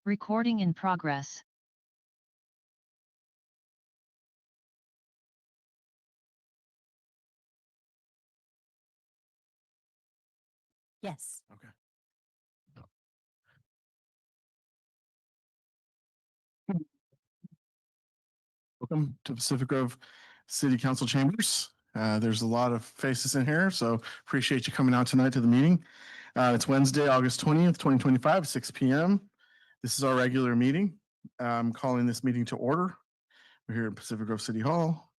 Recording in progress. Yes. Okay. Welcome to Pacific Grove City Council Chambers. There's a lot of faces in here, so appreciate you coming out tonight to the meeting. It's Wednesday, August 20th, 2025, 6 p.m. This is our regular meeting. I'm calling this meeting to order. We're here at Pacific Grove City Hall.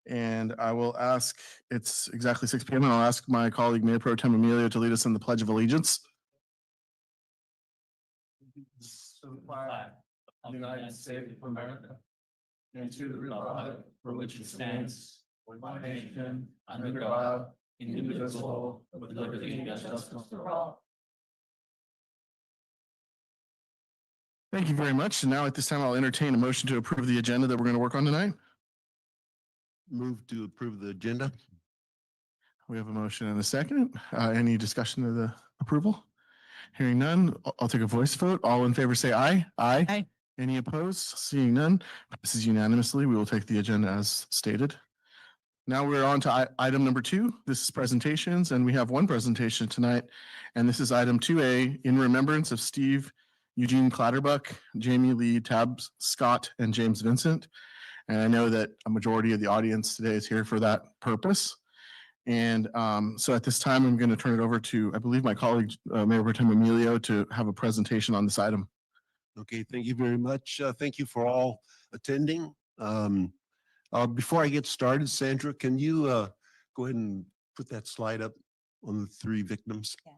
And I will ask, it's exactly 6 p.m. and I'll ask my colleague Mayor Pro Tem Emilio to lead us in the Pledge of Allegiance. To the flag of the United States of America and to the republic for which it stands, one nation, under God, indivisible, with liberty and justice for all. Thank you very much. And now at this time, I'll entertain a motion to approve the agenda that we're going to work on tonight. Move to approve the agenda. We have a motion and a second. Any discussion of the approval? Hearing none, I'll take a voice vote. All in favor say aye. Aye. Aye. Any opposed? Seeing none, passes unanimously. We will take the agenda as stated. Now we're on to item number 2. This is presentations, and we have one presentation tonight. And this is item 2A, in remembrance of Steve Eugene Clatterbuck, Jamie Lee Tabbs Scott, and James Vincent. And I know that a majority of the audience today is here for that purpose. And so at this time, I'm going to turn it over to, I believe, my colleague, Mayor Pro Tem Emilio, to have a presentation on this item. Okay, thank you very much. Thank you for all attending. Before I get started, Sandra, can you go ahead and put that slide up on the 3 victims? Yes.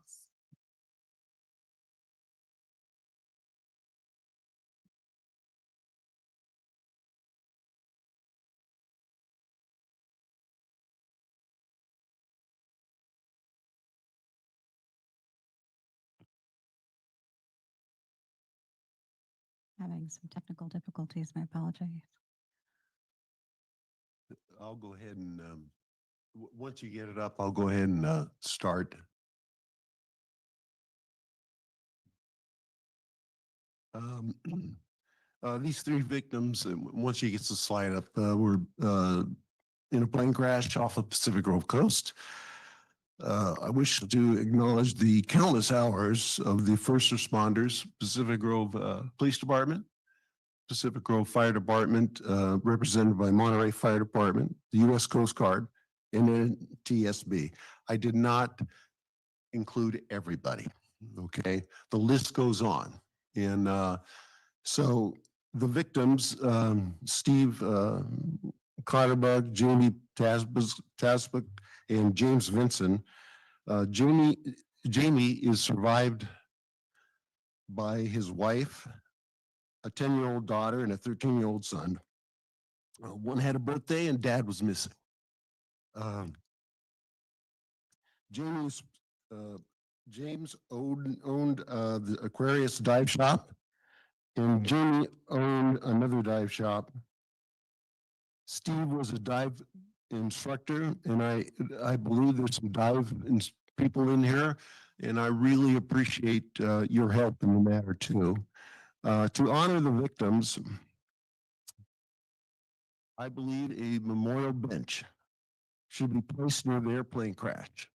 Having some technical difficulties, my apologies. I'll go ahead and once you get it up, I'll go ahead and start. These 3 victims, once she gets the slide up, were in a plane crash off the Pacific Grove coast. I wish to acknowledge the countless hours of the first responders, Pacific Grove Police Department, Pacific Grove Fire Department, represented by Monterey Fire Department, the U.S. Coast Guard, and NTSB. I did not include everybody, okay? The list goes on. And so the victims, Steve Clatterbuck, Jamie Tasbick, and James Vincent. Jamie is survived by his wife, a 10-year-old daughter, and a 13-year-old son. One had a birthday and dad was missing. James owned the Aquarius dive shop, and Jamie owned another dive shop. Steve was a dive instructor, and I believe there's some dive people in here, and I really appreciate your help in the matter too. To honor the victims, I believe a memorial bench should be placed near the airplane crash.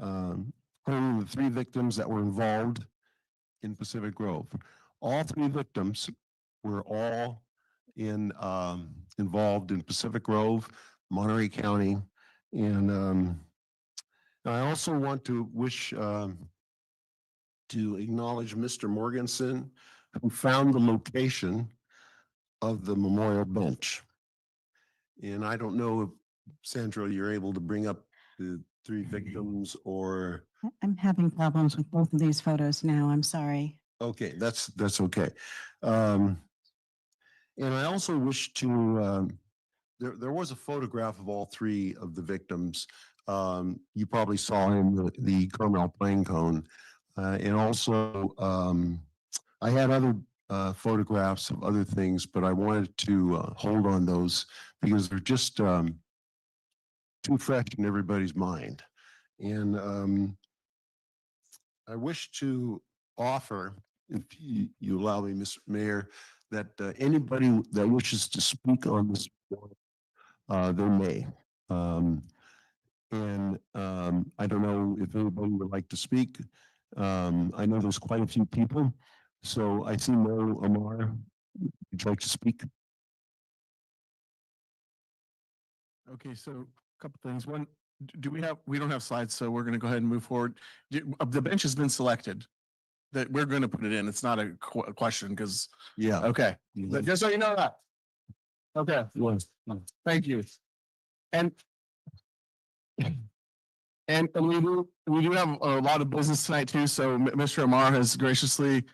Honoring the 3 victims that were involved in Pacific Grove. All 3 victims were all involved in Pacific Grove, Monterey County, and I also want to wish to acknowledge Mr. Morganson, who found the location of the memorial bench. And I don't know if, Sandra, you're able to bring up the 3 victims or... I'm having problems with both of these photos now. I'm sorry. Okay, that's okay. And I also wish to, there was a photograph of all 3 of the victims. You probably saw in the Carmel plane cone. And also, I had other photographs of other things, but I wanted to hold on those because they're just too fresh in everybody's mind. And I wish to offer if you allow me, Mr. Mayor, that anybody that wishes to speak on this, they may. I don't know if anybody would like to speak. I know there's quite a few people. So I see Mo Amar. Would you like to speak? Okay, so a couple things. One, we don't have slides, so we're going to go ahead and move forward. The bench has been selected. That we're going to put it in. It's not a question because, Yeah. okay, but just so you know that. Okay, thank you. And we do have a lot of business tonight too. So Mr. Amar has graciously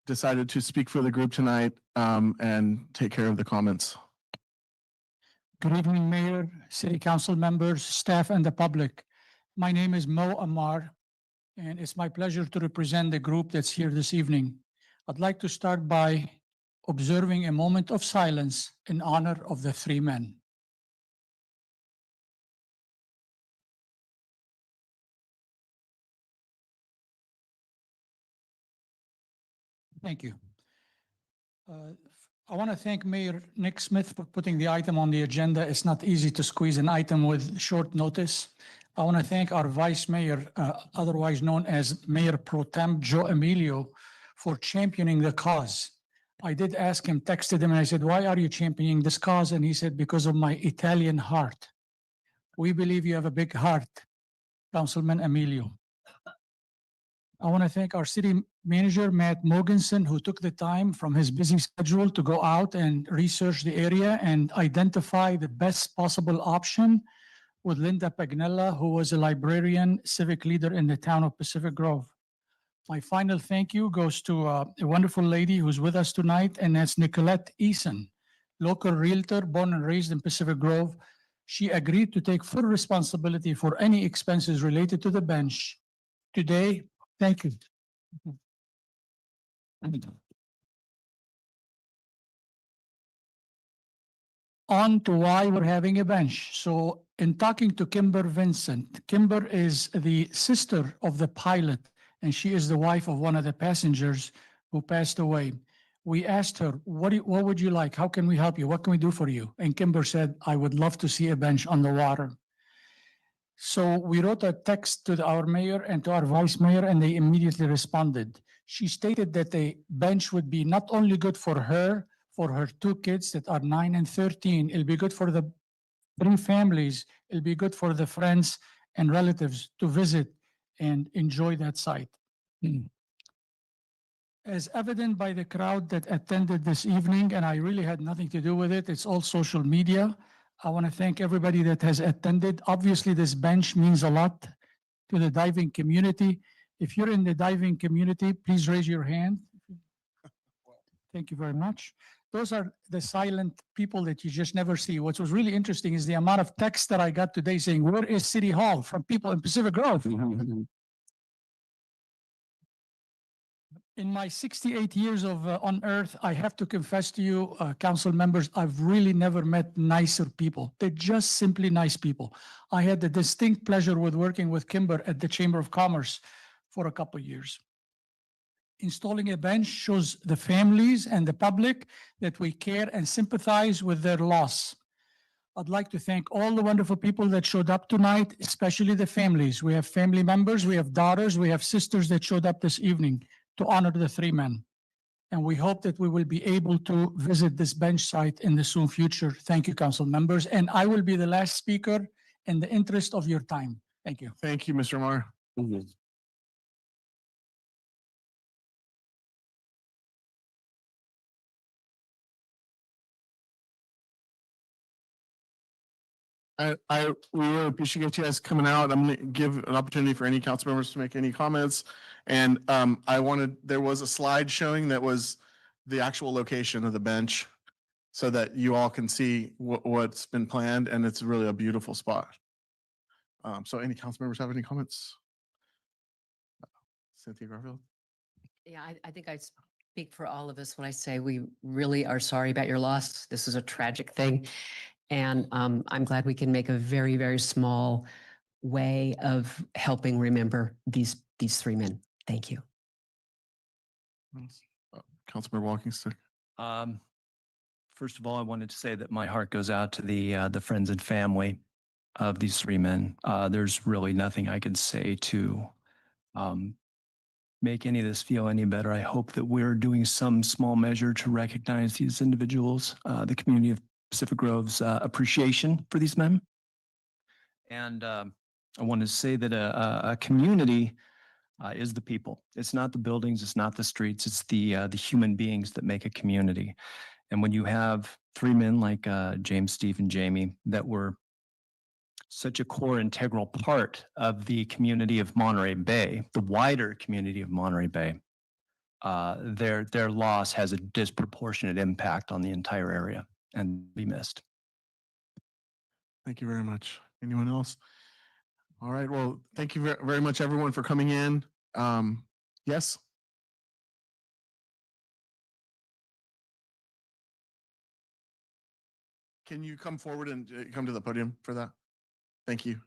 decided to speak for the group tonight and take care of the comments. Good evening, Mayor, City Council members, staff, and the public. My name is Mo Amar, and it's my pleasure to represent the group that's here this evening. I'd like to start by observing a moment of silence in honor of the three men. Thank you. I want to thank Mayor Nick Smith for putting the item on the agenda. It's not easy to squeeze an item with short notice. I want to thank our Vice Mayor, otherwise known as Mayor Pro Tem Joe Emilio, for championing the cause. I did ask him, texted him, and I said, "Why are you championing this cause?" And he said, "Because of my Italian heart." We believe you have a big heart, Councilman Emilio. I want to thank our city manager, Matt Mogensen, who took the time from his busy schedule to go out and research the area and identify the best possible option with Linda Pagnella, who was a librarian, civic leader in the town of Pacific Grove. My final thank you goes to a wonderful lady who's with us tonight, and that's Nicolette Eason, local realtor born and raised in Pacific Grove. She agreed to take full responsibility for any expenses related to the bench. Today, thank you. On to why we're having a bench. So in talking to Kimber Vincent, Kimber is the sister of the pilot, and she is the wife of one of the passengers who passed away. We asked her, what would you like? How can we help you? What can we do for you? And Kimber said, "I would love to see a bench on the water." So we wrote a text to our mayor and to our vice mayor, and they immediately responded. She stated that the bench would be not only good for her two kids that are 9 and 13, it'll be good for the 3 families, it'll be good for the friends and relatives to visit and enjoy that site. As evident by the crowd that attended this evening, and I really had nothing to do with it, it's all social media. I want to thank everybody that has attended. Obviously, this bench means a lot to the diving community. If you're in the diving community, please raise your hand. Thank you very much. Those are the silent people that you just never see. What was really interesting is the amount of text that I got today saying, "Where is City Hall?" from people in Pacific Grove. In my 68 years of on earth, I have to confess to you, council members, I've really never met nicer people. They're just simply nice people. I had the distinct pleasure with working with Kimber at the Chamber of Commerce for a couple of years. Installing a bench shows the families and the public that we care and sympathize with their loss. I'd like to thank all the wonderful people that showed up tonight, especially the families. We have family members, we have daughters, we have sisters that showed up this evening to honor the 3 men. And we hope that we will be able to visit this bench site in the soon future. Thank you, council members. And I will be the last speaker in the interest of your time. Thank you. Thank you, Mr. Amar. We really appreciate you guys coming out. I'm going to give an opportunity for any council members to make any comments. And there was a slide showing that was the actual location of the bench so that you all can see what's been planned, and it's really a beautiful spot. So any council members have any comments? Cynthia Garfield? Yeah, I think I speak for all of us when I say we really are sorry about your loss. This is a tragic thing. And I'm glad we can make a very, very small way of helping remember these 3 men. Thank you. Councilmember Walking Stick. Um, First of all, I wanted to say that my heart goes out to the friends and family of these three men. There's really nothing I can say to um, make any of this feel any better. I hope that we're doing some small measure to recognize these individuals, the community of Pacific Grove's appreciation for these men. And I wanted to say that a community is the people. It's not the buildings, it's not the streets, it's the human beings that make a community. And when you have three men like James, Steve, and Jamie that were such a core integral part of the community of Monterey Bay, the wider community of Monterey Bay, their loss has a disproportionate impact on the entire area and be missed. Thank you very much. Anyone else? All right. Well, thank you very much, everyone, for coming in. Yes? Can you come forward and come to the podium for that? Thank you.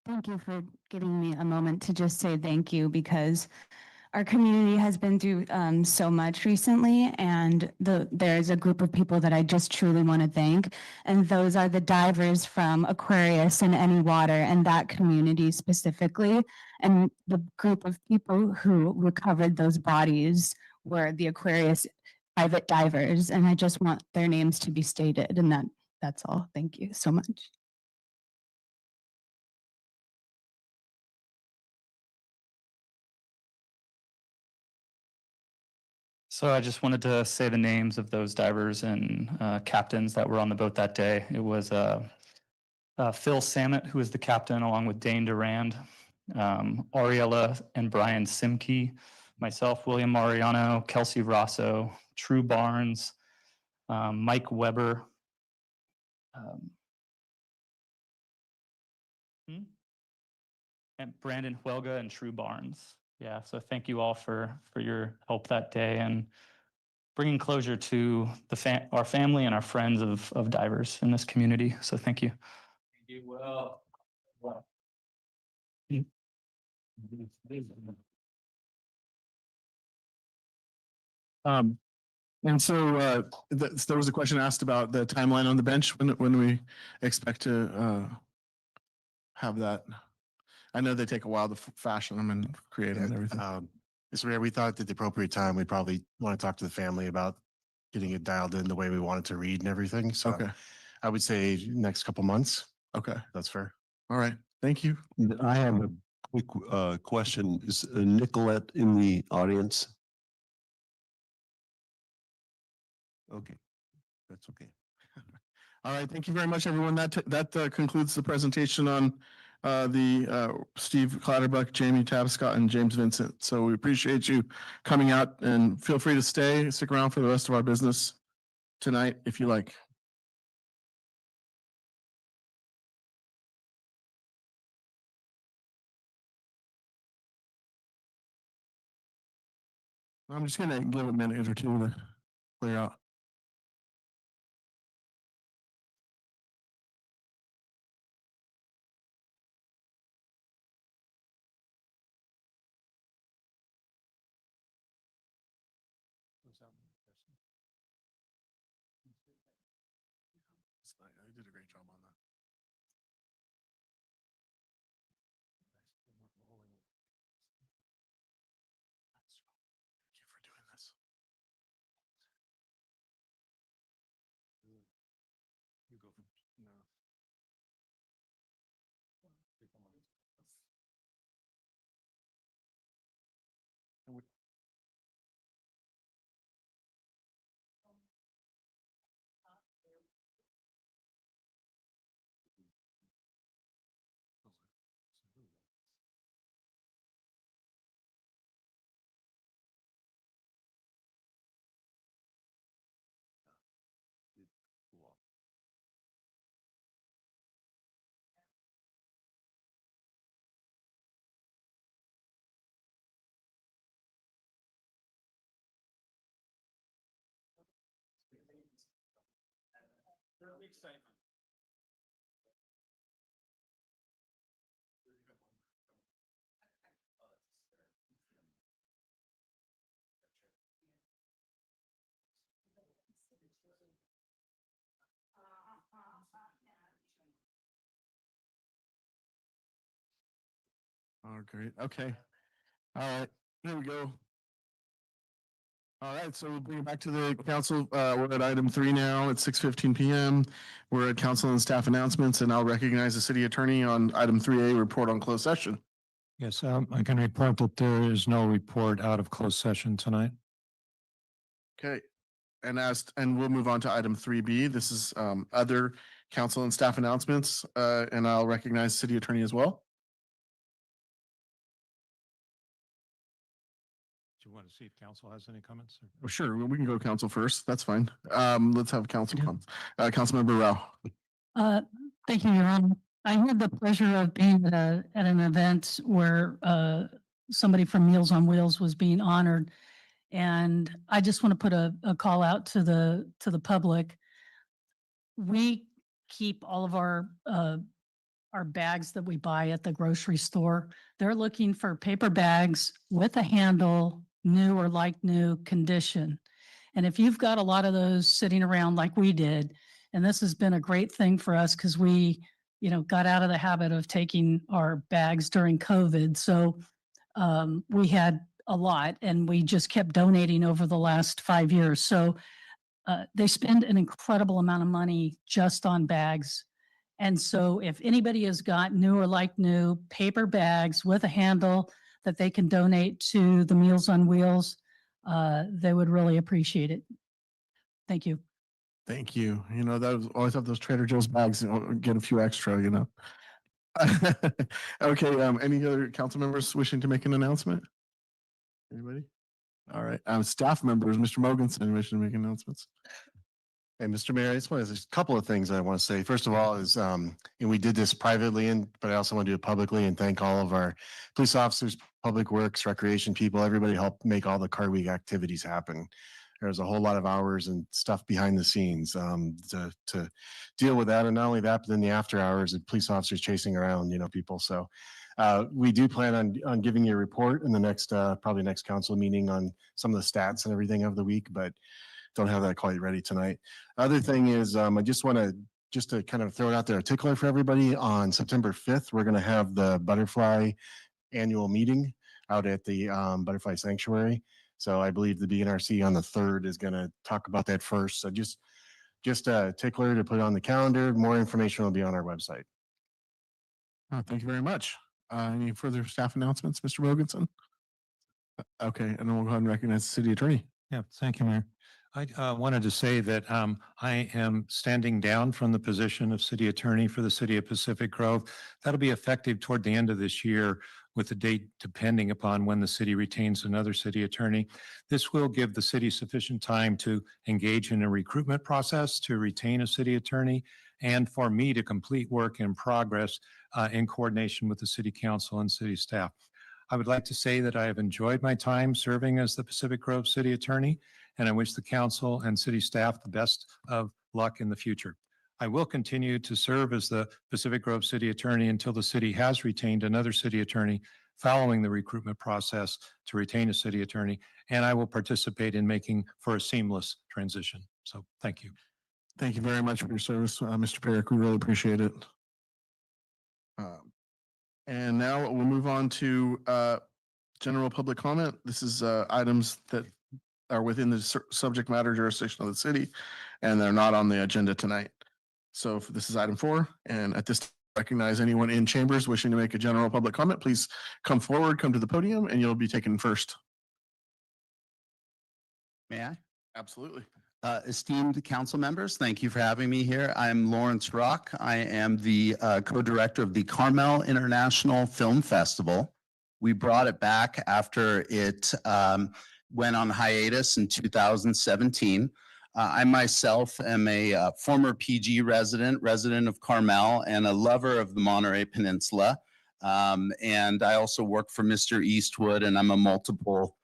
Thank you for giving me a moment to just say thank you, because our community has been through so much recently, and there's a group of people that I just truly want to thank, and those are the divers from Aquarius and Any Water and that community specifically, and the group of people who recovered those bodies were the Aquarius private divers, and I just want their names to be stated, and that's all. Thank you so much. So I just wanted to say the names of those divers and captains that were on the boat that day. It was Phil Samet, who was the captain, along with Dane Durand, Ariella and Brian Simke, myself, William Mariano, Kelsey Rosso, True Barnes, Mike Weber, and Brandon Huelga and True Barnes. Yeah, so thank you all for your help that day and bringing closure to our family and our friends of divers in this community. So thank you. Thank you. Well. And so there was a question asked about the timeline on the bench when we expect to have that. I know they take a while to fashion them and create them and everything. Mr. Mayor, we thought at the appropriate time, we'd probably want to talk to the family about getting it dialed in the way we want it to read and everything. So Okay, I would say next couple months. okay. That's fair. All right. Thank you. I have a quick question. Is Nicolette in the audience? Okay, that's okay. All right. Thank you very much, everyone. That concludes the presentation on the Steve Clatterbuck, Jamie Tabscott, and James Vincent. So we appreciate you coming out, and feel free to stick around for the rest of our business tonight if you like. I'm just gonna give a minute or two to clear out. I did a great job on that. Thank you for doing this. You go first. No. Excitement. Oh, great. Okay. All right, there we go. All right, so we'll bring it back to the council. We're at item 3 now. It's 6:15 PM. We're at council and staff announcements, and I'll recognize the city attorney on item 3A, report on closed session. Yes, I can report that there is no report out of closed session tonight. Okay. And we'll move on to item 3B. This is other council and staff announcements, and I'll recognize city attorney as well. Do you want to see if council has any comments? Oh, sure, we can go to council first. That's fine. Let's have council comments. Councilmember Rao. Thank you, Your Honor. I had the pleasure of being at an event where somebody from Meals on Wheels was being honored. And I just want to put a call out to the public. We keep all of our bags that we buy at the grocery store. They're looking for paper bags with a handle, new or like new condition. And if you've got a lot of those sitting around like we did, and this has been a great thing for us because we, got out of the habit of taking our bags during COVID. So we had a lot and we just kept donating over the last 5 years. So they spend an incredible amount of money just on bags. And so if anybody has got new or like new paper bags with a handle that they can donate to the Meals on Wheels, they would really appreciate it. Thank you. Thank you. Always have those Trader Joe's bags, get a few extra, Okay, any other council members wishing to make an announcement? Anybody? All right, staff members, Mr. Mogensen, wishing to make announcements. Hey, Mr. Mayor, there's a couple of things I want to say. First of all is, and we did this privately, but I also want to do it publicly and thank all of our police officers, public works, recreation people, everybody helped make all the Car Week activities happen. There's a whole lot of hours and stuff behind the scenes to deal with that. And not only that, but then the after hours, the police officers chasing around, people. So we do plan on giving you a report in the next, probably next council meeting on some of the stats and everything of the week, but don't have that quite ready tonight. Other thing is, I just want to kind of throw it out there, a tickler for everybody. On September 5th, we're going to have the Butterfly annual meeting out at the Butterfly Sanctuary. So I believe the BNRC on the 3rd is going to talk about that first. So just a tickler to put on the calendar. More information will be on our website. Oh, thank you very much. Any further staff announcements, Mr. Mogensen? Okay, and then we'll go ahead and recognize the city attorney. Yeah, thank you, Mayor. I wanted to say that I am standing down from the position of city attorney for the city of Pacific Grove. That'll be effective toward the end of this year, with the date depending upon when the city retains another city attorney. This will give the city sufficient time to engage in a recruitment process to retain a city attorney and for me to complete work in progress in coordination with the city council and city staff. I would like to say that I have enjoyed my time serving as the Pacific Grove city attorney, and I wish the council and city staff the best of luck in the future. I will continue to serve as the Pacific Grove city attorney until the city has retained another city attorney following the recruitment process to retain a city attorney, and I will participate in making for a seamless transition. So thank you. Thank you very much for your service, Mr. Perrick. We really appreciate it. And now we'll move on to general public comment. This is items that are within the subject matter jurisdiction of the city, and they're not on the agenda tonight. So this is item 4, and at this time, recognize anyone in chambers wishing to make a general public comment. Please come forward, come to the podium, and you'll be taken first. May I? Absolutely. Esteemed council members, thank you for having me here. I'm Lawrence Rock. I am the co-director of the Carmel International Film Festival. We brought it back after it went on hiatus in 2017. I myself am a former PG resident of Carmel, and a lover of the Monterey Peninsula. And I also work for Mr. Eastwood, and I'm a multiple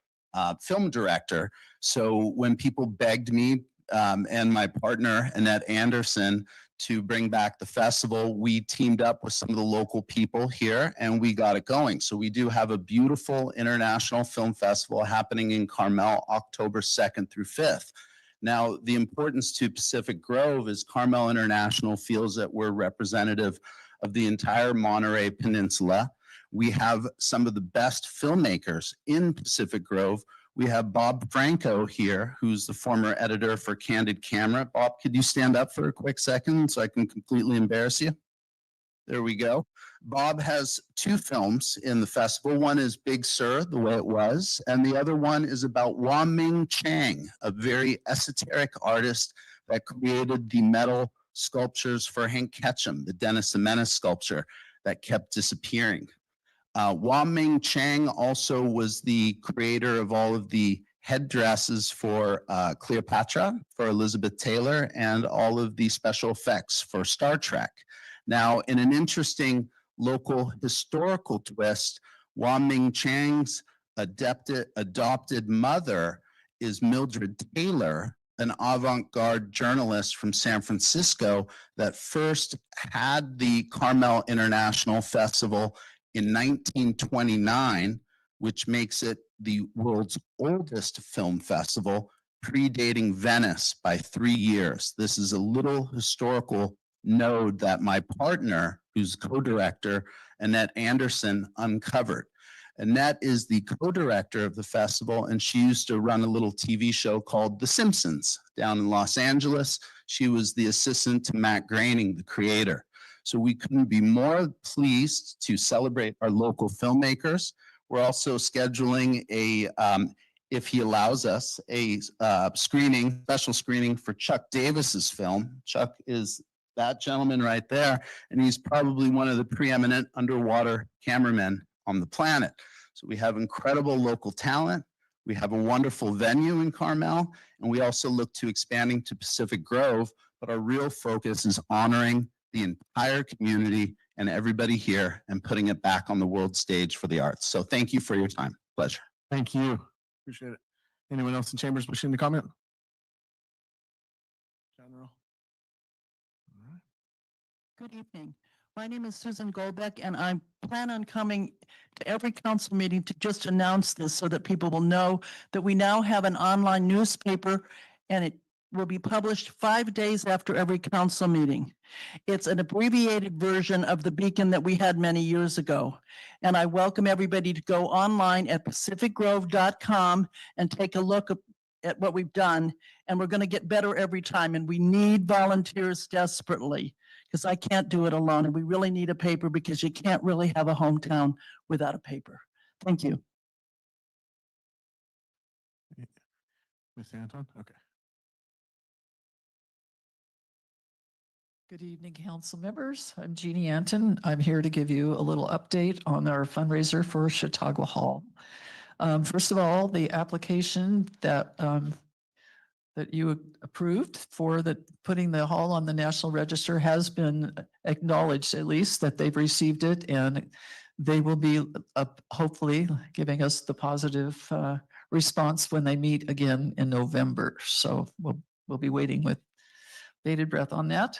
film director. So when people begged me and my partner, Annette Anderson, to bring back the festival, we teamed up with some of the local people here and we got it going. So we do have a beautiful international film festival happening in Carmel, October 2nd through 5th. Now, the importance to Pacific Grove is Carmel International feels that we're representative of the entire Monterey Peninsula. We have some of the best filmmakers in Pacific Grove. We have Bob Franco here, who's the former editor for Candid Camera. Bob, could you stand up for a quick second so I can completely embarrass you? There we go. Bob has two films in the festival. One is Big Sur, The Way It Was, and the other one is about Wah Ming Chang, a very esoteric artist that created the metal sculptures for Hank Ketchum, the Dennis the Menace sculpture that kept disappearing. Wah Ming Chang also was the creator of all of the headdresses for Cleopatra, for Elizabeth Taylor, and all of the special effects for Star Trek. Now, in an interesting local historical twist, Wah Ming Chang's adopted mother is Mildred Taylor, an avant-garde journalist from San Francisco that first had the Carmel International Festival in 1929, which makes it the world's oldest film festival, predating Venice by 3 years. This is a little historical node that my partner, who's co-director, Annette Anderson, uncovered. Annette is the co-director of the festival, and she used to run a little TV show called The Simpsons down in Los Angeles. She was the assistant to Matt Groening, the creator. So we couldn't be more pleased to celebrate our local filmmakers. We're also scheduling a, if he allows us, a special screening for Chuck Davis's film. Chuck is that gentleman right there, and he's probably one of the preeminent underwater cameramen on the planet. So we have incredible local talent. We have a wonderful venue in Carmel, and we also look to expanding to Pacific Grove, but our real focus is honoring the entire community and everybody here and putting it back on the world stage for the arts. So thank you for your time. Pleasure. Thank you. Appreciate it. Anyone else in chambers wishing to comment? General. All right. Good evening. My name is Susan Golbeck, and I plan on coming to every council meeting to just announce this so that people will know that we now have an online newspaper, and it will be published 5 days after every council meeting. It's an abbreviated version of the Beacon that we had many years ago. And I welcome everybody to go online at pacificgrove.com and take a look at what we've done. And we're going to get better every time. And we need volunteers desperately, because I can't do it alone. And we really need a paper, because you can't really have a hometown without a paper. Thank you. Ms. Anton? Okay. Good evening, council members. I'm Jeannie Anton. I'm here to give you a little update on our fundraiser for Chautauqua Hall. First of all, the application that you approved for putting the hall on the National Register has been acknowledged, at least that they've received it, and they will be hopefully giving us the positive response when they meet again in November. So we'll be waiting with bated breath on that.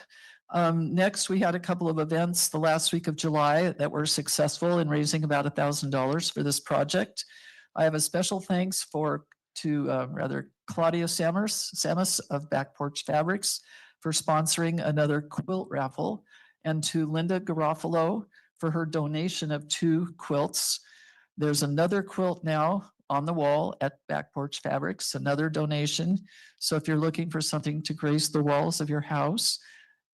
Next, we had a couple of events the last week of July that were successful in raising about $1,000 for this project. I have a special thanks to Claudia Samus of Back Porch Fabrics for sponsoring another quilt raffle, and to Linda Garofalo for her donation of 2 quilts. There's another quilt now on the wall at Back Porch Fabrics, another donation. So if you're looking for something to grace the walls of your house,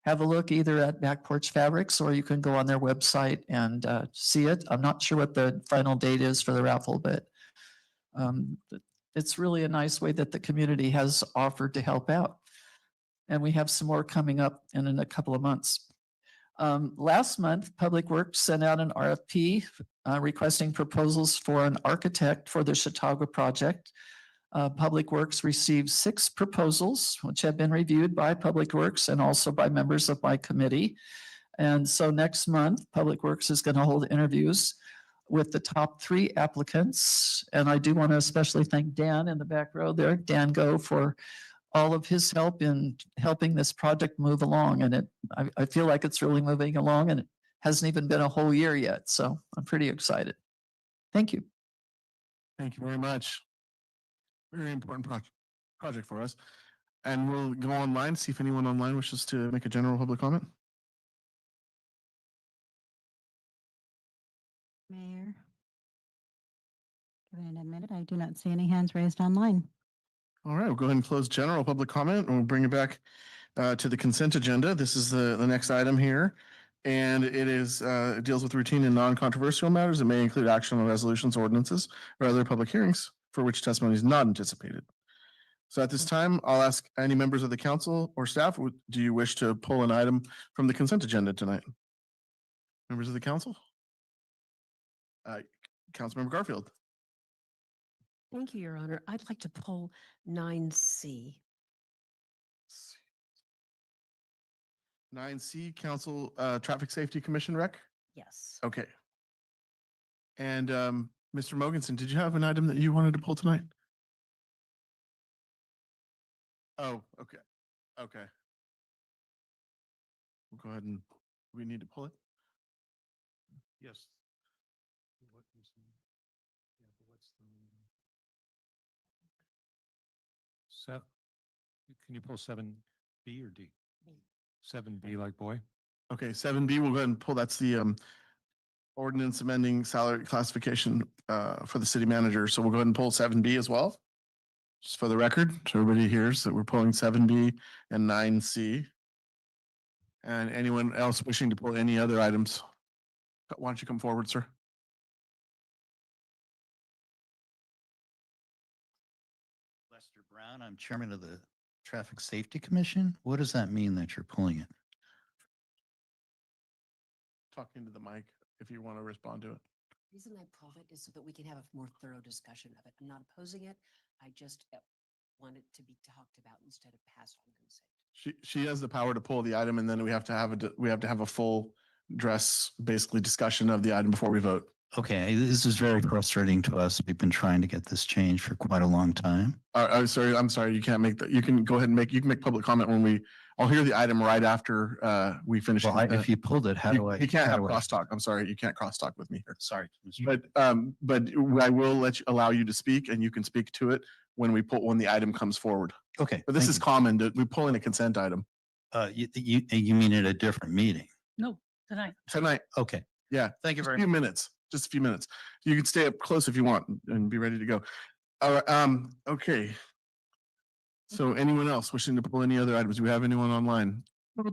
have a look either at Back Porch Fabrics, or you can go on their website and see it. I'm not sure what the final date is for the raffle, but it's really a nice way that the community has offered to help out. And we have some more coming up in a couple of months. Last month, Public Works sent out an RFP requesting proposals for an architect for the Chautauqua project. Public Works received 6 proposals, which have been reviewed by Public Works and also by members of my committee. And so next month, Public Works is going to hold interviews with the top 3 applicants. And I do want to especially thank Dan in the back row there, Dan Go, for all of his help in helping this project move along. And I feel like it's really moving along, and it hasn't even been a whole year yet. So I'm pretty excited. Thank you. Thank you very much. Very important project for us. And we'll go online, see if anyone online wishes to make a general public comment. Mayor. Give it a minute. I do not see any hands raised online. All right, we'll go ahead and close general public comment and we'll bring it back to the consent agenda. This is the next item here. And it is, it deals with routine and non-controversial matters. It may include action on resolutions, ordinances, or other public hearings for which testimony is not anticipated. So at this time, I'll ask any members of the council or staff, do you wish to pull an item from the consent agenda tonight? Members of the council? Councilmember Garfield. Thank you, Your Honor. I'd like to pull 9C. 9C, Council Traffic Safety Commission rec? Yes. Okay. And Mr. Mogensen, did you have an item that you wanted to pull tonight? Oh, okay. Okay. We'll go ahead and we need to pull it. Yes. What is the- yeah, but what's the- Can you pull 7B or D? 7B like boy? Okay, 7B, we'll go ahead and pull. That's the ordinance amending salary classification for the city manager. So we'll go ahead and pull 7B as well. Just for the record, so everybody hears that we're pulling 7B and 9C. And anyone else wishing to pull any other items, why don't you come forward, sir? Lester Brown, I'm chairman of the Traffic Safety Commission. What does that mean that you're pulling it? Talking to the mic if you want to respond to it. The reason I pulled it is so that we can have a more thorough discussion of it. I'm not opposing it. I just want it to be talked about instead of passed on consent. She has the power to pull the item and then we have to have a full dress, basically discussion of the item before we vote. Okay, this is very frustrating to us. We've been trying to get this changed for quite a long time. I'm sorry, you can't make that. You can go ahead and you can make public comment when I'll hear the item right after we finish. Well, if you pulled it, how do I? You can't how have do I- crosstalk. I'm sorry, you can't crosstalk with me here. Sorry. Mr. But I will allow you to speak and you can speak to it when the item comes forward. Okay. But this thank is common, we pull in a consent item you. You mean at a different meeting? No, tonight. tonight. Okay. Yeah. Thank you Just a very few much. minutes, just a few minutes. You can stay up close if you want and be ready to go. All right, okay. So anyone else wishing to pull any other items? Do we have anyone online?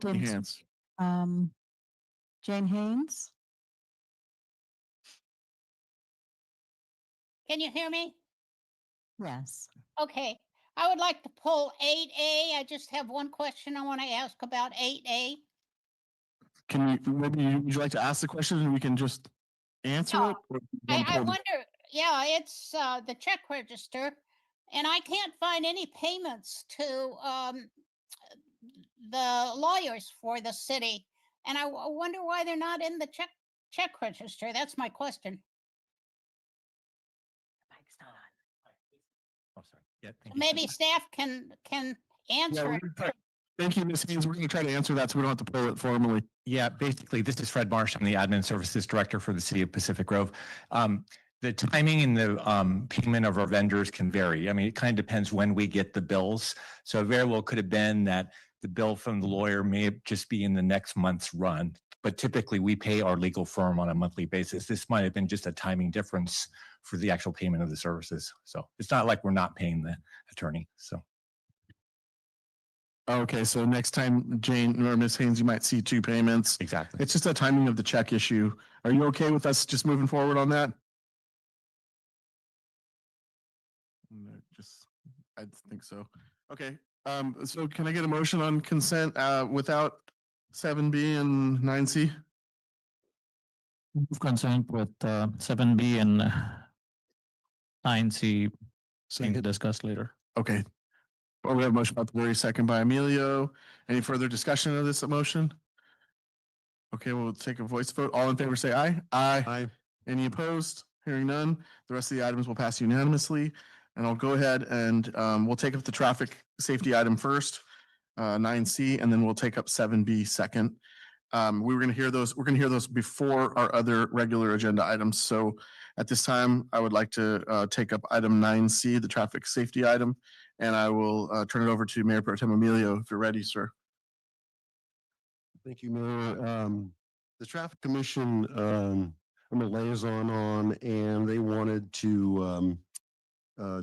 Any hands? Jane Haynes. Can you hear me? Yes. Okay, I would like to pull 8A. I just have one question I want to ask about 8A. Would you like to ask the question and we can just answer No, it? or you I wanna pull the- wonder, yeah, it's the check register, and I can't find any payments to the lawyers for the city. And I wonder why they're not in the check register. That's my question. Oh, sorry. Yeah. thank you. Maybe staff can Yeah, answer it. Thank you, Ms. Haynes. We're going to try to answer that so we don't have to pull it formally. Yeah, basically, this is Fred Marsh. I'm the Admin Services Director for the City of Pacific Grove. The timing and the payment of our vendors can vary. I mean, it kind of depends when we get the bills. So it very well could have been that the bill from the lawyer may just be in the next month's run. But typically, we pay our legal firm on a monthly basis. This might have been just a timing difference for the actual payment of the services. So it's not like we're not paying the attorney. So. Okay, so next time, Jane or Ms. Haynes, you might see two payments. Exactly. It's just a timing of the check issue. Are you okay with us just moving forward on that? No, I think so. Okay, so can I get a motion on consent without 7B and 9C? Move consent with 7B and 9C being discussed later. Okay. Well, we have a motion by Gloria, second by Emilio. Any further discussion of this motion? Okay, we'll take a voice vote. All in favor, say aye. Aye. Aye. Any opposed? Hearing none. The rest of the items will pass unanimously. And I'll go ahead and we'll take up the traffic safety item first, 9C, and then we'll take up 7B second. We were going to hear those. We're going to hear those before our other regular agenda items. So at this time, I would like to take up item 9C, the traffic safety item, and I will turn it over to Mayor Pro Tem Emilio if you're ready, sir. Thank you, Mayor. The Traffic Commission I'm a liaison on, and they wanted to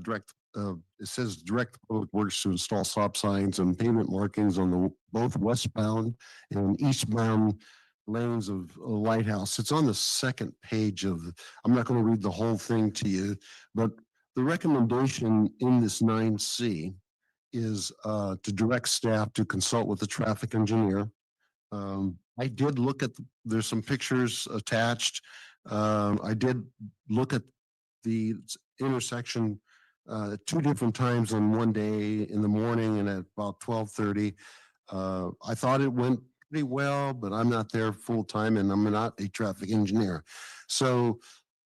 direct, it says direct public works to install stop signs and pavement markings on the both westbound and eastbound lanes of Lighthouse. It's on the second page of, I'm not going to read the whole thing to you, but the recommendation in this 9C is to direct staff to consult with the traffic engineer. I did look at, there's some pictures attached. I did look at the intersection two different times on one day in the morning and at about 12:30. I thought it went pretty well, but I'm not there full time and I'm not a traffic engineer. So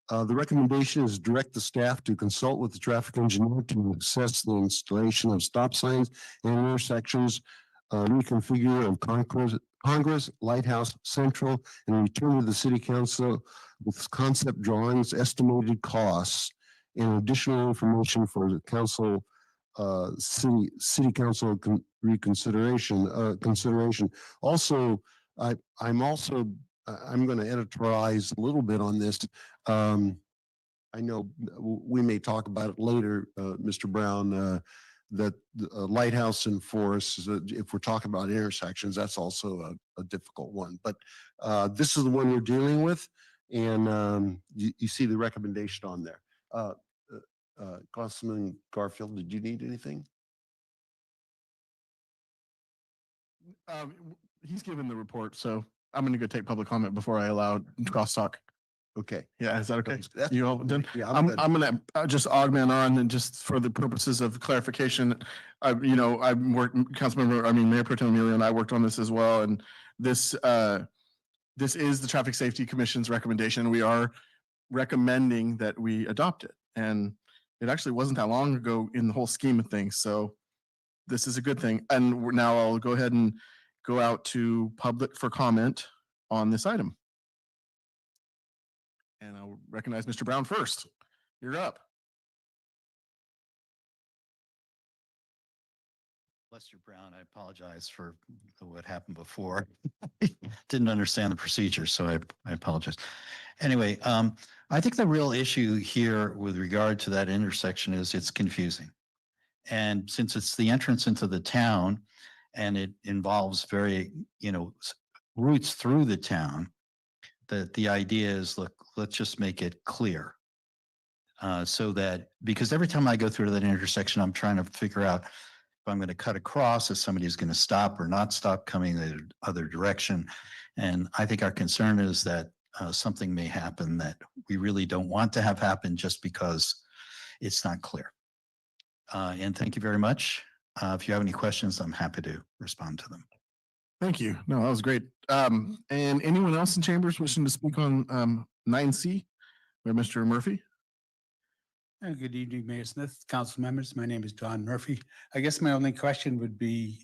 the recommendation is direct the staff to consult with the traffic engineer to assess the installation of stop signs and intersections, reconfigure of Congress, Lighthouse Central, and return to the city council with concept drawings, estimated costs, and additional information for the council, city council consideration. Also, I'm going to editorialize a little bit on this. I know we may talk about it later, Mr. Brown, that Lighthouse and Forest, if we're talking about intersections, that's also a difficult one. But this is the one we're dealing with, and you see the recommendation on there. Councilman Garfield, did you need anything? He's given the report, so I'm going to go take public comment before I allow crosstalk. Okay. Yeah, is that okay? That's- You all done? Yeah, I'm good. going to just augment on and just for the purposes of clarification, I've worked, Mayor Pro Tem Emilio and I worked on this as well. And this is the Traffic Safety Commission's recommendation. We are recommending that we adopt it. And it actually wasn't that long ago in the whole scheme of things. So this is a good thing. And now I'll go ahead and go out to public for comment on this item. And I'll recognize Mr. Brown first. You're up. Lester Brown, I apologize for what happened before. Didn't understand the procedure, so I apologize. Anyway, I think the real issue here with regard to that intersection is it's confusing. And since it's the entrance into the town and it involves very, routes through the town, that the idea is, look, let's just make it clear. So that, because every time I go through that intersection, I'm trying to figure out if I'm going to cut across, if somebody's going to stop or not stop coming the other direction. And I think our concern is that something may happen that we really don't want to have happen just because it's not clear. And thank you very much. If you have any questions, I'm happy to respond to them. Thank you. No, that was great. And anyone else in chambers wishing to speak on 9C? We have Mr. Murphy. Good evening, Mayor Smith, council members. My name is Don Murphy. I guess my only question would be,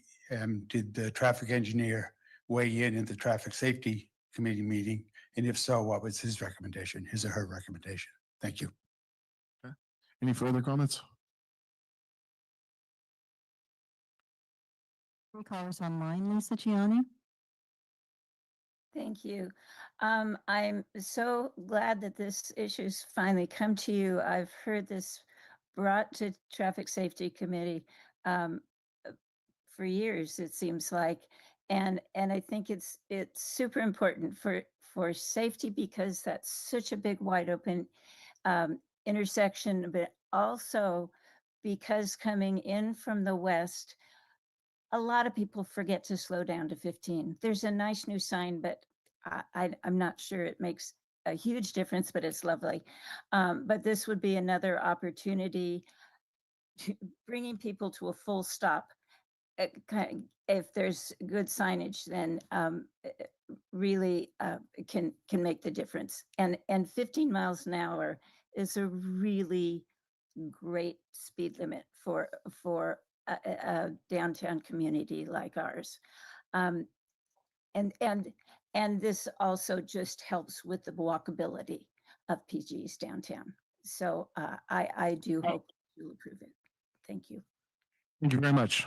did the traffic engineer weigh in the traffic safety committee meeting? And if so, what was his recommendation, his or her recommendation? Thank you. Okay. Any further comments? Callers online, Lisa Gianni. Thank you. I'm so glad that this issue's finally come to you. I've heard this brought to Traffic Safety Committee for years, it seems like. And I think it's super important for safety because that's such a big wide open intersection, but also because coming in from the west, a lot of people forget to slow down to 15. There's a nice new sign, but I'm not sure it makes a huge difference, but it's lovely. But this would be another opportunity to bringing people to a full stop. If there's good signage, then really can make the difference. And 15 miles an hour is a really great speed limit for a downtown community like ours. And this also just helps with the walkability of PG's downtown. So I do hope you'll approve it. Thank you. Thank you very much.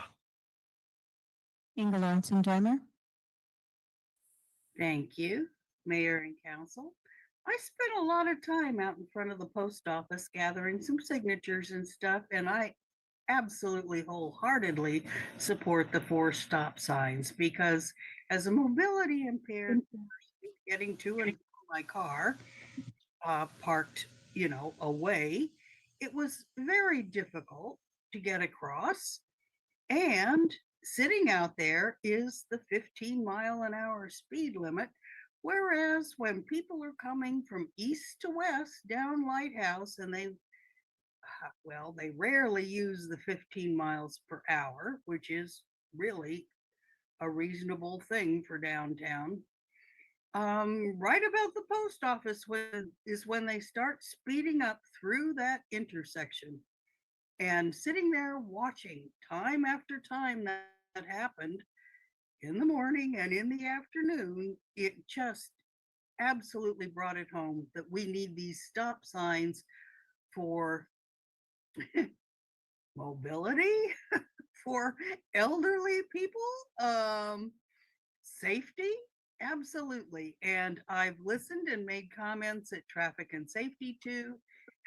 Inga Lawson-Dimer. Thank you, Mayor and Council. I spent a lot of time out in front of the post office gathering some signatures and stuff, and I absolutely wholeheartedly support the 4 stop signs because as a mobility impaired person getting to and from my car, parked, away, it was very difficult to get across. And sitting out there is the 15-mile-an-hour speed limit. Whereas when people are coming from east to west down Lighthouse and they rarely use the 15 miles per hour, which is really a reasonable thing for downtown. Right about the post office is when they start speeding up through that intersection. And sitting there watching time after time that happened in the morning and in the afternoon, it just absolutely brought it home that we need these stop signs for mobility, for elderly people, safety, absolutely. And I've listened and made comments at Traffic and Safety too,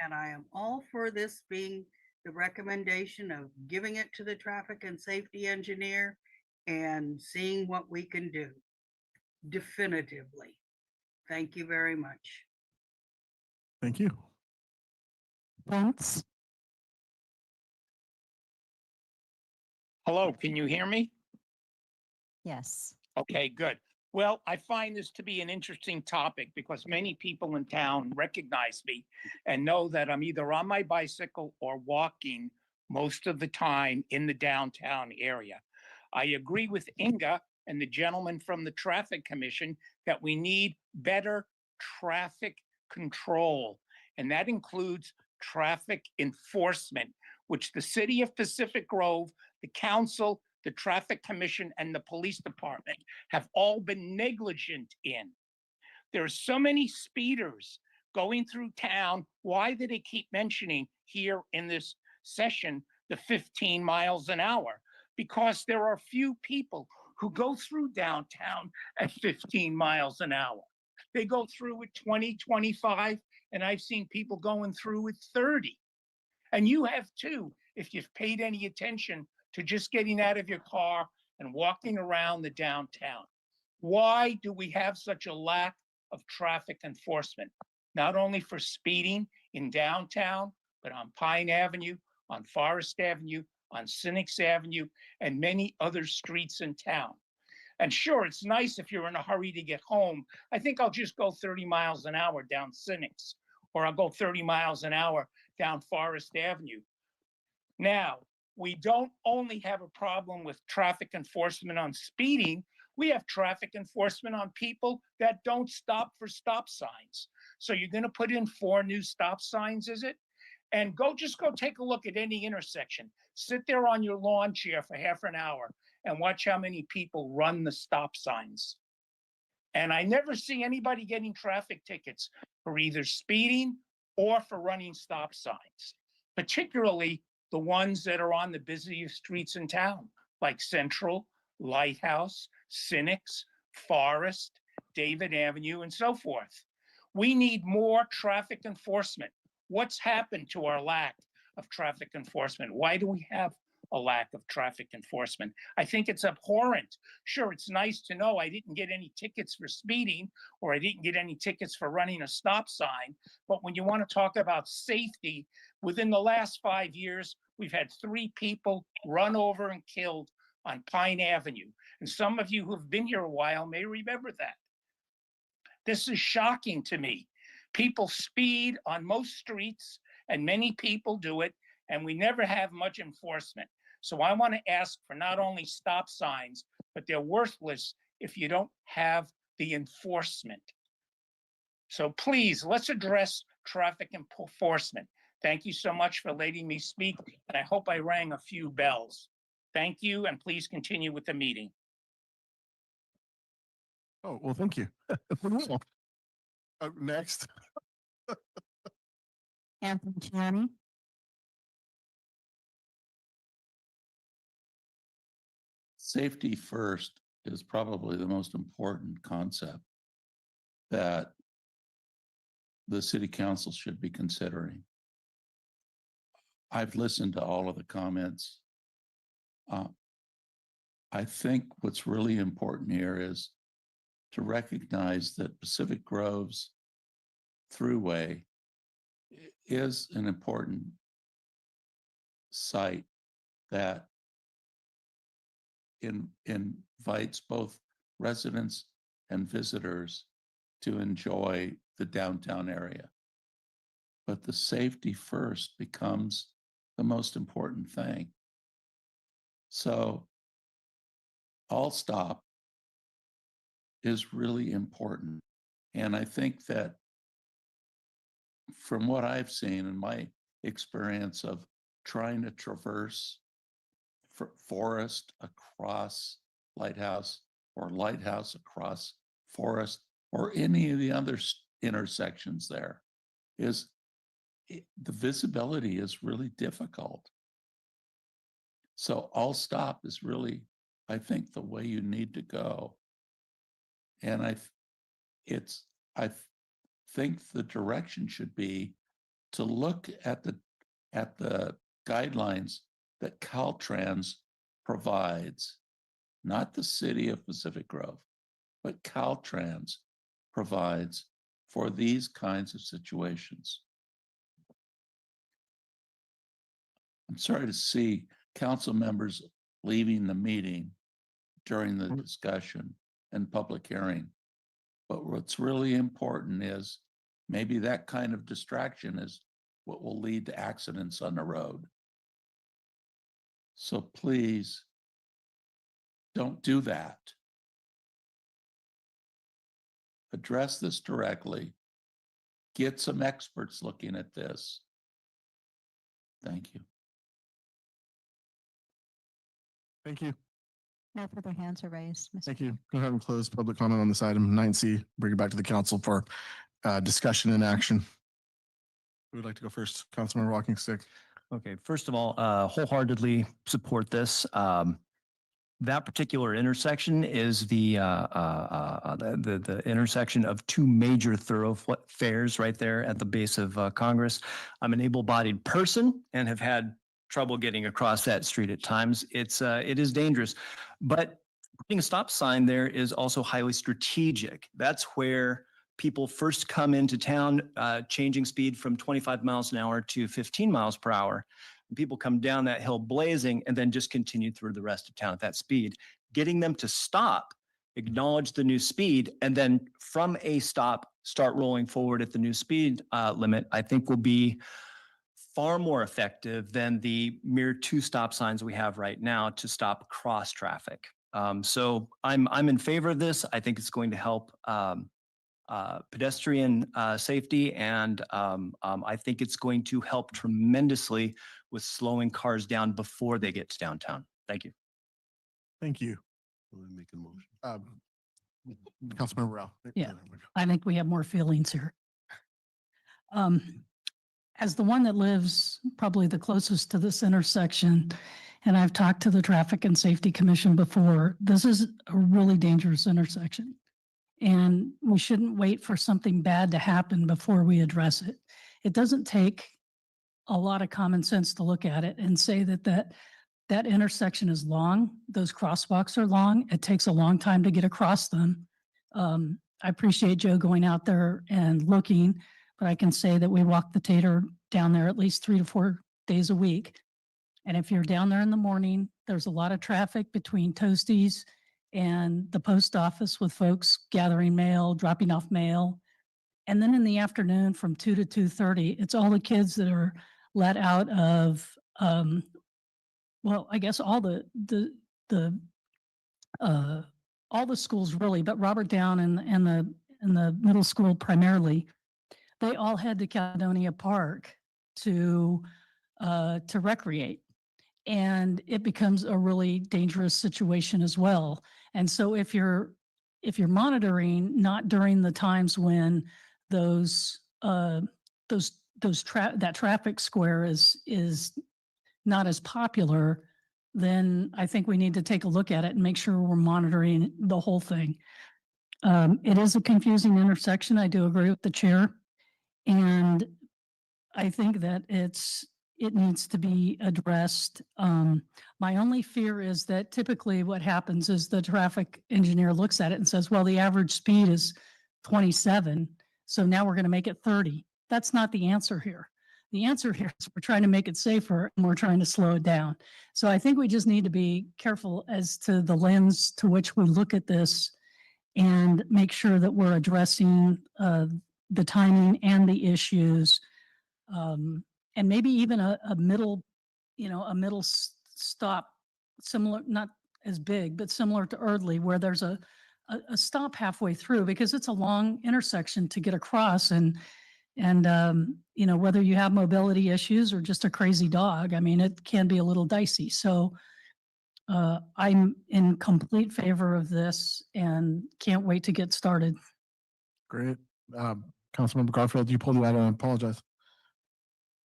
and I am all for this being the recommendation of giving it to the traffic and safety engineer and seeing what we can do definitively. Thank you very much. Thank you. Vince? Hello, can you hear me? Yes. Okay, good. Well, I find this to be an interesting topic because many people in town recognize me and know that I'm either on my bicycle or walking most of the time in the downtown area. I agree with Inga and the gentleman from the Traffic Commission that we need better traffic control, and that includes traffic enforcement, which the city of Pacific Grove, the council, the Traffic Commission, and the police department have all been negligent in. There are so many speeders going through town. Why do they keep mentioning here in this session the 15 miles an hour? Because there are few people who go through downtown at 15 miles an hour. They go through at 20, 25, and I've seen people going through at 30. And you have too, if you've paid any attention to just getting out of your car and walking around the downtown. Why do we have such a lack of traffic enforcement? Not only for speeding in downtown, but on Pine Avenue, on Forest Avenue, on Cynics Avenue, and many other streets in town. And sure, it's nice if you're in a hurry to get home. I think I'll just go 30 miles an hour down Cynics, or I'll go 30 miles an hour down Forest Avenue. Now, we don't only have a problem with traffic enforcement on speeding, we have traffic enforcement on people that don't stop for stop signs. So you're going to put in 4 new stop signs, is it? And just go take a look at any intersection. Sit there on your lawn chair for half an hour and watch how many people run the stop signs. And I never see anybody getting traffic tickets for either speeding or for running stop signs, particularly the ones that are on the busiest streets in town, like Central, Lighthouse, Cynics, Forest, David Avenue, and so forth. We need more traffic enforcement. What's happened to our lack of traffic enforcement? Why do we have a lack of traffic enforcement? I think it's abhorrent. Sure, it's nice to know I didn't get any tickets for speeding or I didn't get any tickets for running a stop sign. But when you want to talk about safety, within the last 5 years, we've had 3 people run over and killed on Pine Avenue. And some of you who've been here a while may remember that. This is shocking to me. People speed on most streets, and many people do it, and we never have much enforcement. So I want to ask for not only stop signs, but they're worthless if you don't have the enforcement. So please, let's address traffic enforcement. Thank you so much for letting me speak, and I hope I rang a few bells. Thank you, and please continue with the meeting. Oh, well, thank you. Next. Anthony Chiani? Safety first is probably the most important concept that the city council should be considering. I've listened to all of the comments. I think what's really important here is to recognize that Pacific Grove's Thruway is an important site that invites both residents and visitors to enjoy the downtown area. But the safety first becomes the most important thing. So all stop is really important. And I think that from what I've seen in my experience of trying to traverse forest across Lighthouse, or Lighthouse across Forest, or any of the other intersections there, is the visibility is really difficult. So all stop is really, I think, the way you need to go. And I think the direction should be to look at the guidelines that Caltrans provides, not the city of Pacific Grove, but Caltrans provides for these kinds of situations. I'm sorry to see council members leaving the meeting during the discussion and public hearing. But what's really important is maybe that kind of distraction is what will lead to accidents on the road. So please don't do that. Address this directly. Get some experts looking at this. Thank you. Thank you. No further hands are raised. Thank you. Go ahead and close public comment on this item 9C. Bring it back to the council for discussion and action. Who would like to go first? Councilmember Walking Stick. Okay, first of all, wholeheartedly support this. That particular intersection is the intersection of two major thoroughfares right there at the base of Congress. I'm an able-bodied person and have had trouble getting across that street at times. It is dangerous, but putting a stop sign there is also highly strategic. That's where people first come into town, changing speed from 25 miles an hour to 15 miles per hour. People come down that hill blazing and then just continue through the rest of town at that speed. Getting them to stop, acknowledge the new speed, and then from a stop, start rolling forward at the new speed limit, I think will be far more effective than the mere 2 stop signs we have right now to stop cross traffic. So I'm in favor of this. I think it's going to help pedestrian safety, and I think it's going to help tremendously with slowing cars down before they get to downtown. Thank you. Thank you. Make a motion. Councilmember Rao. Yeah, I think we have more feelings here. As the one that lives probably the closest to this intersection, and I've talked to the Traffic and Safety Commission before, this is a really dangerous intersection. And we shouldn't wait for something bad to happen before we address it. It doesn't take a lot of common sense to look at it and say that intersection is long. Those crosswalks are long. It takes a long time to get across them. I appreciate Joe going out there and looking, but I can say that we walk the tater down there at least 3 to 4 days a week. And if you're down there in the morning, there's a lot of traffic between Toasties and the post office with folks gathering mail, dropping off mail. And then in the afternoon from 2 to 2:30, it's all the kids that are let out of, well, I guess all the schools really, but Robert Down and the middle school primarily, they all head to Caledonia Park to recreate. And it becomes a really dangerous situation as well. And so if you're monitoring, not during the times when that traffic square is not as popular, then I think we need to take a look at it and make sure we're monitoring the whole thing. It is a confusing intersection. I do agree with the chair. And I think that it needs to be addressed. My only fear is that typically what happens is the traffic engineer looks at it and says, well, the average speed is 27. So now we're going to make it 30. That's not the answer here. The answer here is we're trying to make it safer and we're trying to slow it down. So I think we just need to be careful as to the lens to which we look at this and make sure that we're addressing the timing and the issues. And maybe even a middle, a middle stop, similar, not as big, but similar to Erdley, where there's a stop halfway through, because it's a long intersection to get across. And whether you have mobility issues or just a crazy dog, I mean, it can be a little dicey. So I'm in complete favor of this and can't wait to get started. Great. Councilmember Garfield, you pulled me out and I apologize.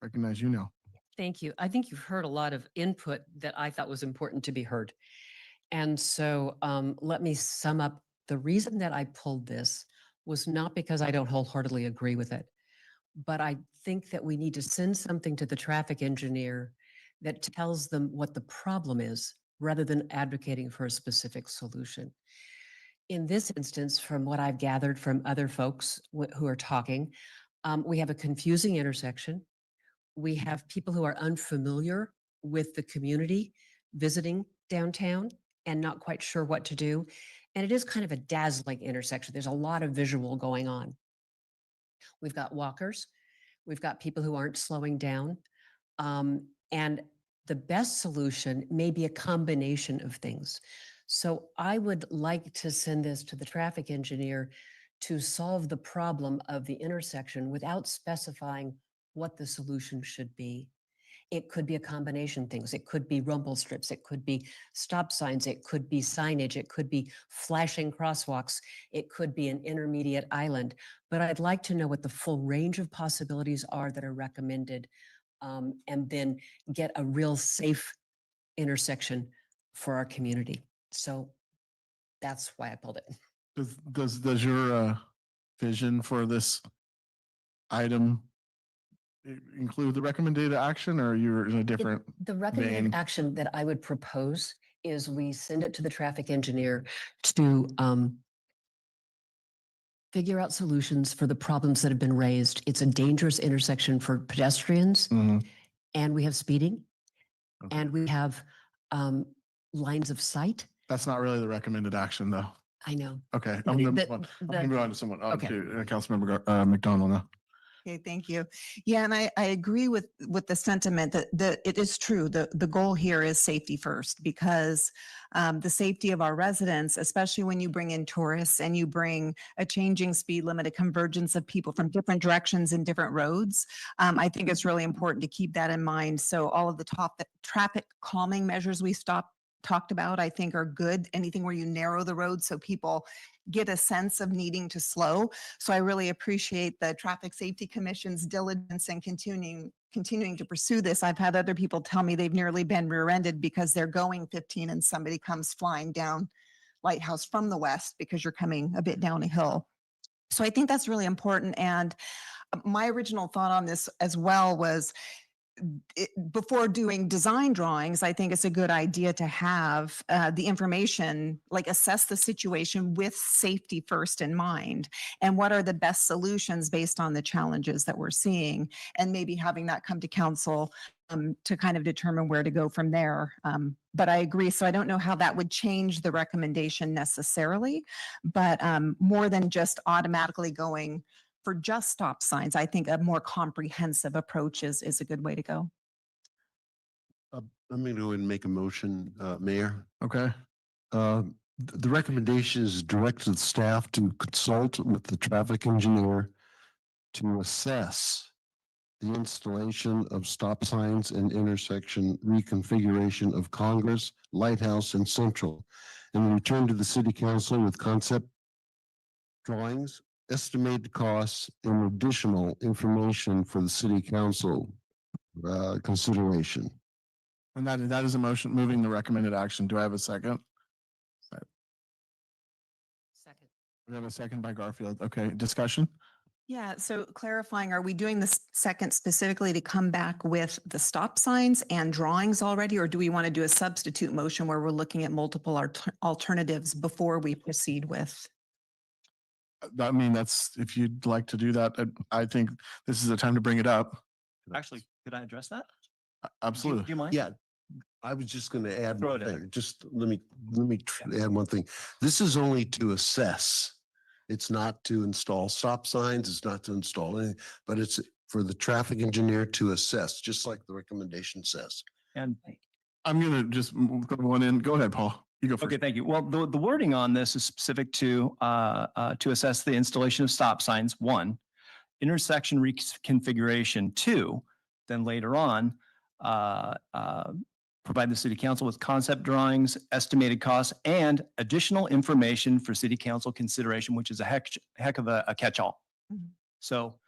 Recognize you now. Thank you. I think you've heard a lot of input that I thought was important to be heard. And so let me sum up. The reason that I pulled this was not because I don't wholeheartedly agree with it, but I think that we need to send something to the traffic engineer that tells them what the problem is rather than advocating for a specific solution. In this instance, from what I've gathered from other folks who are talking, we have a confusing intersection. We have people who are unfamiliar with the community visiting downtown and not quite sure what to do. And it is kind of a dazzling intersection. There's a lot of visual going on. We've got walkers. We've got people who aren't slowing down. And the best solution may be a combination of things. So I would like to send this to the traffic engineer to solve the problem of the intersection without specifying what the solution should be. It could be a combination of things. It could be rumble strips. It could be stop signs. It could be signage. It could be flashing crosswalks. It could be an intermediate island. But I'd like to know what the full range of possibilities are that are recommended, and then get a real safe intersection for our community. So that's why I pulled it. Does your vision for this item include the recommended action, or you're in a different The recommended vein? action that I would propose is we send it to the traffic engineer to figure out solutions for the problems that have been raised. It's a dangerous intersection for pedestrians, and we have speeding, and we have lines of sight. That's not really the recommended action, though. I know. Okay, I'm gonna move on. I'm gonna move on to someone, to Councilmember McDonald now. Okay, thank you. Yeah, and I agree with the sentiment that it is true. The goal here is safety first, because the safety of our residents, especially when you bring in tourists and you bring a changing speed limit, a convergence of people from different directions and different roads, I think it's really important to keep that in mind. So all of the traffic calming measures we talked about, I think are good. Anything where you narrow the road so people get a sense of needing to slow. So I really appreciate the Traffic Safety Commission's diligence and continuing to pursue this. I've had other people tell me they've nearly been rear-ended because they're going 15 and somebody comes flying down Lighthouse from the west because you're coming a bit down a hill. So I think that's really important. And my original thought on this as well was, before doing design drawings, I think it's a good idea to have the information, like assess the situation with safety first in mind, and what are the best solutions based on the challenges that we're seeing, and maybe having that come to council to kind of determine where to go from there. But I agree. So I don't know how that would change the recommendation necessarily, but more than just automatically going for just stop signs, I think a more comprehensive approach is a good way to go. I'm going to go ahead and make a motion, Mayor. Okay. The recommendation is directed the staff to consult with the traffic engineer to assess the installation of stop signs and intersection reconfiguration of Congress, Lighthouse, and Central, and return to the city council with concept drawings, estimated costs, and additional information for the city council consideration. And that is a motion moving the recommended action. Do I have a second? Second. We have a second by Garfield. Okay, discussion? Yeah, so clarifying, are we doing this second specifically to come back with the stop signs and drawings already? Or do we want to do a substitute motion where we're looking at multiple alternatives before we proceed with? I mean, that's, if you'd like to do that, I think this is the time to bring it up. Actually, could I address that? Absolutely. Do you mind? Yeah, I was just going to add Throw one it in. thing. Just let me add one thing. This is only to assess. It's not to install stop signs. It's not to install anything, but it's for the traffic engineer to assess, just like the recommendation says. And I'm gonna just throw one in. Go ahead, Paul. You go first. okay, thank you. Well, the wording on this is specific to assess the installation of stop signs, one, intersection reconfiguration, two, then later on, provide the city council with concept drawings, estimated costs, and additional information for city council consideration, which is a heck of a catch-all. Mhm. So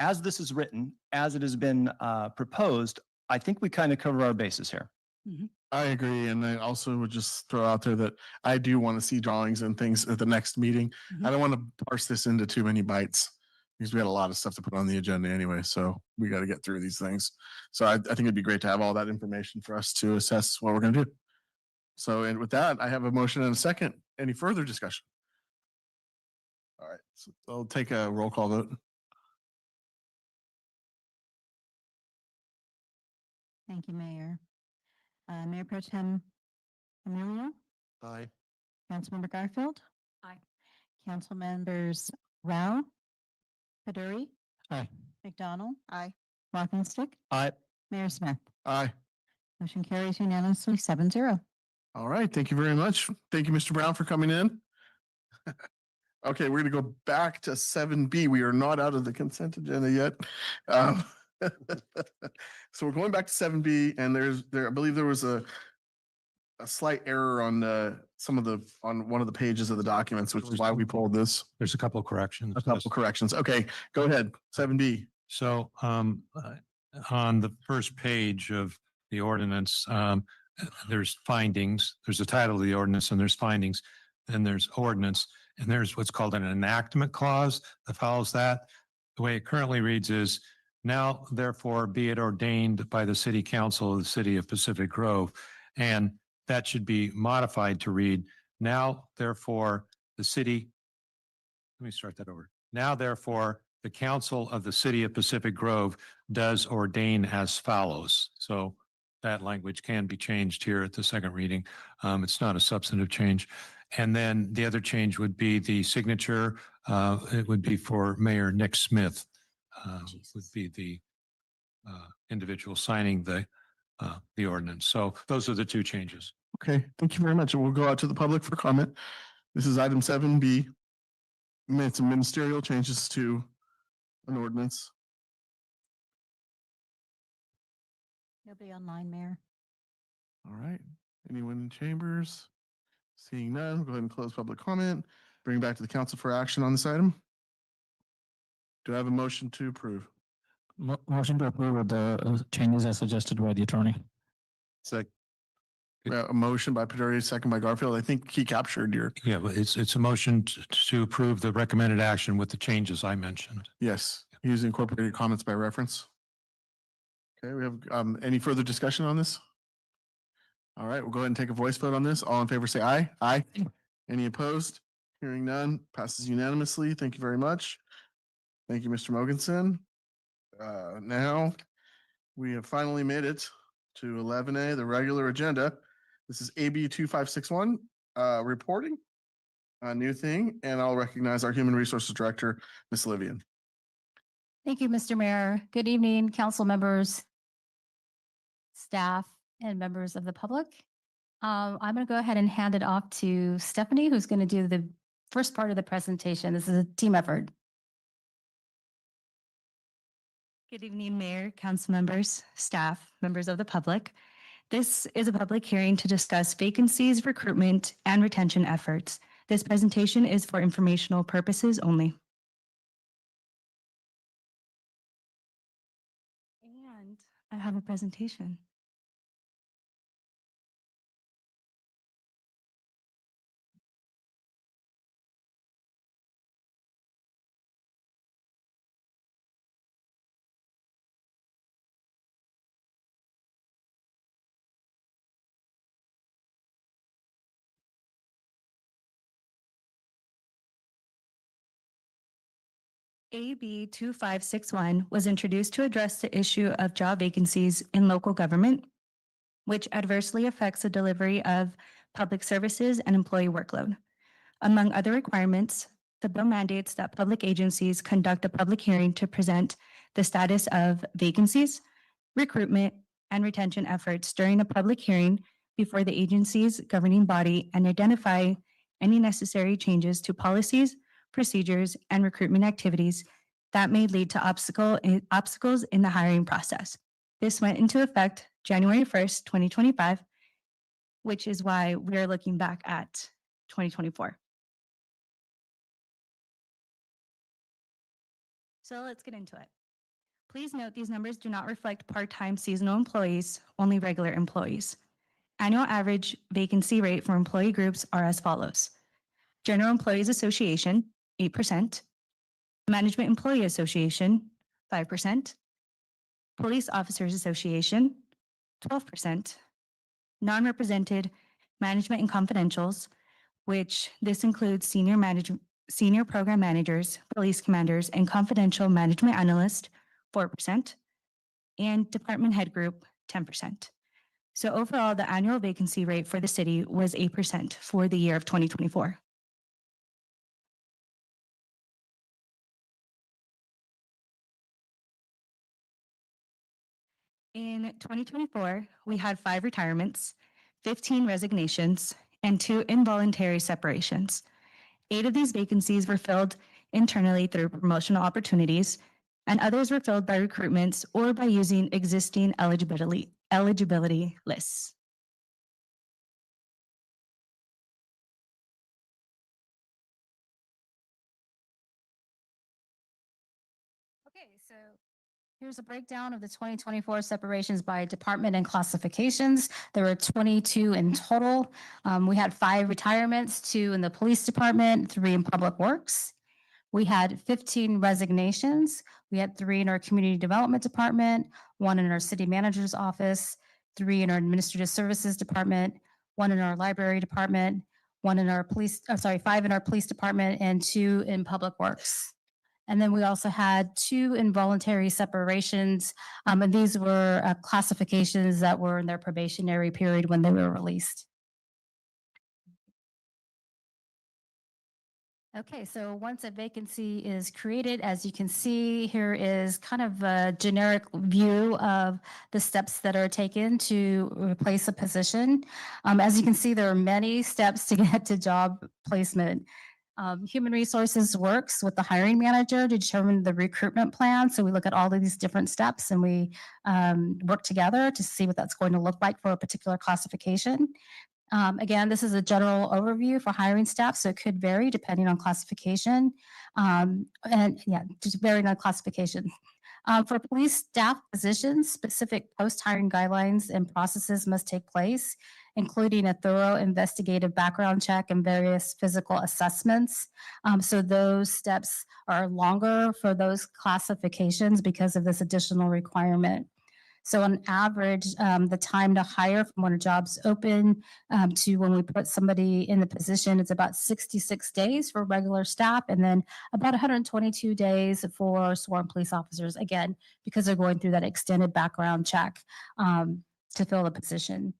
as this is written, as it has been proposed, I think we kind of cover our bases here. I agree. And I also would just throw out there that I do want to see drawings and things at the next meeting. I don't want to parse this into too many bites because we had a lot of stuff to put on the agenda anyway. So we got to get through these things. So I think it'd be great to have all that information for us to assess what we're going to do. So, and with that, I have a motion and a second. Any further discussion? All right, so I'll take a roll call vote. Thank you, Mayor. Mayor Pro Tem Emilio, Aye. Councilmember Garfield. Aye. Council members Rao, Paduri, Aye. McDonald, Aye. Walking Stick, Aye. Mayor Smith. Aye. Motion carries unanimously 7-0. All right, thank you very much. Thank you, Mr. Brown, for coming in. Okay, we're gonna go back to 7B. We are not out of the consent agenda yet. So we're going back to 7B, and I believe there was a slight error on on one of the pages of the documents, which is why we pulled this. There's a couple of corrections. A couple corrections. Okay, go ahead. 7B. So on the first page of the ordinance, there's findings, there's the title of the ordinance and there's findings, then there's ordinance, and there's what's called an enactment clause that follows that. The way it currently reads is, now therefore be it ordained by the city council of the city of Pacific Grove. And that should be modified to read, now therefore the city, let me start that over. Now therefore, the council of the city of Pacific Grove does ordain as follows. So that language can be changed here at the second reading. It's not a substantive change. And then the other change would be the signature. It would be for Mayor Nick Smith, would be the individual signing the ordinance. So those are the two changes. Okay, thank you very much. And we'll go out to the public for comment. This is item 7B. We made some ministerial changes to an ordinance. Nobody online, Mayor. All right, anyone in chambers? Seeing none, we'll go ahead and close public comment. Bring it back to the council for action on this item. Do I have a motion to approve? Motion to approve with the changes as suggested by the attorney. A motion by Paduri, second by Garfield. I think he captured your, Yeah, but it's a motion to approve the recommended action with the changes I mentioned. yes, use incorporated comments by reference. Okay, we have any further discussion on this? All right, we'll go ahead and take a voice vote on this. All in favor, say aye. Aye. Any opposed? Hearing none, passes unanimously. Thank you very much. Thank you, Mr. Mogensen. Now, we have finally made it to 11A, the regular agenda. This is AB 2561, reporting, a new thing, and I'll recognize our Human Resources Director, Ms. Livian. Thank you, Mr. Mayor. Good evening, council members, staff, and members of the public. I'm going to go ahead and hand it off to Stephanie, who's going to do the first part of the presentation. This is a team effort. Good evening, Mayor, council members, staff, members of the public. This is a public hearing to discuss vacancies, recruitment, and retention efforts. This presentation is for informational purposes only. And I have a presentation. AB 2561 was introduced to address the issue of job vacancies in local government, which adversely affects the delivery of public services and employee workload. Among other requirements, the bill mandates that public agencies conduct a public hearing to present the status of vacancies, recruitment, and retention efforts during a public hearing before the agency's governing body and identify any necessary changes to policies, procedures, and recruitment activities that may lead to obstacles in the hiring process. This went into effect January 1st, 2025, which is why we're looking back at 2024. So let's get into it. Please note these numbers do not reflect part-time seasonal employees, only regular employees. Annual average vacancy rate for employee groups are as follows. General Employees Association, 8%. Management Employee Association, 5%. Police Officers Association, 12%. Non-represented management and confidentials, which this includes senior program managers, police commanders, and confidential management analysts, 4%, and department head group, 10%. So overall, the annual vacancy rate for the city was 8% for the year of 2024. In 2024, we had 5 retirements, 15 resignations, and 2 involuntary separations. 8 of these vacancies were filled internally through promotional opportunities, and others were filled by recruitments or by using existing eligibility lists. Okay, so here's a breakdown of the 2024 separations by department and classifications. There were 22 in total. We had 5 retirements, 2 in the police department, 3 in public works. We had 15 resignations. We had 3 in our community development department, 1 in our city manager's office, 3 in our administrative services department, 1 in our library department, 5 in our police department, and 2 in public works. And then we also had 2 involuntary separations, and these were classifications that were in their probationary period when they were released. Okay, so once a vacancy is created, as you can see, here is kind of a generic view of the steps that are taken to replace a position. As you can see, there are many steps to get to job placement. Human Resources works with the hiring manager to determine the recruitment plan. So we look at all of these different steps and we work together to see what that's going to look like for a particular classification. Again, this is a general overview for hiring staff, so it could vary depending on classification. Just varying on classification. For police staff positions, specific post-hiring guidelines and processes must take place, including a thorough investigative background check and various physical assessments. So those steps are longer for those classifications because of this additional requirement. So on average, the time to hire from when a job's open to when we put somebody in the position, it's about 66 days for regular staff and then about 122 days for sworn police officers, again, because they're going through that extended background check to fill the position.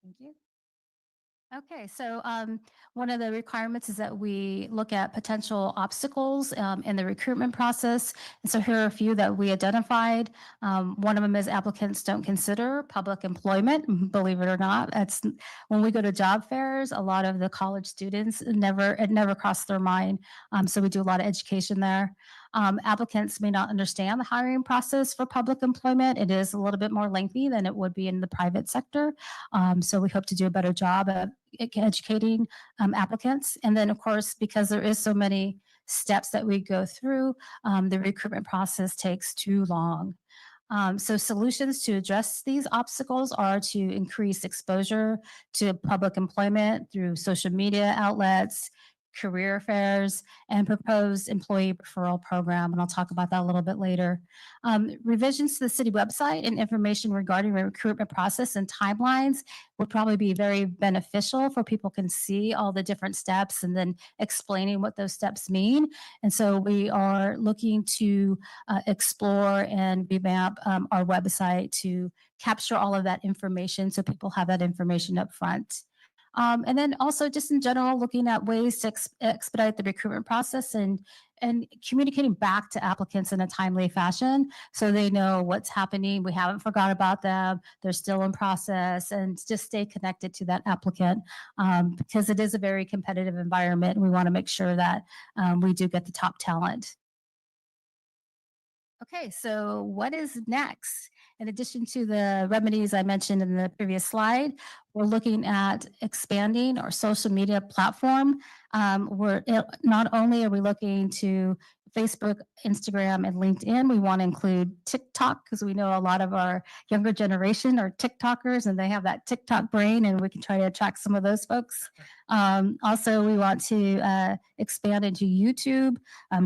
Thank you. Okay, so one of the requirements is that we look at potential obstacles in the recruitment process. And so here are a few that we identified. One of them is applicants don't consider public employment, believe it or not. That's when we go to job fairs, a lot of the college students it never crossed their mind. So we do a lot of education there. Applicants may not understand the hiring process for public employment. It is a little bit more lengthy than it would be in the private sector. So we hope to do a better job at educating applicants. And then, of course, because there is so many steps that we go through, the recruitment process takes too long. So solutions to address these obstacles are to increase exposure to public employment through social media outlets, career fairs, and proposed employee referral program. And I'll talk about that a little bit later. Revisions to the city website and information regarding the recruitment process and timelines would probably be very beneficial for people can see all the different steps and then explaining what those steps mean. And so we are looking to explore and revamp our website to capture all of that information so people have that information up front. And then also just in general, looking at ways to expedite the recruitment process and communicating back to applicants in a timely fashion so they know what's happening. We haven't forgot about them. They're still in process, and just stay connected to that applicant because it is a very competitive environment. And we want to make sure that we do get the top talent. Okay, so what is next? In addition to the remedies I mentioned in the previous slide, we're looking at expanding our social media platform. Not only are we looking to Facebook, Instagram, and LinkedIn, we want to include TikTok because we know a lot of our younger generation are TikTokers and they have that TikTok brain, and we can try to attract some of those folks. Also, we want to expand into YouTube,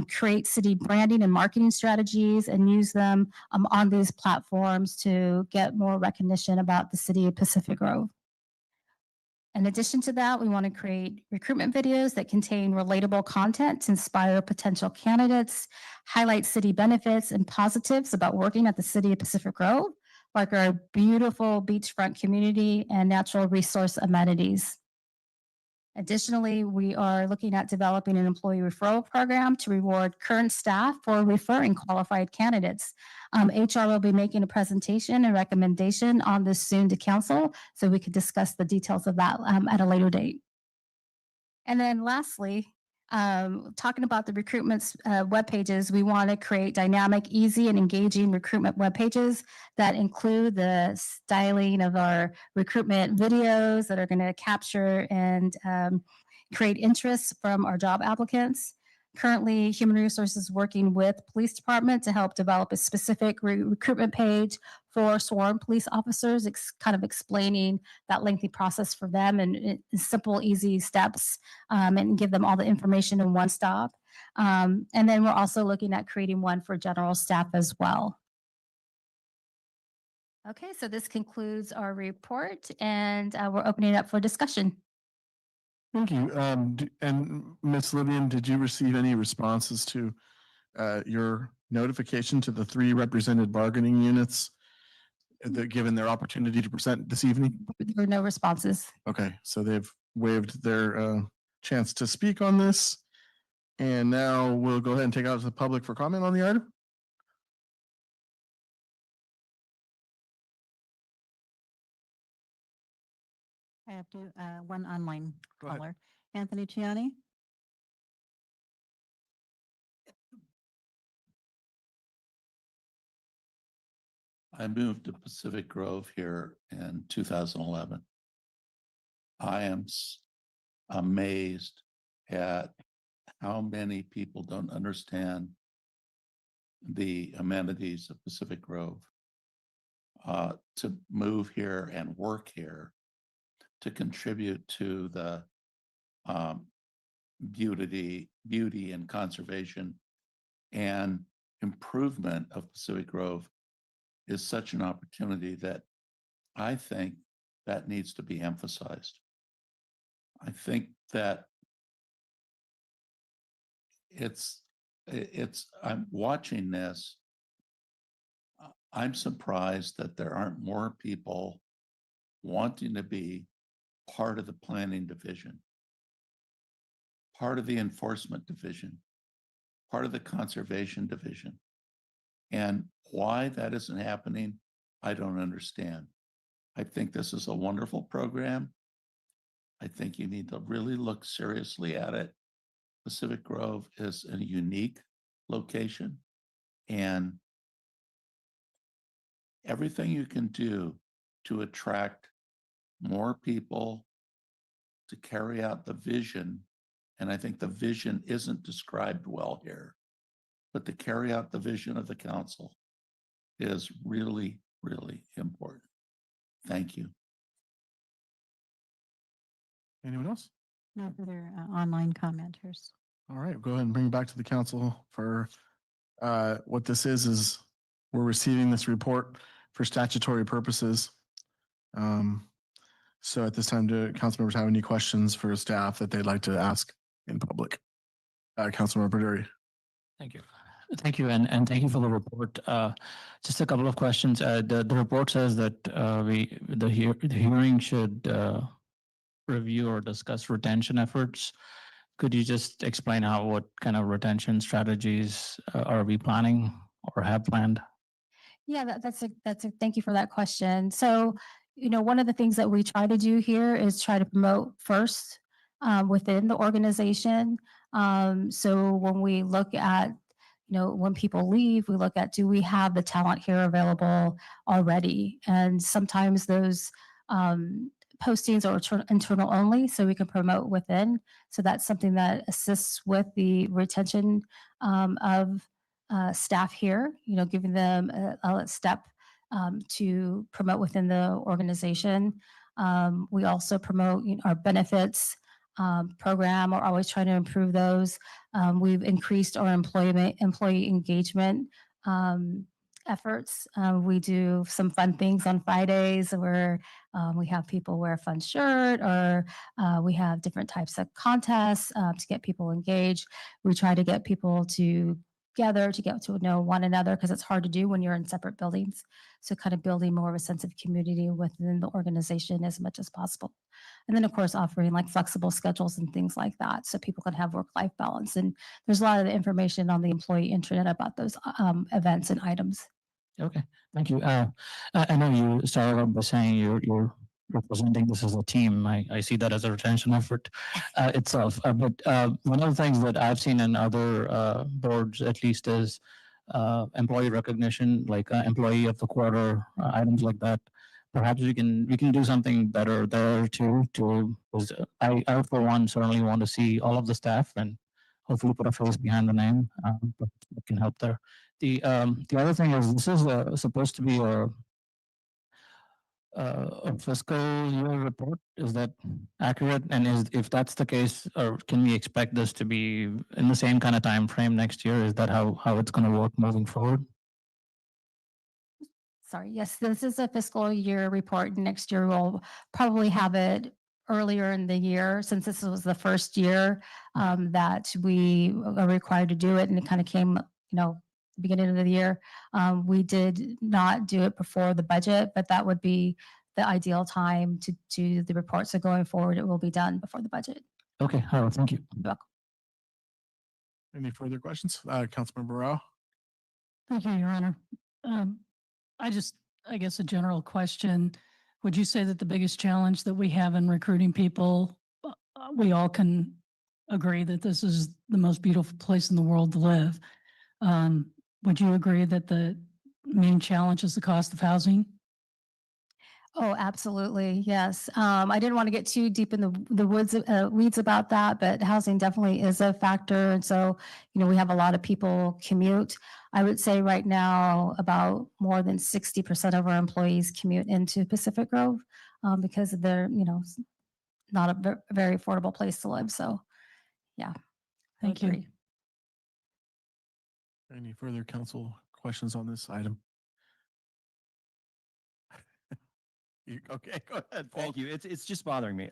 create city branding and marketing strategies, and use them on these platforms to get more recognition about the city of Pacific Grove. In addition to that, we want to create recruitment videos that contain relatable content to inspire potential candidates, highlight city benefits and positives about working at the city of Pacific Grove, like our beautiful beachfront community and natural resource amenities. Additionally, we are looking at developing an employee referral program to reward current staff for referring qualified candidates. HR will be making a presentation and recommendation on this soon to council, so we could discuss the details of that at a later date. And then lastly, talking about the recruitment web pages, we want to create dynamic, easy, and engaging recruitment web pages that include the styling of our recruitment videos that are going to capture and create interest from our job applicants. Currently, Human Resources is working with Police Department to help develop a specific recruitment page for sworn police officers, kind of explaining that lengthy process for them and simple, easy steps, and give them all the information in one stop. And then we're also looking at creating one for general staff as well. Okay, so this concludes our report, and we're opening it up for discussion. Thank you. And Ms. Livian, did you receive any responses to your notification to the 3 represented bargaining units that given their opportunity to present this evening? There were no responses. Okay, so they've waived their chance to speak on this. And now we'll go ahead and take out to the public for comment on the item. I have one online Go ahead. caller. Anthony Chiani. I moved to Pacific Grove here in 2011. I am amazed at how many people don't understand the amenities of Pacific Grove. To move here and work here, to contribute to the beauty and conservation and improvement of Pacific Grove is such an opportunity that I think that needs to be emphasized. I think that I'm watching this. I'm surprised that there aren't more people wanting to be part of the planning division, part of the enforcement division, part of the conservation division. And why that isn't happening, I don't understand. I think this is a wonderful program. I think you need to really look seriously at it. Pacific Grove is a unique location, and everything you can do to attract more people to carry out the vision, and I think the vision isn't described well here, but to carry out the vision of the council is really, really important. Thank you. Anyone else? No further online commenters. All right, go ahead and bring it back to the council for what this is we're receiving this report for statutory purposes. So at this time, do council members have any questions for staff that they'd like to ask in public? Councilmember Dury. Thank you. Thank you, and thank you for the report. Just a couple of questions. The report says that the hearing should review or discuss retention efforts. Could you just explain what kind of retention strategies are we planning or have planned? Yeah, thank you for that question. So, one of the things that we try to do here is try to promote first within the organization. So when we look at, when people leave, we look at, do we have the talent here available already? And sometimes those postings are internal only, so we can promote within. So that's something that assists with the retention of staff here, giving them a step to promote within the organization. We also promote our benefits program. We're always trying to improve those. We've increased our employee engagement efforts. We do some fun things on Fridays where we have people wear a fun shirt, or we have different types of contests to get people engaged. We try to get people together to get to know one another, because it's hard to do when you're in separate buildings. So kind of building more of a sense of community within the organization as much as possible. And then of course, offering like flexible schedules and things like that, so people can have work-life balance. And there's a lot of information on the employee intranet about those events and items. Okay, thank you. I know you started off by saying you're representing this as a team. I see that as a retention effort itself. But one of the things that I've seen in other boards, at least, is employee recognition, like employee of the quarter, items like that. Perhaps we can do something better there too. Because I for one certainly want to see all of the staff and hopefully put a face behind the name. But it can help there. The other thing is, this is supposed to be a fiscal year report. Is that accurate? And if that's the case, or can we expect this to be in the same kind of time frame next year? Is that how it's going to work moving forward? Sorry, yes, this is a fiscal year report. Next year, we'll probably have it earlier in the year, since this was the first year that we are required to do it, and it kind of came, beginning of the year. We did not do it before the budget, but that would be the ideal time to do the report. So going forward, it will be done before the budget. Okay, all right, thank you. You're welcome. Any further questions? Councilmember Rao? Thank you, Your Honor. I guess a general question. Would you say that the biggest challenge that we have in recruiting people, we all can agree that this is the most beautiful place in the world to live? Would you agree that the main challenge is the cost of housing? Oh, absolutely. Yes. I didn't want to get too deep in the weeds about that, but housing definitely is a factor. And so, we have a lot of people commute. I would say right now about more than 60% of our employees commute into Pacific Grove because they're, not a very affordable place to live. So, yeah. Thank you. Any further council questions on this item? Okay, go ahead. Thank you. It's just bothering me.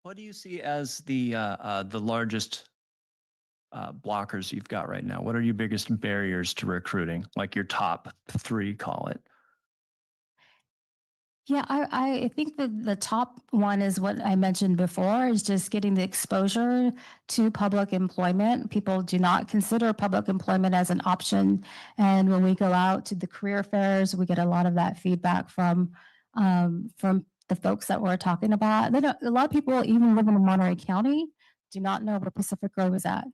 What do you see as the largest blockers you've got right now? What are your biggest barriers to recruiting? Like your top 3, call it. Yeah, I think that the top one is what I mentioned before, is just getting the exposure to public employment. People do not consider public employment as an option. And when we go out to the career fairs, we get a lot of that feedback from the folks that we're talking about. A lot of people, even living in Monterey County, do not know where Pacific Grove is at.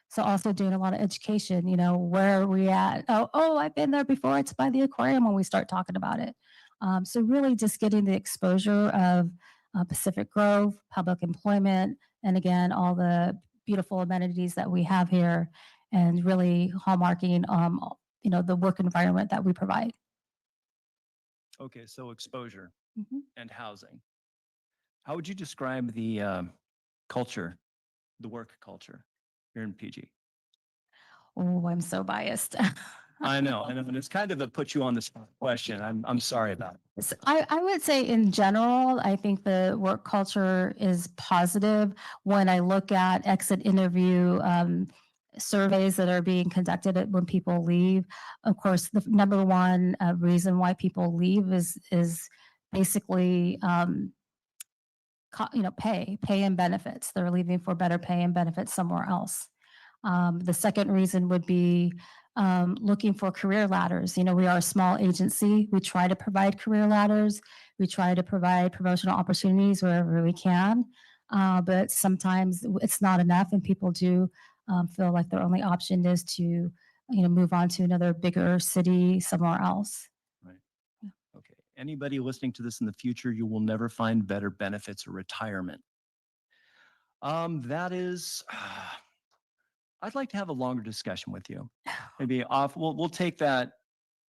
So also doing a lot of education, where are we at? Oh, I've been there before. It's by the aquarium when we start talking about it. So really just getting the exposure of Pacific Grove, public employment, and again, all the beautiful amenities that we have here, and really hallmarking, the work environment that we provide. Okay, so exposure and housing. How would you describe the culture, the work culture here in PG? Oh, I'm so biased. I know, and it's kind of a put you on the spot question. I'm sorry about it. I would say in general, I think the work culture is positive. When I look at exit interview surveys that are being conducted when people leave, of course, the number one reason why people leave is basically pay and benefits. They're leaving for better pay and benefits somewhere else. The second reason would be looking for career ladders. You know, we are a small agency. We try to provide career ladders. We try to provide promotional opportunities wherever we can. But sometimes it's not enough, and people do feel like their only option is to, move on to another bigger city somewhere else. Okay. Anybody listening to this in the future, you will never find better benefits or retirement. That is, I'd like to have a longer discussion with you. Maybe off, we'll take that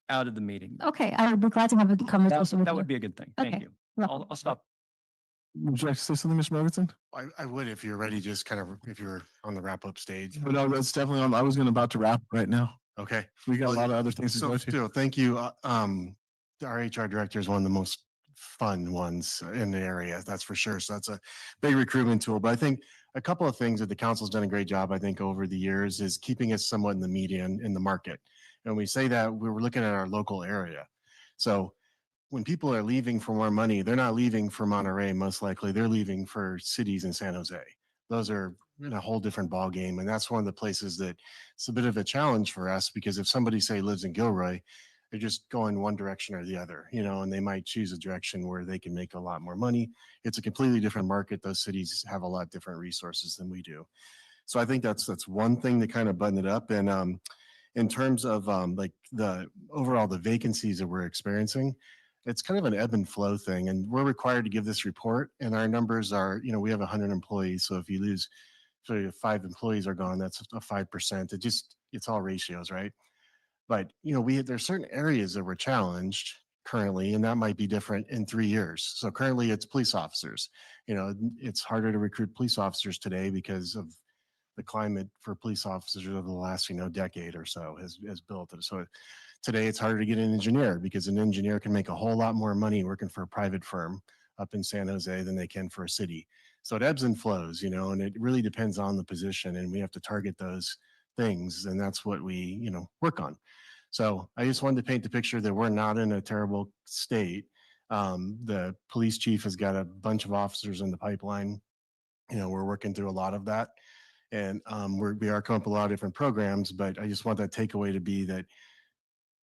out of the meeting. Okay, I would be glad to have a conversation with That you. would be a good thing. Thank Okay. you. Well- I'll stop. Would you like to say something, Mr. Mogensen? I would if you're ready, just kind of, if you're on the wrap up stage. But no, that's definitely on. I was about to wrap right now. Okay. We got a lot of other things to So, go to. so thank you. Our HR director is one of the most fun ones in the area, that's for sure. So that's a big recruitment tool. But I think a couple of things that the council's done a great job, I think, over the years is keeping us somewhat in the media and in the market. And we say that we were looking at our local area. So when people are leaving for more money, they're not leaving for Monterey, most likely. They're leaving for cities in San Jose. Those are in a whole different ballgame. And that's one of the places that it's a bit of a challenge for us, because if somebody, say, lives in Gilroy, they're just going one direction or the other, and they might choose a direction where they can make a lot more money. It's a completely different market. Those cities have a lot different resources than we do. So I think that's one thing to kind of button it up. And in terms of like the overall, the vacancies that we're experiencing, it's kind of an ebb and flow thing. And we're required to give this report, and our numbers are, we have 100 employees. So if you lose, so if 5 employees are gone, that's a 5%. It's all ratios, right? But, there's certain areas that we're challenged currently, and that might be different in 3 years. So currently it's police officers. It's harder to recruit police officers today because of the climate for police officers over the last, decade or so has built it. So today it's harder to get an engineer, because an engineer can make a whole lot more money working for a private firm up in San Jose than they can for a city. So it ebbs and flows, and it really depends on the position, and we have to target those things. And that's what we, work on. So I just wanted to paint the picture that we're not in a terrible state. The police chief has got a bunch of officers in the pipeline. We're working through a lot of that. And we are coming up with a lot of different programs, but I just want that takeaway to be that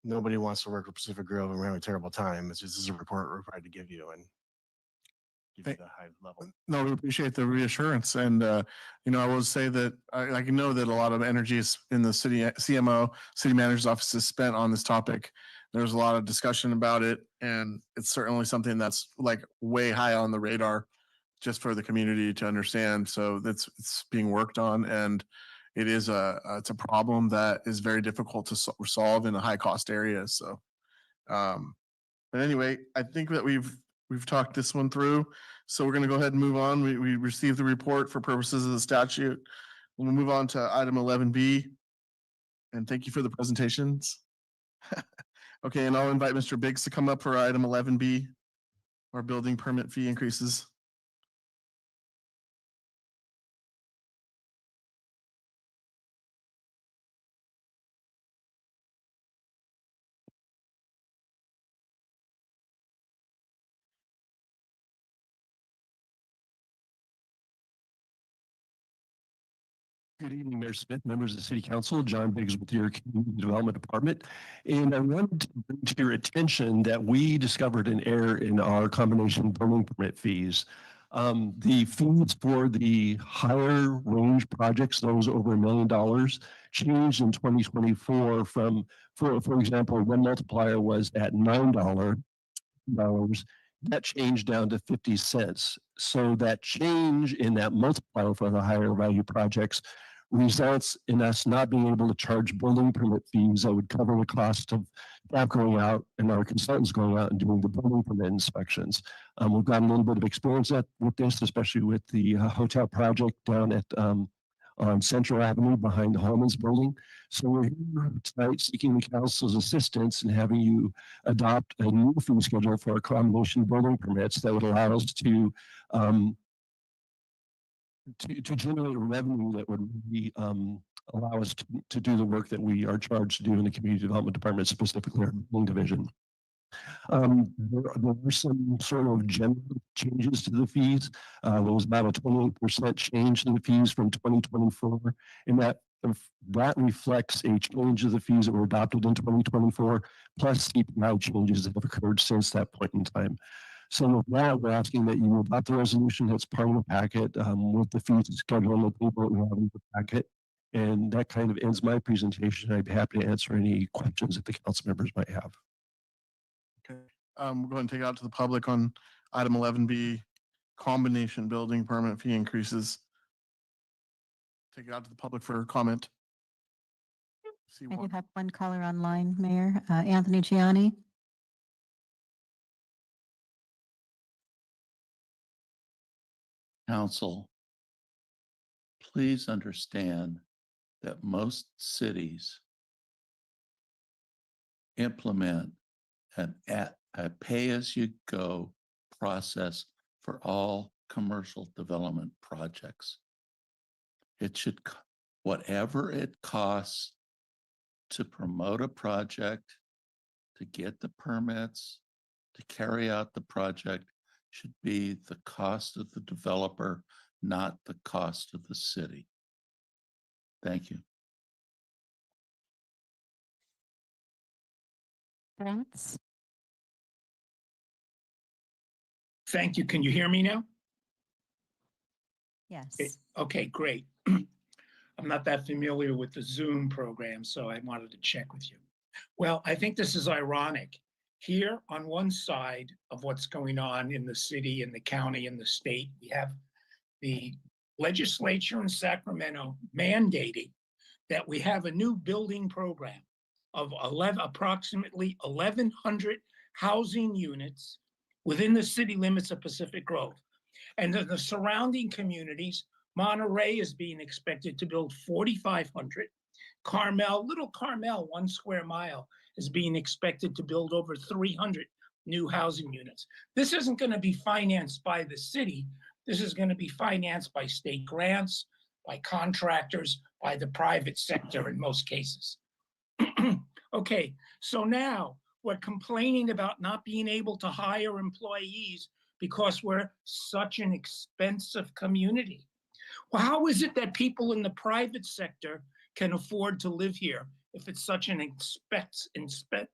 nobody wants to work with Pacific Grove and we're having a terrible time. It's just, this is a report we're required to give you and give you the high level. No, we appreciate the reassurance. And, I will say that I know that a lot of energy is in the city CMO, city manager's office is spent on this topic. There's a lot of discussion about it, and it's certainly something that's like way high on the radar just for the community to understand. So it's being worked on, and it is it's a problem that is very difficult to solve in a high cost area. So, but anyway, I think that we've talked this one through. So we're going to go ahead and move on. We received the report for purposes of the statute. We'll move on to item 11B. And thank you for the presentations. Okay, and I'll invite Mr. Biggs to come up for item 11B, our building permit fee increases. Good evening, Mayor Smith, members of the City Council. John Biggs with your Community Development Department. And I wanted to bring to your attention that we discovered an error in our combination building permit fees. The fees for the higher range projects, those over $1 million, changed in 2024 from, for example, one multiplier was at $9. That changed down to 50 cents. So that change in that multiplier for the higher value projects results in us not being able to charge building permit fees that would cover the cost of staff going out and our consultants going out and doing the building permit inspections. We've got a little bit of experience with this, especially with the hotel project down at on Central Avenue behind the Holman's building. So we're here tonight seeking the council's assistance in having you adopt a new fee schedule for accommodation building permits that would allow us to generate a revenue that would really allow us to do the work that we are charged to do in the community development department, specifically our building division. There were some sort of general changes to the fees. There was about a 28% change in the fees from 2024, and that reflects a change of the fees that were adopted in 2024, plus CPI changes that have occurred since that point in time. So with that, we're asking that you adopt the resolution that's part of the packet with the fees schedule on the table that we have in the packet. And that kind of ends my presentation. I'd be happy to answer any questions that the council members might have. Okay, we're going to take it out to the public on item 11B, combination building permit fee increases. Take it out to the public for comment. See I do one. have one caller online, Mayor, Anthony Gianni. Council, please understand that most cities implement a pay-as-you-go process for all commercial development projects. It should, whatever it costs to promote a project, to get the permits, to carry out the project, should be the cost of the developer, not the cost of the city. Thank you. Thanks. Thank you. Can you hear me now? Yes. Okay, great. I'm not that familiar with the Zoom program, so I wanted to check with you. Well, I think this is ironic. Here on one side of what's going on in the city and the county and the state, we have the legislature in Sacramento mandating that we have a new building program of approximately 1,100 housing units within the city limits of Pacific Grove. And the surrounding communities, Monterey is being expected to build 4,500. Carmel, Little Carmel, 1 square mile, is being expected to build over 300 new housing units. This isn't going to be financed by the city. This is going to be financed by state grants, by contractors, by the private sector in most cases. Okay, so now we're complaining about not being able to hire employees because we're such an expensive community. Well, how is it that people in the private sector can afford to live here if it's such an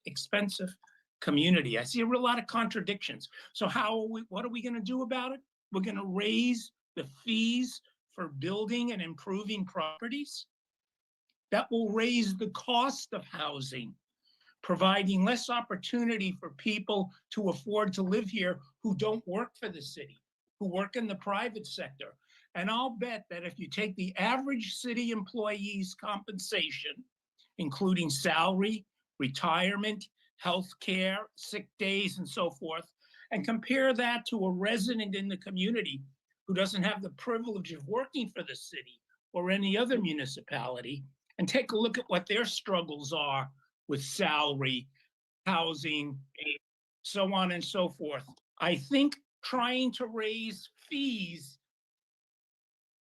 expensive community? I see a lot of contradictions. So what are we going to do about it? We're going to raise the fees for building and improving properties. That will raise the cost of housing, providing less opportunity for people to afford to live here who don't work for the city, who work in the private sector. And I'll bet that if you take the average city employee's compensation, including salary, retirement, health care, sick days, and so forth, and compare that to a resident in the community who doesn't have the privilege of working for the city or any other municipality, and take a look at what their struggles are with salary, housing, so on and so forth. I think trying to raise fees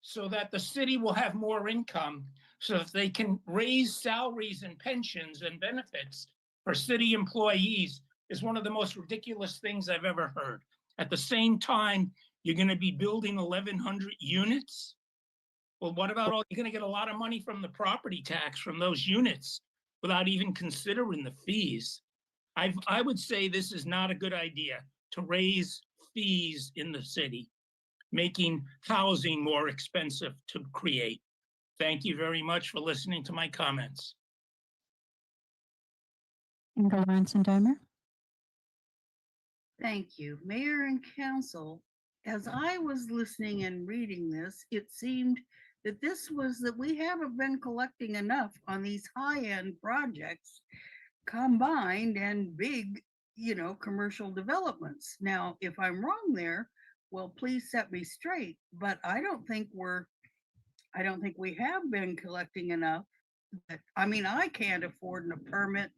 so that the city will have more income, so that they can raise salaries and pensions and benefits for city employees, is one of the most ridiculous things I've ever heard. At the same time, you're going to be building 1,100 units. Well, what about all, you're going to get a lot of money from the property tax from those units without even considering the fees. I would say this is not a good idea to raise fees in the city, making housing more expensive to create. Thank you very much for listening to my comments. Inga Lorenzen-Dharma. Thank you, Mayor and Council. As I was listening and reading this, it seemed that we haven't been collecting enough on these high-end projects combined and big, commercial developments. Now, if I'm wrong there, well, please set me straight, but I don't think we have been collecting enough. I can't afford a permit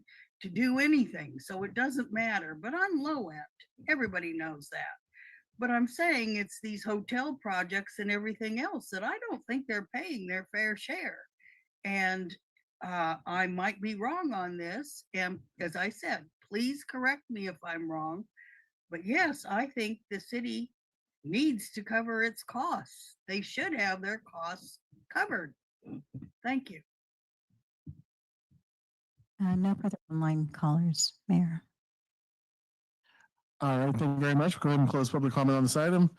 to do anything, so it doesn't matter, but I'm low end. Everybody knows that. But I'm saying it's these hotel projects and everything else that I don't think they're paying their fair share. And I might be wrong on this. And as I said, please correct me if I'm wrong. But yes, I think the city needs to cover its costs. They should have their costs covered. Thank you. No further online callers, Mayor. All right, thank you very much. We'll go ahead and close public comment on this item.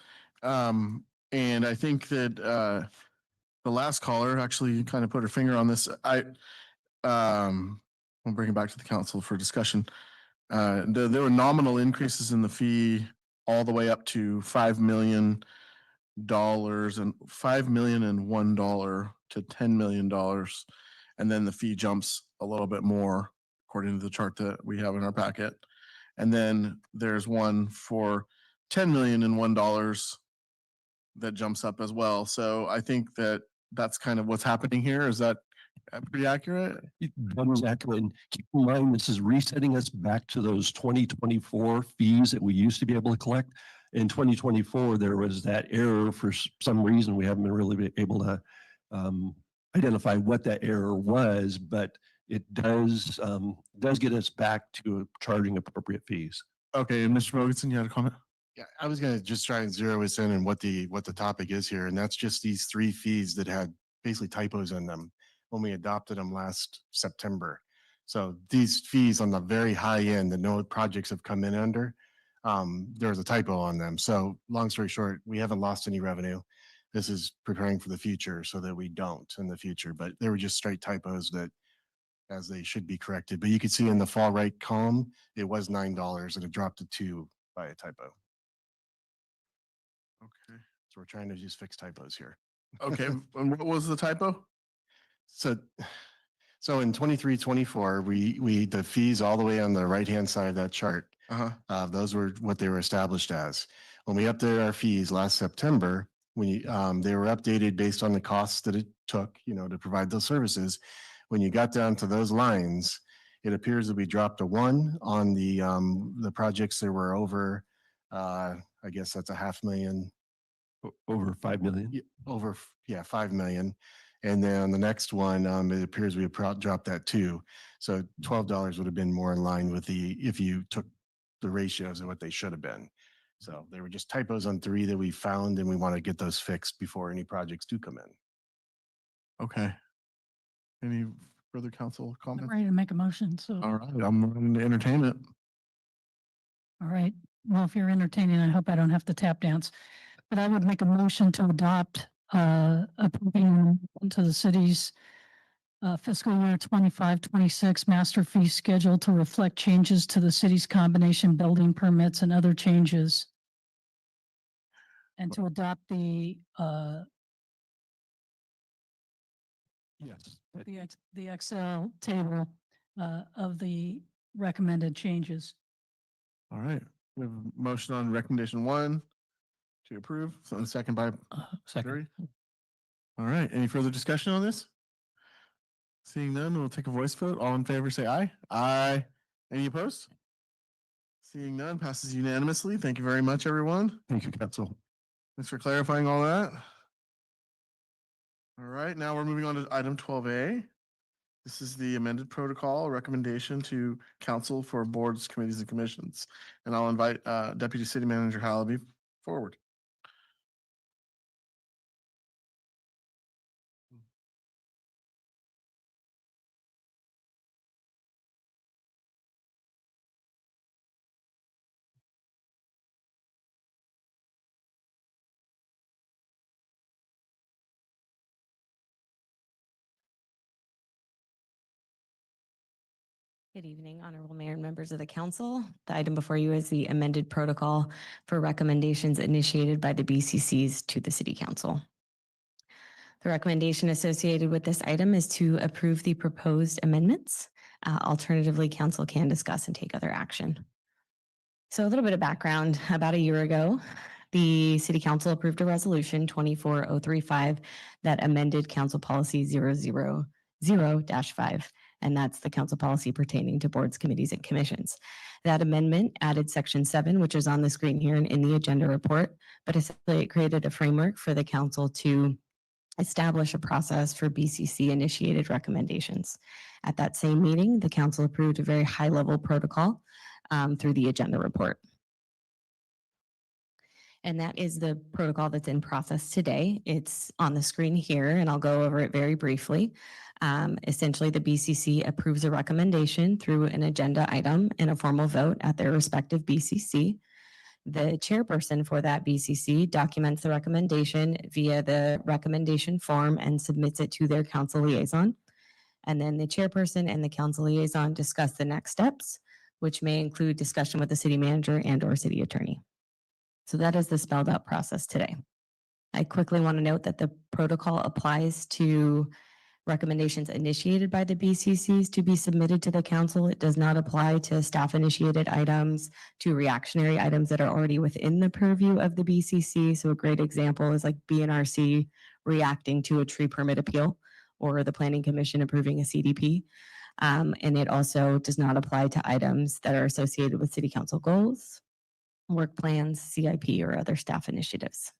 And I think that the last caller actually kind of put her finger on this. We'll bring it back to the council for discussion. There were nominal increases in the fee all the way up to $5 million and $5 million and $1 to $10 million. And then the fee jumps a little bit more according to the chart that we have in our packet. And then there's one for $10 million and $1 that jumps up as well. So I think that that's kind of what's happening here. Is that pretty accurate? That is accurate. And keep in mind, this is resetting us back to those 2024 fees that we used to be able to collect. In 2024, there was that error for some reason. We haven't been really able to identify what that error was, but it does get us back to charging appropriate fees. Okay, and Mr. Mogensen, you had a comment? Yeah, I was gonna just try and zero us in on what the topic is here, and that's just these 3 fees that had basically typos in them when we adopted them last September. So these fees on the very high end that no projects have come in under, there was a typo on them. So long story short, we haven't lost any revenue. This is preparing for the future so that we don't in the future, but they were just straight typos that as they should be corrected. But you can see in the far right column, it was $9 and it dropped to 2 by a typo. Okay. So we're trying to just fix typos here. Okay, and what was the typo? So in 23, 24, we the fees all the way on the right-hand side of that chart, those were what they were established as. When we updated our fees last September, they were updated based on the costs that it took, to provide those services. When you got down to those lines, it appears that we dropped a 1 on the projects that were over, I guess that's $500,000. Over 5 million? Over 5 million. And then the next one, it appears we have dropped that too. So $12 would have been more in line with if you took the ratios of what they should have been. So they were just typos on 3 that we found, and we want to get those fixed before any projects do come in. Okay. Any further council I'm comments? ready to make a motion, so. All right, I'm ready to entertain it. All right. Well, if you're entertaining, I hope I don't have to tap dance. But I would make a motion to adopt approving into the city's fiscal year 25-26 master fee schedule to reflect changes to the city's combination building permits and other changes. And to adopt the Yes. the Excel table of the recommended changes. All right, we have a motion on recommendation 1 to approve, so the second by Second. All right, any further discussion on this? Seeing none, we'll take a voice vote. All in favor, say aye. Aye. Any opposed? Seeing none, passes unanimously. Thank you very much, everyone. Thank you, council. Thanks for clarifying all that. All right, now we're moving on to item 12A. This is the amended protocol recommendation to council for boards, committees, and commissions. And I'll invite Deputy City Manager Hallaby forward. Good evening, Honorable Mayor and members of the council. The item before you is the amended protocol for recommendations initiated by the BCCs to the City Council. The recommendation associated with this item is to approve the proposed amendments. Alternatively, council can discuss and take other action. So a little bit of background. About a year ago, the City Council approved a resolution 24035 that amended Council Policy 000-5, and that's the council policy pertaining to boards, committees, and commissions. That amendment added Section 7, which is on the screen here and in the agenda report, but essentially it created a framework for the council to establish a process for BCC-initiated recommendations. At that same meeting, the council approved a very high-level protocol through the agenda report. And that is the protocol that's in process today. It's on the screen here, and I'll go over it very briefly. Essentially, the BCC approves a recommendation through an agenda item and a formal vote at their respective BCC. The chairperson for that BCC documents the recommendation via the recommendation form and submits it to their council liaison. And then the chairperson and the council liaison discuss the next steps, which may include discussion with the city manager and/or city attorney. So that is the spelled out process today. I quickly want to note that the protocol applies to recommendations initiated by the BCCs to be submitted to the council. It does not apply to staff initiated items, to reactionary items that are already within the purview of the BCC. So a great example is like BNRC reacting to a tree permit appeal or the Planning Commission approving a CDP. And it also does not apply to items that are associated with city council goals, work plans, CIP, or other staff initiatives.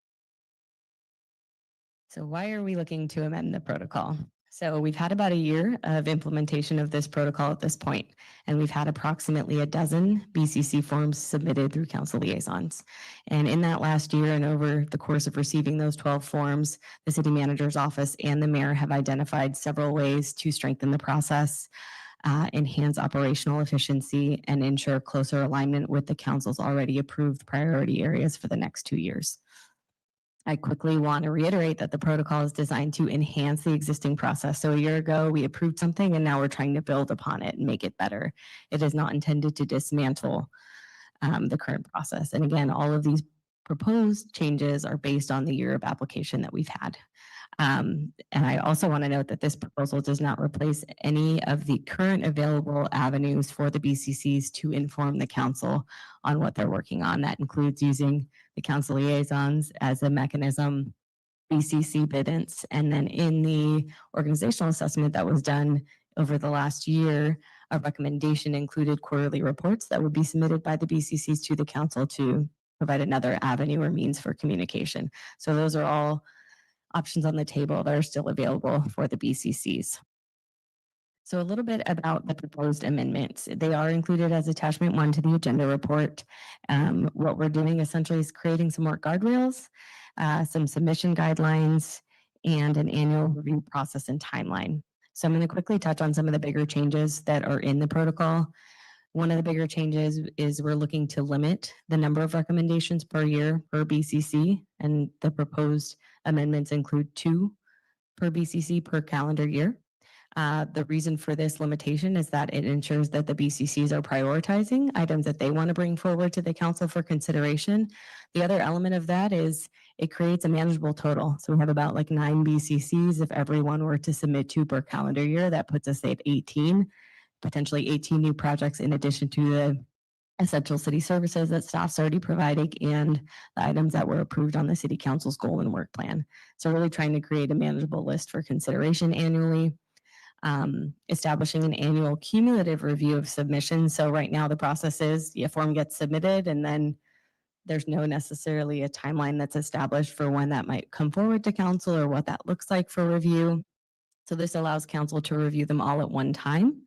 So why are we looking to amend the protocol? So we've had about a year of implementation of this protocol at this point, and we've had approximately a dozen BCC forms submitted through council liaisons. And in that last year and over the course of receiving those 12 forms, the city manager's office and the mayor have identified several ways to strengthen the process, enhance operational efficiency, and ensure closer alignment with the council's already approved priority areas for the next 2 years. I quickly want to reiterate that the protocol is designed to enhance the existing process. So a year ago, we approved something and now we're trying to build upon it and make it better. It is not intended to dismantle the current process. And again, all of these proposed changes are based on the year of application that we've had. And I also want to note that this proposal does not replace any of the current available avenues for the BCCs to inform the council on what they're working on. That includes using the council liaisons as a mechanism, BCC biddants, and then in the organizational assessment that was done over the last year, a recommendation included quarterly reports that would be submitted by the BCCs to the council to provide another avenue or means for communication. So those are all options on the table that are still available for the BCCs. So a little bit about the proposed amendments. They are included as attachment 1 to the agenda report. What we're doing essentially is creating some more guardrails, some submission guidelines, and an annual review process and timeline. So I'm going to quickly touch on some of the bigger changes that are in the protocol. One of the bigger changes is we're looking to limit the number of recommendations per year per BCC, and the proposed amendments include 2 per BCC per calendar year. The reason for this limitation is that it ensures that the BCCs are prioritizing items that they want to bring forward to the council for consideration. The other element of that is it creates a manageable total. So we have about like 9 BCCs. If everyone were to submit 2 per calendar year, that puts us at 18, potentially 18 new projects in addition to the essential city services that staff's already providing and the items that were approved on the city council's goal and work plan. So really trying to create a manageable list for consideration annually. Establishing an annual cumulative review of submissions. So right now the process is a form gets submitted and then there's no necessarily a timeline that's established for when that might come forward to council or what that looks like for review. So this allows council to review them all at one time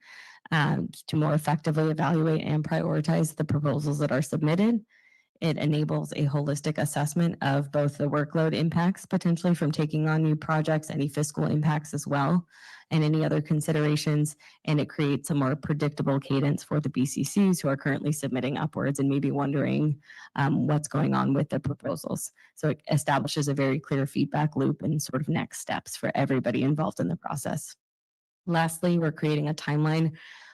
to more effectively evaluate and prioritize the proposals that are submitted. It enables a holistic assessment of both the workload impacts potentially from taking on new projects, any fiscal impacts as well, and any other considerations. And it creates a more predictable cadence for the BCCs who are currently submitting upwards and maybe wondering what's going on with the proposals. So it establishes a very clear feedback loop and sort of next steps for everybody involved in the process. Lastly, we're creating a timeline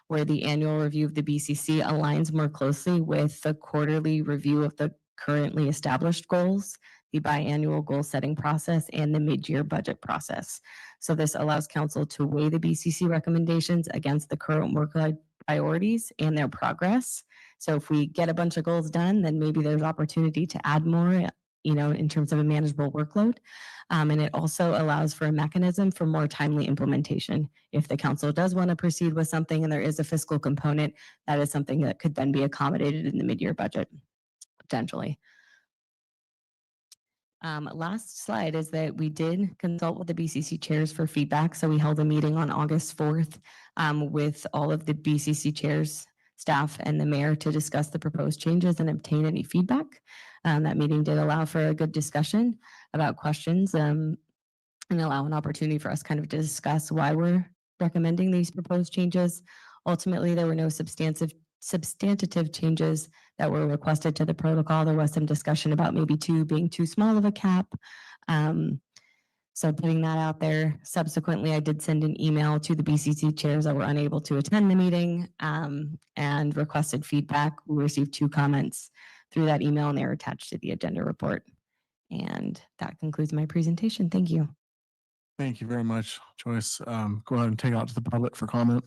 where the annual review of the BCC aligns more closely with the quarterly review of the currently established goals the biannual goal setting process and the mid-year budget process. So this allows council to weigh the BCC recommendations against the current workload priorities and their progress. So if we get a bunch of goals done, then maybe there's opportunity to add more, in terms of a manageable workload. And it also allows for a mechanism for more timely implementation. If the council does want to proceed with something and there is a fiscal component, that is something that could then be accommodated in the mid-year budget, potentially. Last slide is that we did consult with the BCC chairs for feedback. So we held a meeting on August 4th with all of the BCC chairs, staff, and the mayor to discuss the proposed changes and obtain any feedback. That meeting did allow for a good discussion about questions and allow an opportunity for us kind of to discuss why we're recommending these proposed changes. Ultimately, there were no substantive changes that were requested to the protocol. There was some discussion about maybe 2 being too small of a cap. So putting that out there. Subsequently, I did send an email to the BCC chairs that were unable to attend the meeting and requested feedback. We received 2 comments through that email, and they are attached to the agenda report. And that concludes my presentation. Thank you. Thank you very much, Joyce. Go ahead and take it out to the public for comment.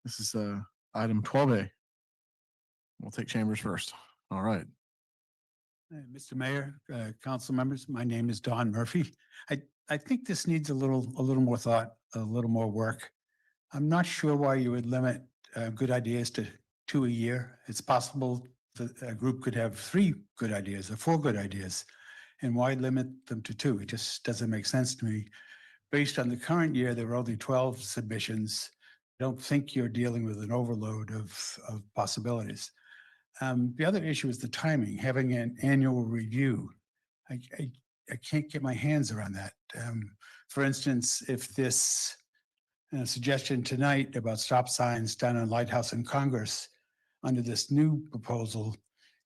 This is item 12A. We'll take chambers first. All right. Mr. Mayor, council members, my name is Don Murphy. I think this needs a little more thought, a little more work. I'm not sure why you would limit good ideas to 2 a year. It's possible that a group could have 3 good ideas or 4 good ideas. And why limit them to 2? It just doesn't make sense to me. Based on the current year, there were only 12 submissions. I don't think you're dealing with an overload of possibilities. The other issue is the timing, having an annual review. I can't get my hands around that. For instance, if this suggestion tonight about stop signs down on Lighthouse and Congress, under this new proposal,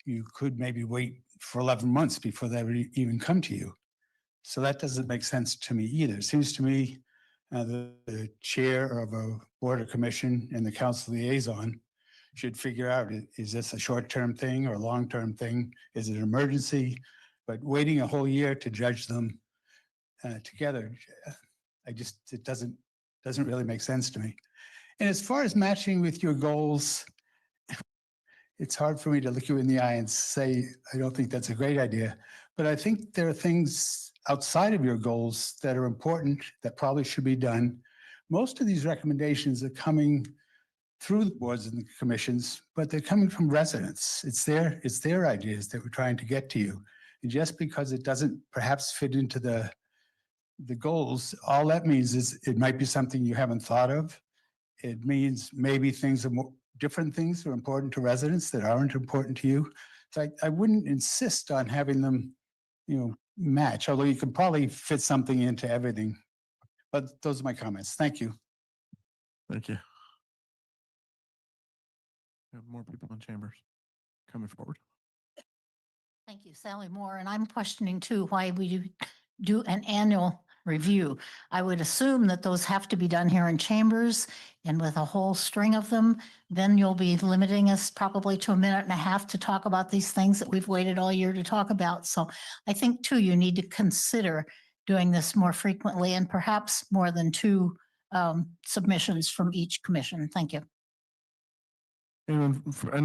you could maybe wait for 11 months before they would even come to you. So that doesn't make sense to me either. It seems to me the chair of a board or commission and the council liaison should figure out, is this a short-term thing or a long-term thing? Is it an emergency? But waiting a whole year to judge them together, it doesn't really make sense to me. And as far as matching with your goals, it's hard for me to look you in the eye and say, I don't think that's a great idea. But I think there are things outside of your goals that are important that probably should be done. Most of these recommendations are coming through the boards and the commissions, but they're coming from residents. It's their ideas that we're trying to get to you. And just because it doesn't perhaps fit into the goals, all that means is it might be something you haven't thought of. It means maybe different things are important to residents that aren't important to you. So I wouldn't insist on having them, match, although you can probably fit something into everything. But those are my comments. Thank you. Thank you. We have more people in chambers coming forward. Thank you, Sally Moore. And I'm questioning too, why we do an annual review. I would assume that those have to be done here in chambers and with a whole string of them. Then you'll be limiting us probably to 1.5 minutes to talk about these things that we've waited all year to talk about. So I think too, you need to consider doing this more frequently and perhaps more than 2 submissions from each commission. Thank you. Anyone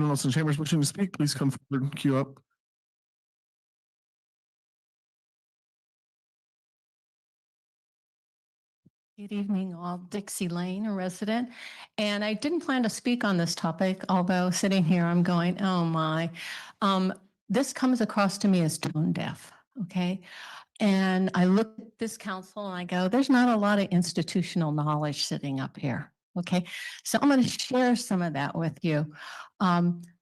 else in chambers wishing to speak, please come forward and queue up. Good evening, all. Dixie Lane, a resident. And I didn't plan to speak on this topic, although sitting here, I'm going, oh my. This comes across to me as tone deaf, okay? And I look at this council and I go, there's not a lot of institutional knowledge sitting up here, okay? So I'm going to share some of that with you.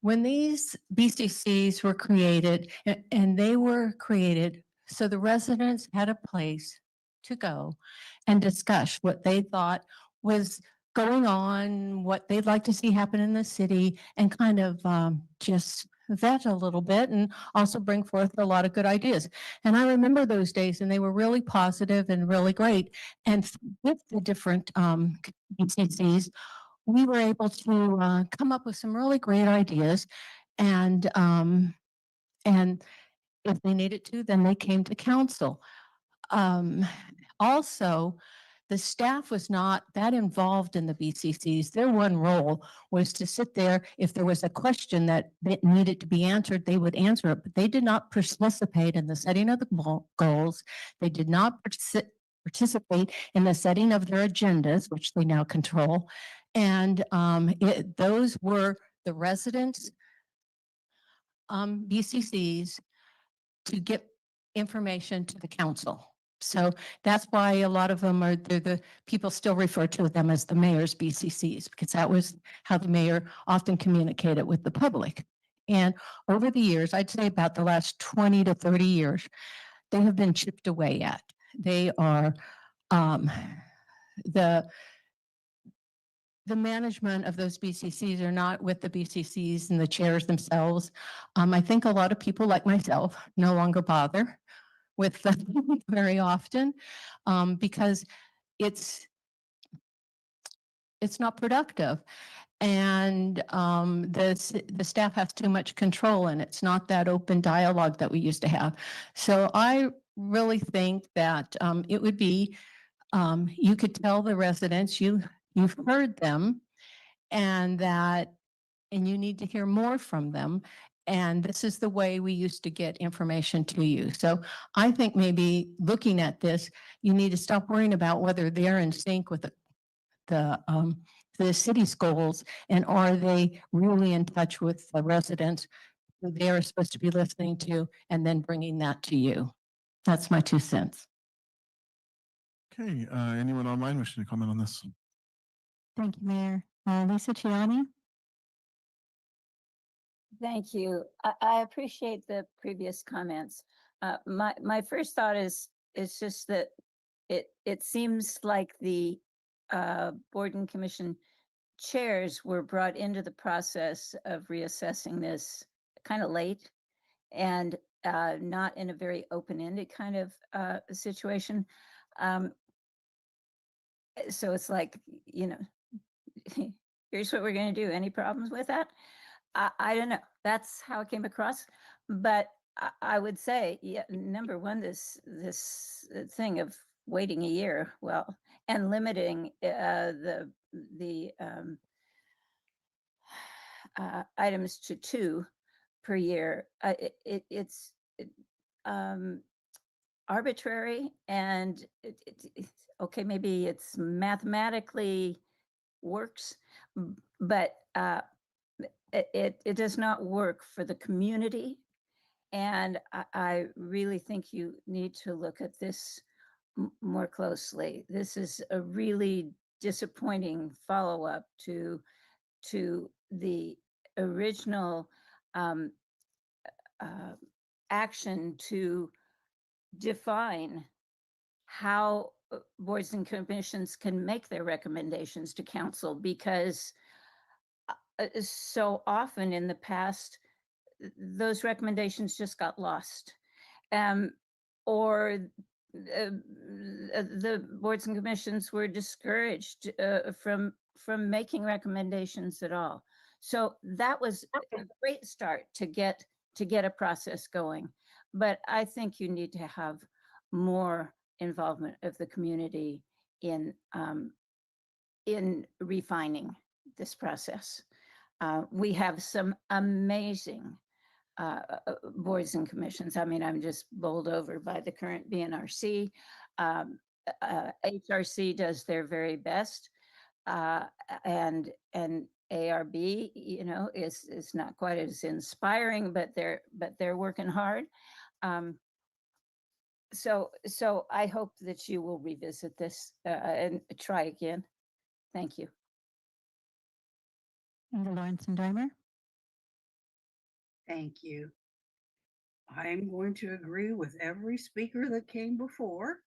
When these BCCs were created, and they were created so the residents had a place to go and discuss what they thought was going on, what they'd like to see happen in the city, and kind of just vet a little bit and also bring forth a lot of good ideas. And I remember those days, and they were really positive and really great. And with the different BCCs, we were able to come up with some really great ideas. And If they needed to, then they came to council. Also, the staff was not that involved in the BCCs. Their one role was to sit there. If there was a question that needed to be answered, they would answer it, but they did not participate in the setting of the goals. They did not participate in the setting of their agendas, which they now control. And those were the residents' BCCs to get information to the council. So that's why a lot of them are, the people still refer to them as the mayor's BCCs, because that was how the mayor often communicated with the public. And over the years, I'd say about the last 20 to 30 years, they have been chipped away at. They are the management of those BCCs are not with the BCCs and the chairs themselves. I think a lot of people like myself no longer bother with them very often because it's not productive. And the staff has too much control, and it's not that open dialogue that we used to have. So I really think that it would be, you could tell the residents you've heard them, and you need to hear more from them. And this is the way we used to get information to you. So I think maybe looking at this, you need to stop worrying about whether they're in sync with the city's goals, and are they really in touch with the residents who they are supposed to be listening to, and then bringing that to you. That's my 2 cents. Okay, anyone online wishing to comment on this? Thank you, Mayor. Lisa Chiani? Thank you. I appreciate the previous comments. My first thought is just that it seems like the board and commission chairs were brought into the process of reassessing this kind of late, and not in a very open-ended kind of situation. So it's like, here's what we're going to do. Any problems with that? I don't know. That's how it came across. But I would say, yeah, number one, this thing of waiting a year, well, and limiting the items to 2 per year. It's arbitrary, and okay, maybe it's mathematically works, but it does not work for the community. And I really think you need to look at this more closely. This is a really disappointing follow-up to the original action to define how boards and commissions can make their recommendations to council, because so often in the past, those recommendations just got lost, or the boards and commissions were discouraged from making recommendations at all. So that was a great start to get a process going. But I think you need to have more involvement of the community in refining this process. We have some amazing boards and commissions. I mean, I'm just bowled over by the current BNRC. HRC does their very best, and ARB, is not quite as inspiring, but they're working hard. So I hope that you will revisit this and try again. Thank you. Lawrence and Dimer? Thank you. I'm going to agree with every speaker that came before,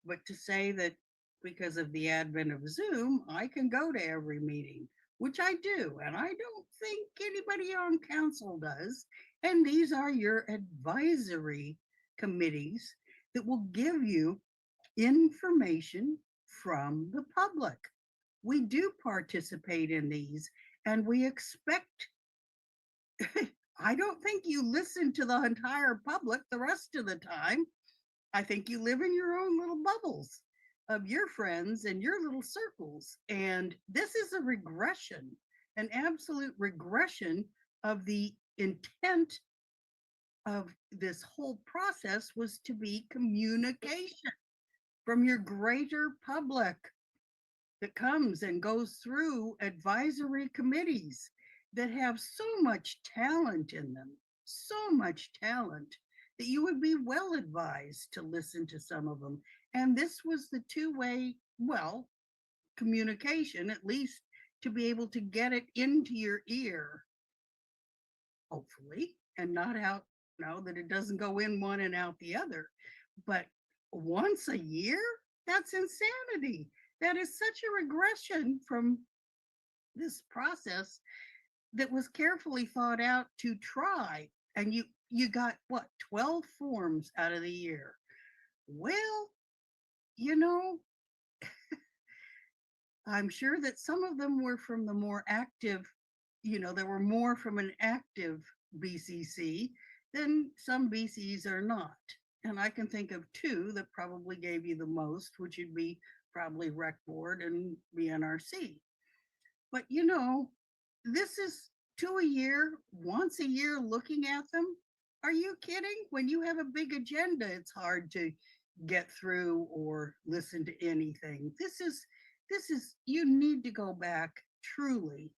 but to say that because of the advent of Zoom, I can go to every meeting, which I do, and I don't think anybody on council does. And these are your advisory committees that will give you information from the public. We do participate in these, and we expect I don't think you listen to the entire public the rest of the time. I think you live in your own little bubbles of your friends and your little circles. And this is a regression, an absolute regression of the intent of this whole process was to be communication from your greater public that comes and goes through advisory committees that have so much talent in them, so much talent that you would be well advised to listen to some of them. And this was the two-way, well, communication, at least to be able to get it into your ear, hopefully, and not out, that it doesn't go in one and out the other. But once a year, that's insanity. That is such a regression from this process that was carefully thought out to try. And you got what, 12 forms out of the year. Well, I'm sure that some of them were from the more active, there were more from an active BCC than some BCs are not. And I can think of two that probably gave you the most, which would be probably Rec Board and BNRC. But this is 2 a year, once a year looking at them. Are you kidding? When you have a big agenda, it's hard to get through or listen to anything. This is, you need to go back truly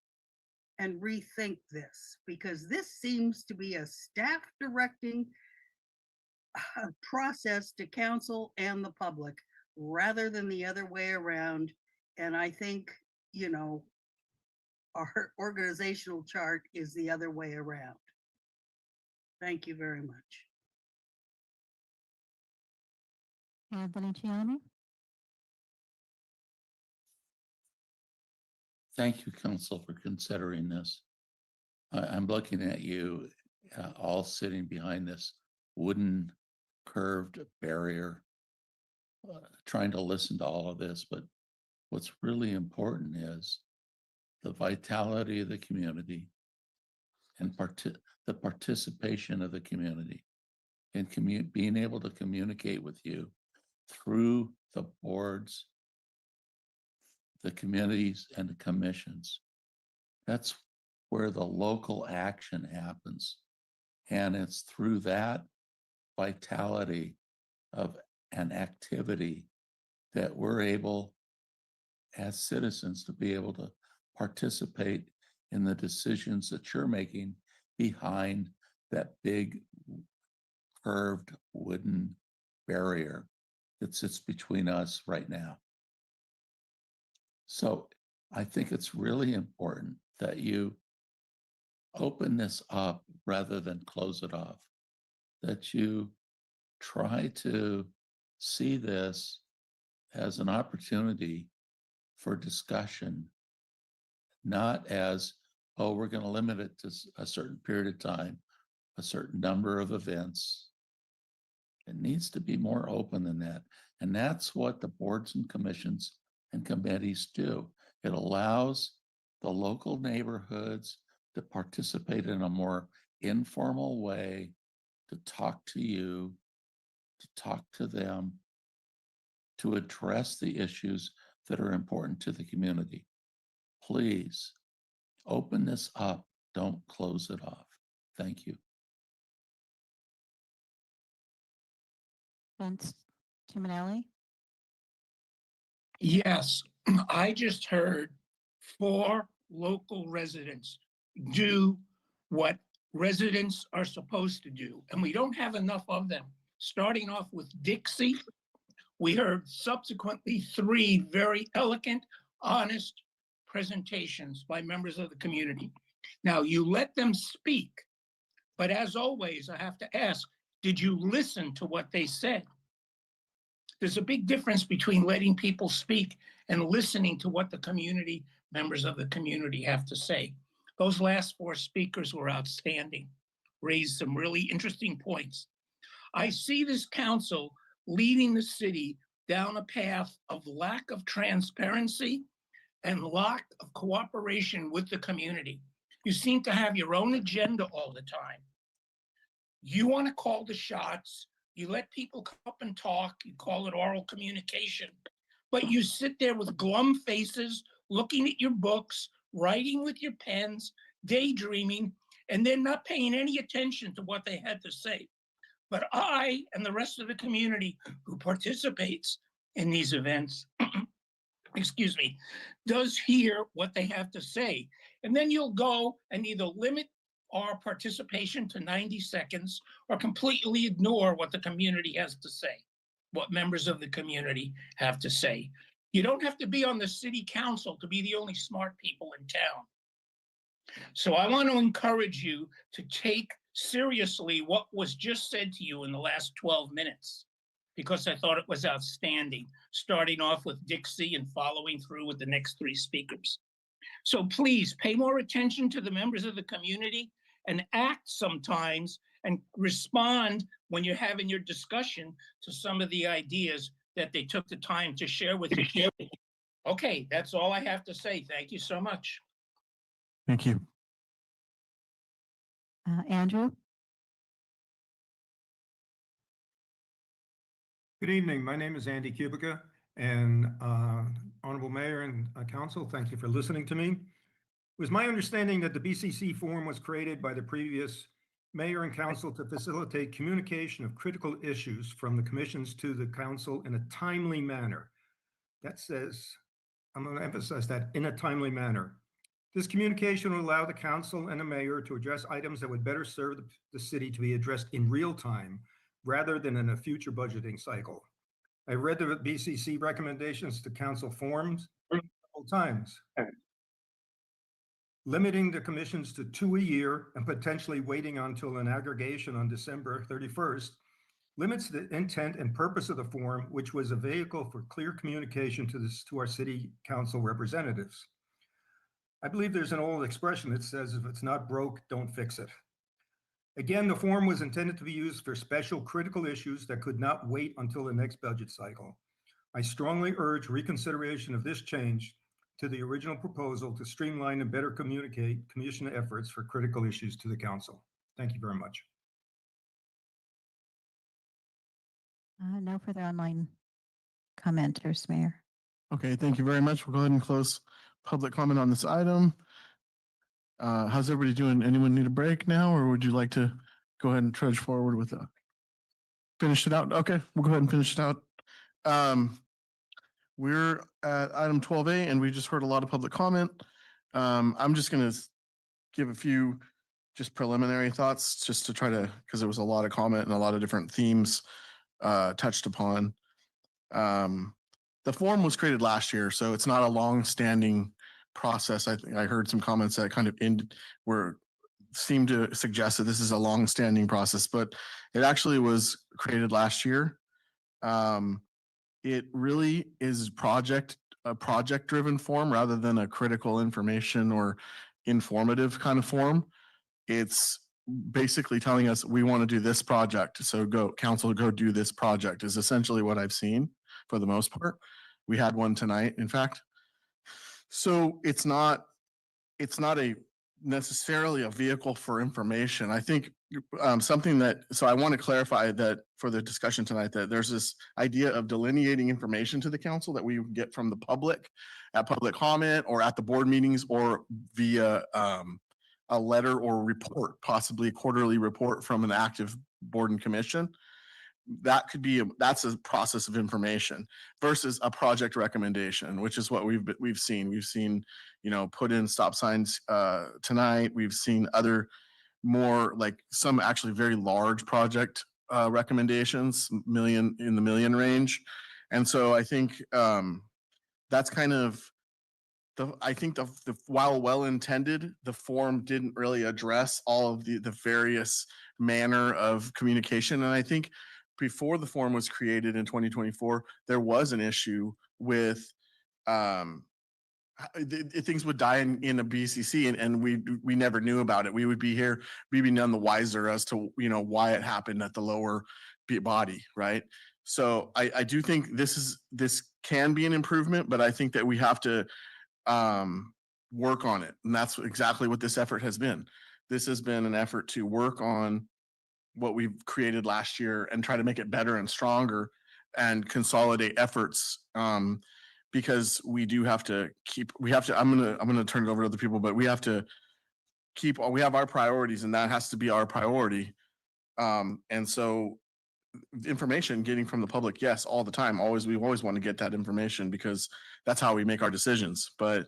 and rethink this, because this seems to be a staff directing process to council and the public rather than the other way around. And I think, our organizational chart is the other way around. Thank you very much. Anthony Chiani. Thank you, Council, for considering this. I'm looking at you all sitting behind this wooden curved barrier, trying to listen to all of this. But what's really important is the vitality of the community and the participation of the community and being able to communicate with you through the boards, the committees, and the commissions. That's where the local action happens. And it's through that vitality of an activity that we're able as citizens to be able to participate in the decisions that you're making behind that big curved wooden barrier that sits between us right now. So I think it's really important that you open this up rather than close it off, that you try to see this as an opportunity for discussion, not as, oh, we're going to limit it to a certain period of time, a certain number of events. It needs to be more open than that. And that's what the boards and commissions and committees do. It allows the local neighborhoods to participate in a more informal way, to talk to you, to talk to them, to address the issues that are important to the community. Please open this up. Don't close it off. Thank you. Vince Chiminelli. Yes, I just heard 4 local residents do what residents are supposed to do, and we don't have enough of them. Starting off with Dixie, we heard subsequently 3 very elegant, honest presentations by members of the community. Now, you let them speak, but as always, I have to ask, did you listen to what they said? There's a big difference between letting people speak and listening to what the community, members of the community have to say. Those last 4 speakers were outstanding, raised some really interesting points. I see this council leading the city down a path of lack of transparency and lack of cooperation with the community. You seem to have your own agenda all the time. You want to call the shots. You let people come up and talk. You call it oral communication. But you sit there with glum faces, looking at your books, writing with your pens, daydreaming, and then not paying any attention to what they had to say. But I and the rest of the community who participates in these events, excuse me, does hear what they have to say. And then you'll go and either limit our participation to 90 seconds or completely ignore what the community has to say, what members of the community have to say. You don't have to be on the city council to be the only smart people in town. So I want to encourage you to take seriously what was just said to you in the last 12 minutes, because I thought it was outstanding, starting off with Dixie and following through with the next 3 speakers. So please pay more attention to the members of the community and act sometimes and respond when you're having your discussion to some of the ideas that they took the time to share with you. Okay, that's all I have to say. Thank you so much. Thank you. Andrew? Good evening. My name is Andy Kubica, and Honorable Mayor and Council, thank you for listening to me. It was my understanding that the BCC forum was created by the previous mayor and council to facilitate communication of critical issues from the commissions to the council in a timely manner. That says, I'm going to emphasize that, in a timely manner. This communication will allow the council and the mayor to address items that would better serve the city to be addressed in real time rather than in a future budgeting cycle. I read the BCC recommendations to council forums several times. Limiting the commissions to 2 a year and potentially waiting until an aggregation on December 31st limits the intent and purpose of the forum, which was a vehicle for clear communication to our city council representatives. I believe there's an old expression that says, if it's not broke, don't fix it. Again, the forum was intended to be used for special critical issues that could not wait until the next budget cycle. I strongly urge reconsideration of this change to the original proposal to streamline and better communicate commission efforts for critical issues to the council. Thank you very much. No further online commenters, Mayor. Okay, thank you very much. We'll go ahead and close public comment on this item. How's everybody doing? Anyone need a break now, or would you like to go ahead and trudge forward with that? Finish it out? Okay, we'll go ahead and finish it out. We're at item 12A, and we just heard a lot of public comment. I'm just going to give a few just preliminary thoughts just to try to, because there was a lot of comment and a lot of different themes touched upon. The forum was created last year, so it's not a long-standing process. I think I heard some comments that kind of seemed to suggest that this is a long-standing process, but it actually was created last year. It really is a project-driven forum rather than a critical information or informative kind of forum. It's basically telling us we want to do this project, so council, go do this project is essentially what I've seen for the most part. We had one tonight, in fact. So it's not necessarily a vehicle for information. I think so I want to clarify that for the discussion tonight, that there's this idea of delineating information to the council that we get from the public at public comment or at the board meetings or via a letter or report, possibly a quarterly report from an active board and commission. That's a process of information versus a project recommendation, which is what we've seen. We've seen, put in stop signs tonight. We've seen other more like some actually very large project recommendations, in the million range. And so I think that's kind of while well-intended, the forum didn't really address all of the various manner of communication. And I think before the forum was created in 2024, there was an issue with things would die in a BCC and we never knew about it. We would be here, we'd be none the wiser as to why it happened at the lower body, right? So I do think this can be an improvement, but I think that we have to work on it. And that's exactly what this effort has been. This has been an effort to work on what we've created last year and try to make it better and stronger and consolidate efforts. Because we do have to I'm gonna turn it over to other people, but we have to we have our priorities and that has to be our priority. And so information getting from the public, yes, all the time, we always want to get that information because that's how we make our decisions. But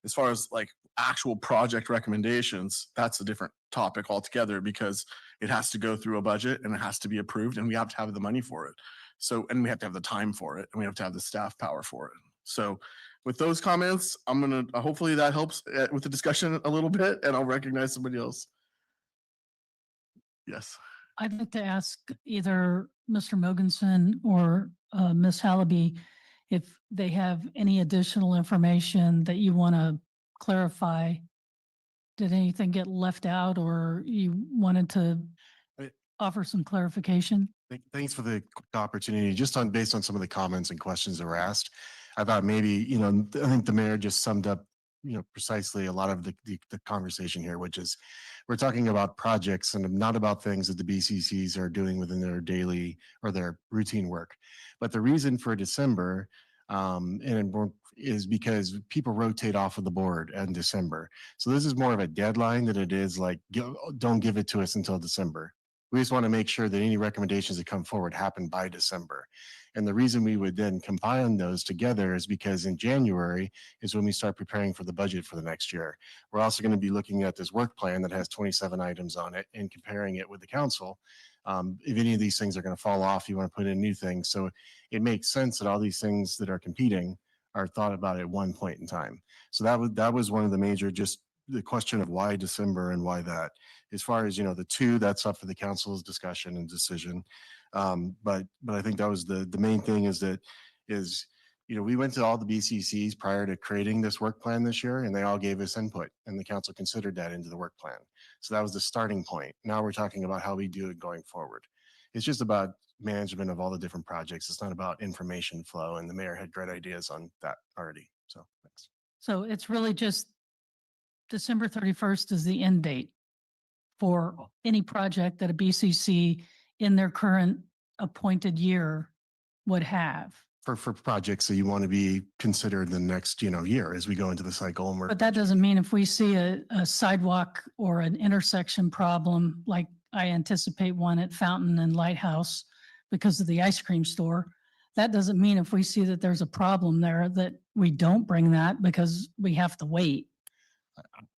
as far as like actual project recommendations, that's a different topic altogether because it has to go through a budget and it has to be approved and we have to have the money for it. So, and we have to have the time for it and we have to have the staff power for it. So with those comments, I'm going to, hopefully that helps with the discussion a little bit and I'll recognize somebody else. Yes. I'd like to ask either Mr. Mogensen or Ms. Hallaby if they have any additional information that you want to clarify. Did anything get left out or you wanted to offer some clarification? Thanks for the quick opportunity. Just based on some of the comments and questions that were asked, I thought maybe, I think the mayor just summed up, precisely a lot of the conversation here, which is we're talking about projects and not about things that the BCCs are doing within their daily or their routine work. But the reason for December is because people rotate off of the board in December. So this is more of a deadline than it is like, don't give it to us until December. We just want to make sure that any recommendations that come forward happen by December. And the reason we would then combine those together is because in January is when we start preparing for the budget for the next year. We're also going to be looking at this work plan that has 27 items on it and comparing it with the council. If any of these things are going to fall off, you want to put in new things. So it makes sense that all these things that are competing are thought about at one point in time. So that was one of the major, just the question of why December and why that. As far as, the two, that's up for the council's discussion and decision. But I think that was the main thing is we went to all the BCCs prior to creating this work plan this year and they all gave us input and the council considered that into the work plan. So that was the starting point. Now we're talking about how we do it going forward. It's just about management of all the different projects. It's not about information flow and the mayor had great ideas on that already. So thanks. So it's really just December 31st is the end date for any project that a BCC in their current appointed year would have. For projects that you want to be considered the next, year as we go into the cycle. And But that doesn't mean if we see a sidewalk or an intersection problem, like I anticipate one at Fountain and Lighthouse because of the ice cream store, that doesn't mean if we see that there's a problem there that we don't bring that because we have to wait.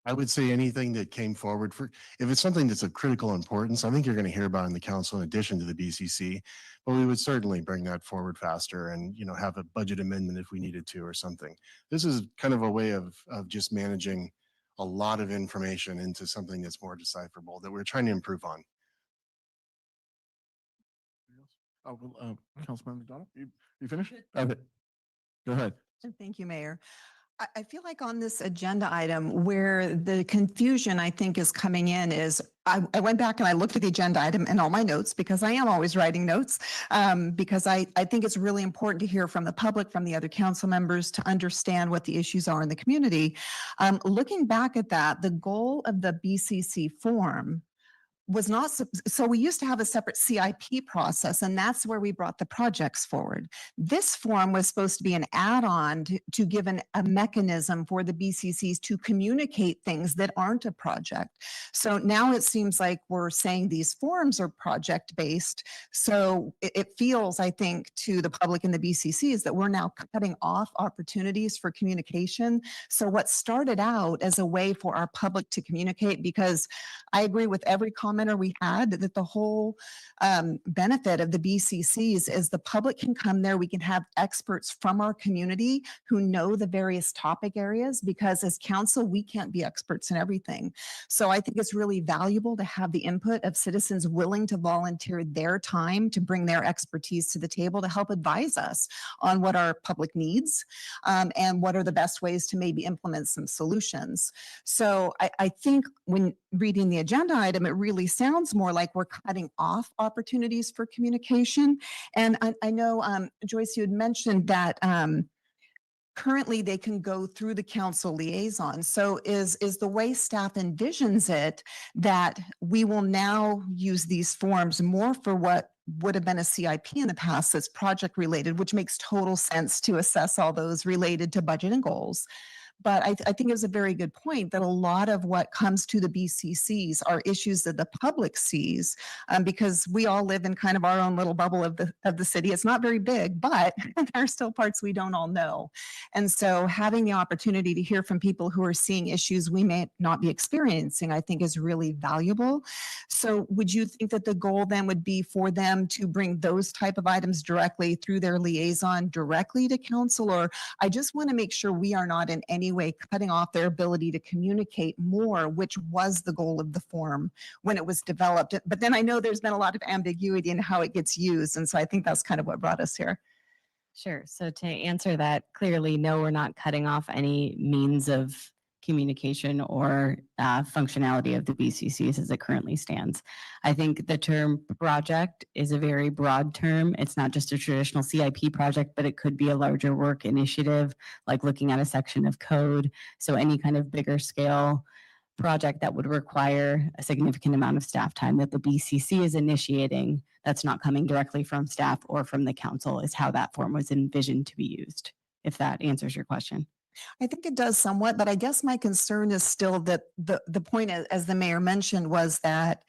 I would say anything that came forward if it's something that's of critical importance, I think you're going to hear about in the council in addition to the BCC, but we would certainly bring that forward faster and, have a budget amendment if we needed to or something. This is kind of a way of just managing a lot of information into something that's more decipherable that we're trying to improve on. Councilman McDonald, you finished? Okay. Go ahead. Thank you, Mayor. I feel like on this agenda item where the confusion I think is coming in is I went back and I looked at the agenda item and all my notes because I am always writing notes because I think it's really important to hear from the public, from the other council members to understand what the issues are in the community. Looking back at that, the goal of the BCC form was not, so we used to have a separate CIP process and that's where we brought the projects forward. This form was supposed to be an add-on to give a mechanism for the BCCs to communicate things that aren't a project. So now it seems like we're saying these forms are project-based. So it feels, I think, to the public and the BCCs that we're now cutting off opportunities for communication. So what started out as a way for our public to communicate, because I agree with every commenter we had that the whole benefit of the BCCs is the public can come there. We can have experts from our community who know the various topic areas because as council, we can't be experts in everything. So I think it's really valuable to have the input of citizens willing to volunteer their time to bring their expertise to the table to help advise us on what our public needs and what are the best ways to maybe implement some solutions. So I think when reading the agenda item, it really sounds more like we're cutting off opportunities for communication. And I know, Joyce, you had mentioned that currently they can go through the council liaison. So is the way staff envisions it that we will now use these forms more for what would have been a CIP in the past that's project related, which makes total sense to assess all those related to budget and goals. But I think it was a very good point that a lot of what comes to the BCCs are issues that the public sees, because we all live in kind of our own little bubble of the city. It's not very big, but there are still parts we don't all know. And so having the opportunity to hear from people who are seeing issues we may not be experiencing, I think is really valuable. So would you think that the goal then would be for them to bring those type of items directly through their liaison directly to council? Or I just want to make sure we are not in any way cutting off their ability to communicate more, which was the goal of the form when it was developed. But then I know there's been a lot of ambiguity in how it gets used. And so I think that's kind of what brought us here. Sure. So to answer that, clearly, no, we're not cutting off any means of communication or functionality of the BCCs as it currently stands. I think the term project is a very broad term. It's not just a traditional CIP project, but it could be a larger work initiative, like looking at a section of code. So any kind of bigger scale project that would require a significant amount of staff time that the BCC is initiating, that's not coming directly from staff or from the council, is how that form was envisioned to be used, if that answers your question. I think it does somewhat, but I guess my concern is still that the point, as the mayor mentioned, was that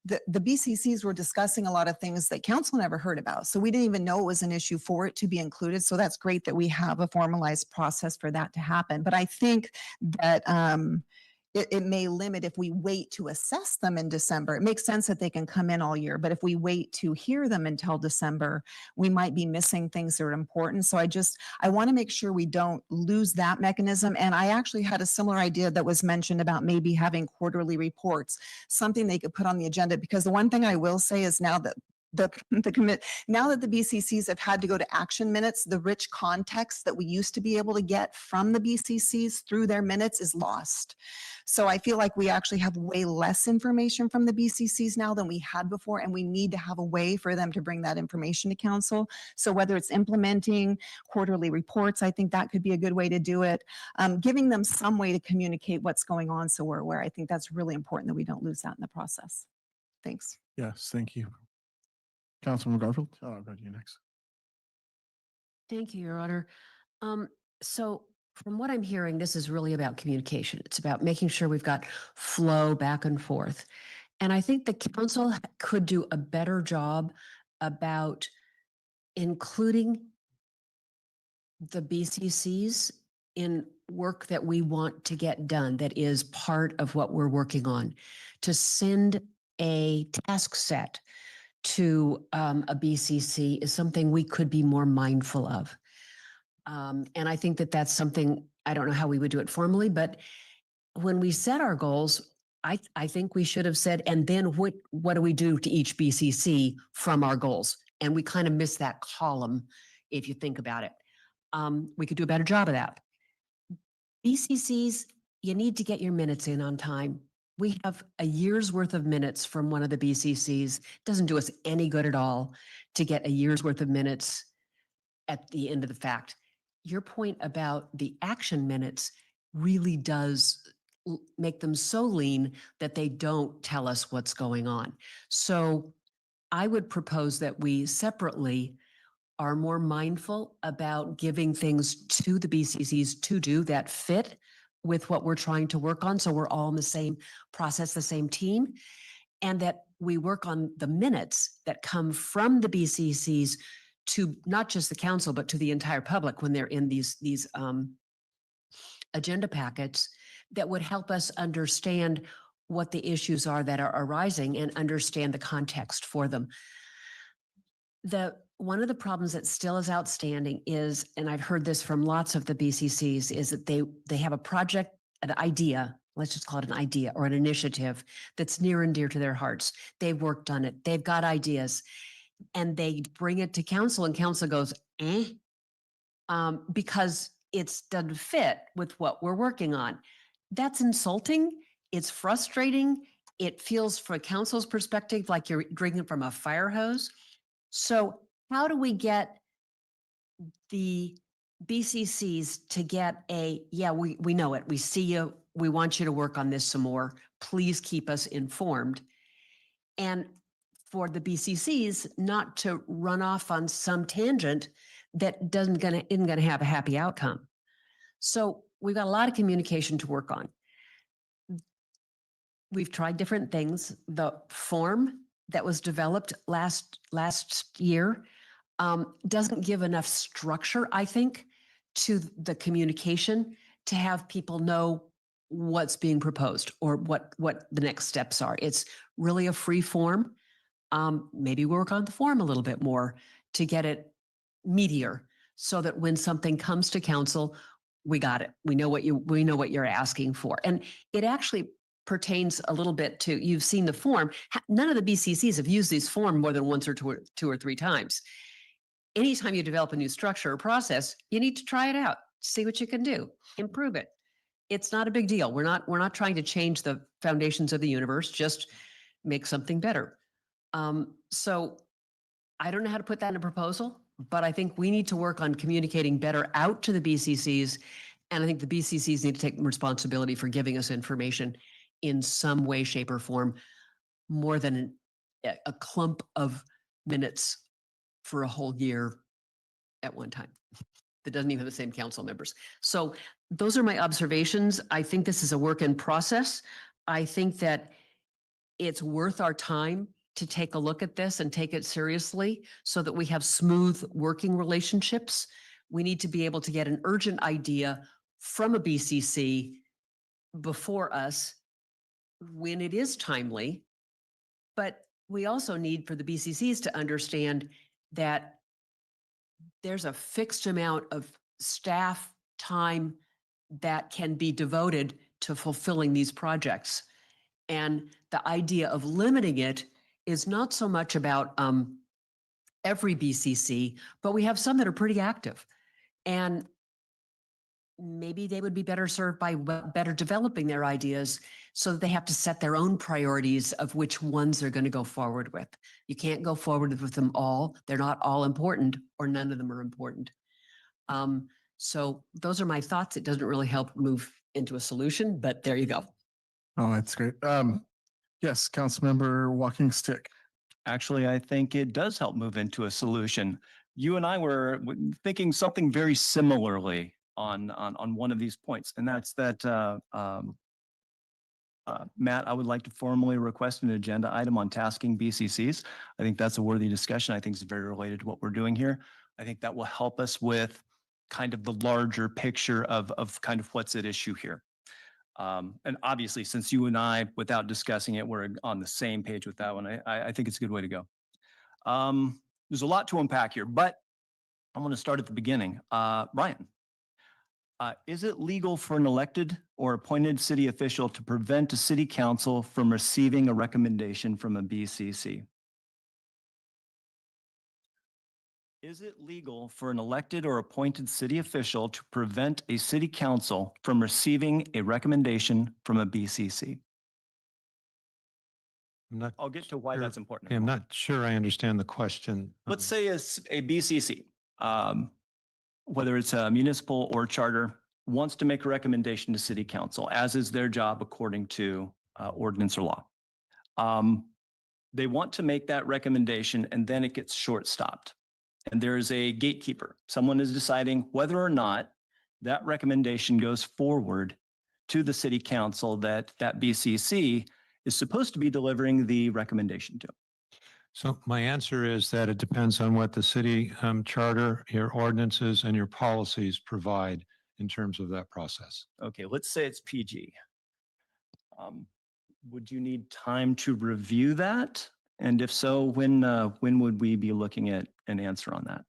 the BCCs were discussing a lot of things that council never heard about. So we didn't even know it was an issue for it to be included. So that's great that we have a formalized process for that to happen. But I think that it may limit if we wait to assess them in December. It makes sense that they can come in all year, but if we wait to hear them until December, we might be missing things that are important. So I want to make sure we don't lose that mechanism. And I actually had a similar idea that was mentioned about maybe having quarterly reports, something they could put on the agenda, because the one thing I will say is now that now that the BCCs have had to go to action minutes, the rich context that we used to be able to get from the BCCs through their minutes is lost. So I feel like we actually have way less information from the BCCs now than we had before, and we need to have a way for them to bring that information to council. So whether it's implementing quarterly reports, I think that could be a good way to do it. Giving them some way to communicate what's going on so we're aware. I think that's really important that we don't lose that in the process. Thanks. Yes, thank you. Councilman Garfield, I'll go to you next. Thank you, Your Honor. So from what I'm hearing, this is really about communication. It's about making sure we've got flow back and forth. And I think the council could do a better job about including the BCCs in work that we want to get done that is part of what we're working on. To send a task set to a BCC is something we could be more mindful of. And I think that that's something, I don't know how we would do it formally, but when we set our goals, I think we should have said, and then what do we do to each BCC from our goals? And we kind of missed that column, if you think about it. We could do a better job of that. BCCs, you need to get your minutes in on time. We have a year's worth of minutes from one of the BCCs. It doesn't do us any good at all to get a year's worth of minutes at the end of the fact. Your point about the action minutes really does make them so lean that they don't tell us what's going on. So I would propose that we separately are more mindful about giving things to the BCCs to do that fit with what we're trying to work on. So we're all in the same process, the same team, and that we work on the minutes that come from the BCCs to not just the council, but to the entire public when they're in these agenda packets that would help us understand what the issues are that are arising and understand the context for them. One of the problems that still is outstanding is, and I've heard this from lots of the BCCs, is that they have a project, an idea, let's just call it an idea or an initiative that's near and dear to their hearts. They've worked on it. They've got ideas and they bring it to council and council goes, because it doesn't fit with what we're working on. That's insulting. It's frustrating. It feels from council's perspective like you're drinking from a fire hose. So how do we get the BCCs to get yeah, we know it. We see you. We want you to work on this some more. Please keep us informed. And for the BCCs not to run off on some tangent that isn't gonna have a happy outcome. So we've got a lot of communication to work on. We've tried different things. The form that was developed last year doesn't give enough structure, I think, to the communication to have people know what's being proposed or what the next steps are. It's really a free form. Maybe work on the form a little bit more to get it meatier so that when something comes to council, we got it. We know what you're asking for. And it actually pertains a little bit to, you've seen the form. None of the BCCs have used this form more than once or two or three times. Anytime you develop a new structure or process, you need to try it out, see what you can do, improve it. It's not a big deal. We're not trying to change the foundations of the universe, just make something better. So I don't know how to put that in a proposal, but I think we need to work on communicating better out to the BCCs. And I think the BCCs need to take responsibility for giving us information in some way, shape, or form, more than a clump of minutes for a whole year at one time that doesn't even have the same council members. So those are my observations. I think this is a work in process. I think that it's worth our time to take a look at this and take it seriously so that we have smooth working relationships. We need to be able to get an urgent idea from a BCC before us when it is timely. But we also need for the BCCs to understand that there's a fixed amount of staff time that can be devoted to fulfilling these projects. And the idea of limiting it is not so much about every BCC, but we have some that are pretty active. And maybe they would be better served by better developing their ideas so that they have to set their own priorities of which ones they're going to go forward with. You can't go forward with them all. They're not all important, or none of them are important. So those are my thoughts. It doesn't really help move into a solution, but there you go. Oh, that's great. Yes, Councilmember Walking Stick. Actually, I think it does help move into a solution. You and I were thinking something very similarly on one of these points, and that's that, Matt, I would like to formally request an agenda item on tasking BCCs. I think that's a worthy discussion. I think it's very related to what we're doing here. I think that will help us with kind of the larger picture of kind of what's at issue here. And obviously, since you and I, without discussing it, we're on the same page with that one, I think it's a good way to go. There's a lot to unpack here, but I'm going to start at the beginning. Ryan, is it legal for an elected or appointed city official to prevent a city council from receiving a recommendation from a BCC? Is it legal for an elected or appointed city official to prevent a city council from receiving a recommendation from a BCC? I'll get to why that's important. I'm not sure I understand the question. Let's say a BCC, whether it's a municipal or charter, wants to make a recommendation to city council, as is their job according to ordinance or law. They want to make that recommendation and then it gets short-stopped. And there's a gatekeeper. Someone is deciding whether or not that recommendation goes forward to the city council that BCC is supposed to be delivering the recommendation to. So my answer is that it depends on what the city charter, your ordinances, and your policies provide in terms of that process. Okay, let's say it's PG. Would you need time to review that? And if so, when would we be looking at an answer on that?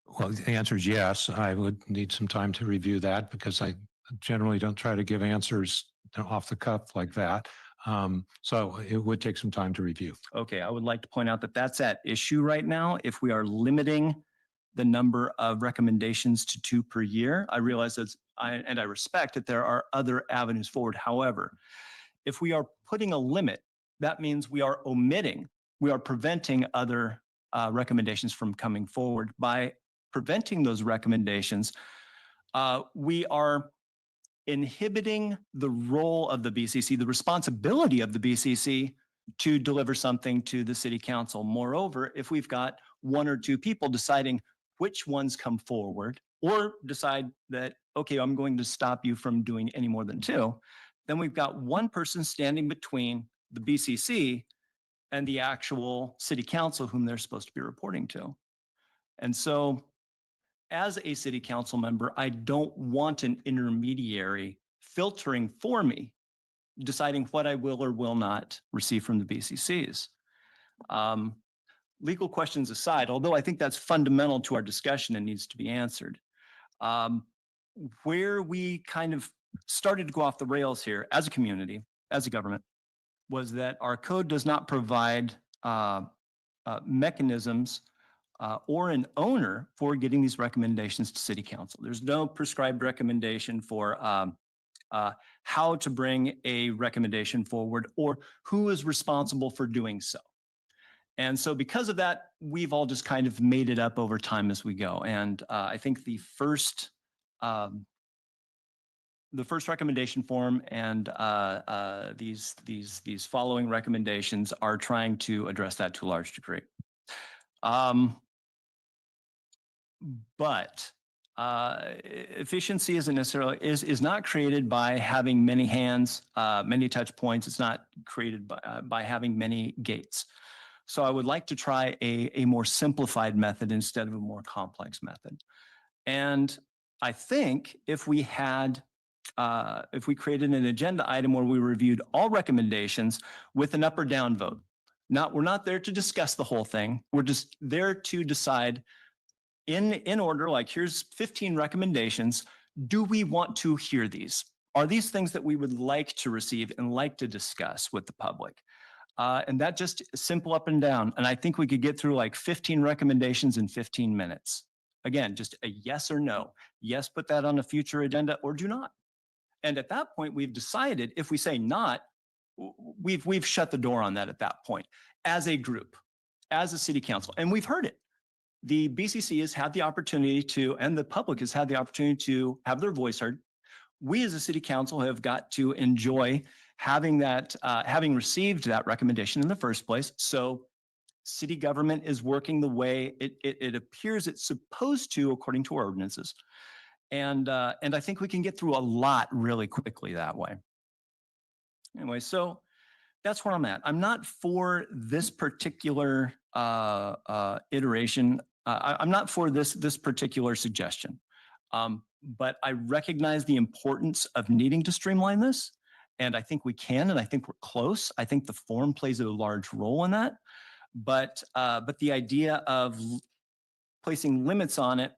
Well, the answer is yes. I would need some time to review that because I generally don't try to give answers off the cuff like that. So it would take some time to review. Okay, I would like to point out that that's at issue right now. If we are limiting the number of recommendations to 2 per year, I realize that I respect that there are other avenues forward. However, if we are putting a limit, that means we are preventing other recommendations from coming forward by preventing those recommendations, we are inhibiting the role of the BCC, the responsibility of the BCC to deliver something to the city council. Moreover, if we've got one or two people deciding which ones come forward or decide that, okay, I'm going to stop you from doing any more than two, then we've got one person standing between the BCC and the actual city council whom they're supposed to be reporting to. And so as a city council member, I don't want an intermediary filtering for me, deciding what I will or will not receive from the BCCs. Legal questions aside, although I think that's fundamental to our discussion and needs to be answered, where we kind of started to go off the rails here as a community, as a government, was that our code does not provide mechanisms or an owner for getting these recommendations to city council. There's no prescribed recommendation for how to bring a recommendation forward or who is responsible for doing so. And so because of that, we've all just kind of made it up over time as we go. And I think the first recommendation form and these following recommendations are trying to address that to a large degree. But efficiency isn't necessarily is not created by having many hands, many touch points. It's not created by having many gates. So I would like to try a more simplified method instead of a more complex method. And I think if we had if we created an agenda item where we reviewed all recommendations with an up or down vote, we're not there to discuss the whole thing. We're just there to decide in order, like here's 15 recommendations. Do we want to hear these? Are these things that we would like to receive and like to discuss with the public? And that just simple up and down. And I think we could get through like 15 recommendations in 15 minutes. Again, just a yes or no. Yes, put that on a future agenda or do not. And at that point, we've decided if we say not, we've shut the door on that at that point as a group, as a city council. And we've heard it. The BCC has had the opportunity to, and the public has had the opportunity to have their voice heard. We as a city council have got to enjoy having that, having received that recommendation in the first place. So city government is working the way it appears it's supposed to according to our ordinances. And I think we can get through a lot really quickly that way. Anyway, so that's where I'm at. I'm not for this particular iteration. I'm not for this particular suggestion. But I recognize the importance of needing to streamline this. And I think we can, and I think we're close. I think the form plays a large role in that. But the idea of placing limits on it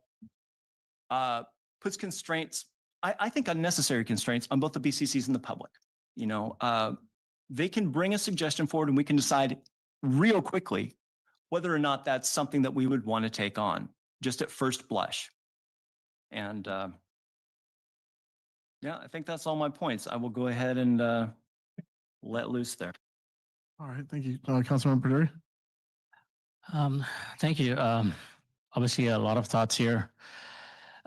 puts constraints, I think unnecessary constraints on both the BCCs and the public. You know, they can bring a suggestion forward and we can decide real quickly whether or not that's something that we would want to take on just at first blush. And yeah, I think that's all my points. I will go ahead and let loose there. All right, thank you, Councilmember Perdue. Thank you. Obviously, a lot of thoughts here.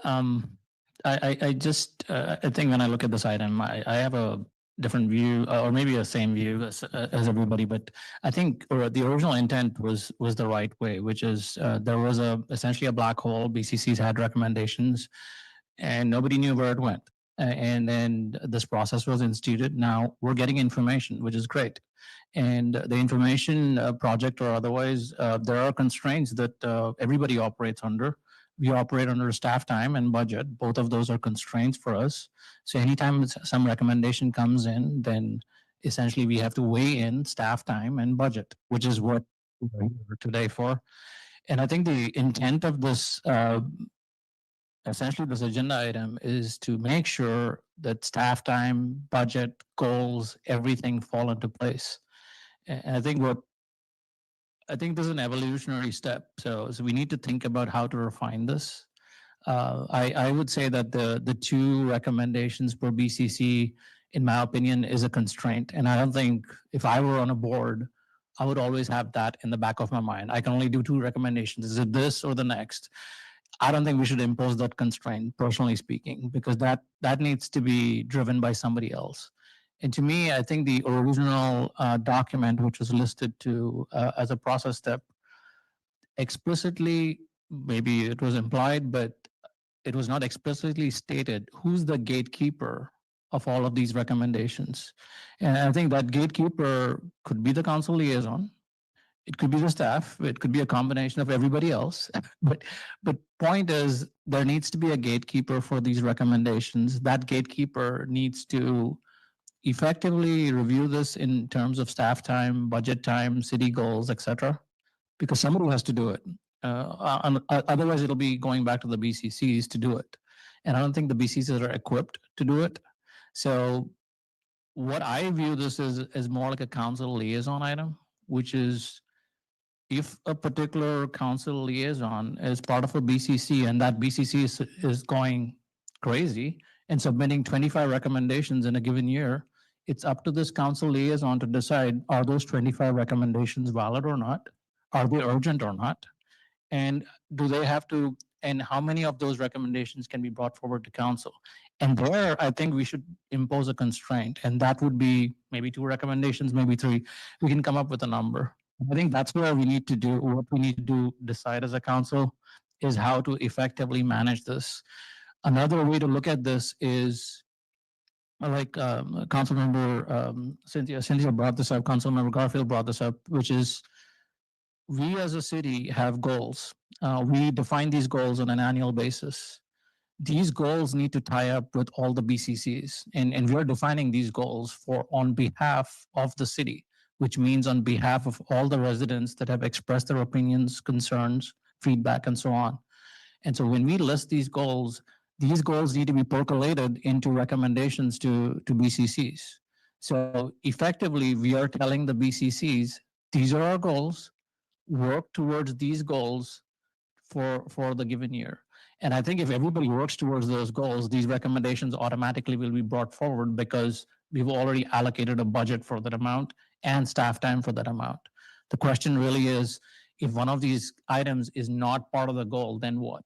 I just I think when I look at this item, I have a different view, or maybe a same view as everybody. But I think the original intent was the right way, which is there was essentially a black hole. BCCs had recommendations, and nobody knew where it went. And then this process was instituted. Now we're getting information, which is great. And the information project or otherwise, there are constraints that everybody operates under. We operate under staff time and budget. Both of those are constraints for us. So anytime some recommendation comes in, then essentially we have to weigh in staff time and budget, which is what we're here today for. And I think the intent of this essentially this agenda item is to make sure that staff time, budget, goals, everything fall into place. And I think this is an evolutionary step. So we need to think about how to refine this. I would say that the two recommendations per BCC, in my opinion, is a constraint. And I don't think if I were on a board, I would always have that in the back of my mind. I can only do two recommendations. Is it this or the next? I don't think we should impose that constraint, personally speaking, because that needs to be driven by somebody else. And to me, I think the original document, which was listed to as a process step, explicitly, maybe it was implied, but it was not explicitly stated who's the gatekeeper of all of these recommendations. And I think that gatekeeper could be the council liaison. It could be the staff. It could be a combination of everybody else. But point is, there needs to be a gatekeeper for these recommendations. That gatekeeper needs to effectively review this in terms of staff time, budget time, city goals, etc. Because somebody has to do it. Otherwise, it'll be going back to the BCCs to do it. And I don't think the BCCs are equipped to do it. So what I view this as more like a council liaison item, which is if a particular council liaison is part of a BCC and that BCC is going crazy and submitting 25 recommendations in a given year, it's up to this council liaison to decide, are those 25 recommendations valid or not? Are they urgent or not? And do they have to, and how many of those recommendations can be brought forward to council? And there, I think we should impose a constraint, and that would be maybe 2 recommendations, maybe 3. We can come up with a number. I think that's where we need to do, what we need to do, decide as a council, is how to effectively manage this. Another way to look at this is, like Councilmember Cynthia brought this up, Councilmember Garfield brought this up, which is we as a city have goals. We define these goals on an annual basis. These goals need to tie up with all the BCCs, and we're defining these goals on behalf of the city, which means on behalf of all the residents that have expressed their opinions, concerns, feedback, and so on. And so when we list these goals need to be percolated into recommendations to BCCs. So effectively, we are telling the BCCs, these are our goals, work towards these goals for the given year. And I think if everybody works towards those goals, these recommendations automatically will be brought forward because we've already allocated a budget for that amount and staff time for that amount. The question really is, if one of these items is not part of the goal, then what?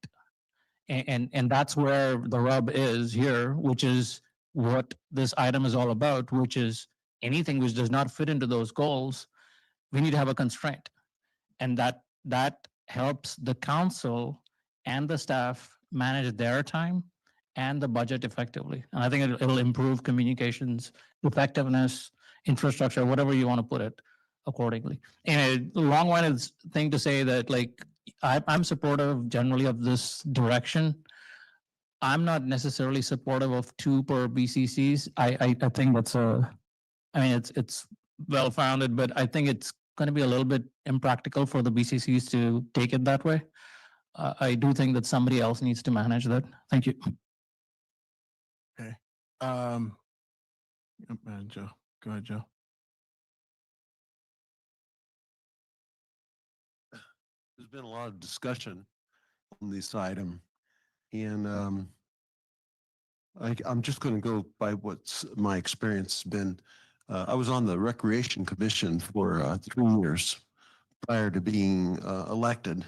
And that's where the rub is here, which is what this item is all about, which is anything which does not fit into those goals, we need to have a constraint. And that helps the council and the staff manage their time and the budget effectively. And I think it'll improve communications, effectiveness, infrastructure, whatever you want to put it accordingly. And a long-winded thing to say that, like, I'm supportive generally of this direction. I'm not necessarily supportive of 2 per BCCs. I think that's it's well-founded, but I think it's going to be a little bit impractical for the BCCs to take it that way. I do think that somebody else needs to manage that. Thank you. Okay. Joe, go ahead, Joe. There's been a lot of discussion on this item, and I'm just going to go by what's my experience has been. I was on the Recreation Commission for 3 years prior to being elected,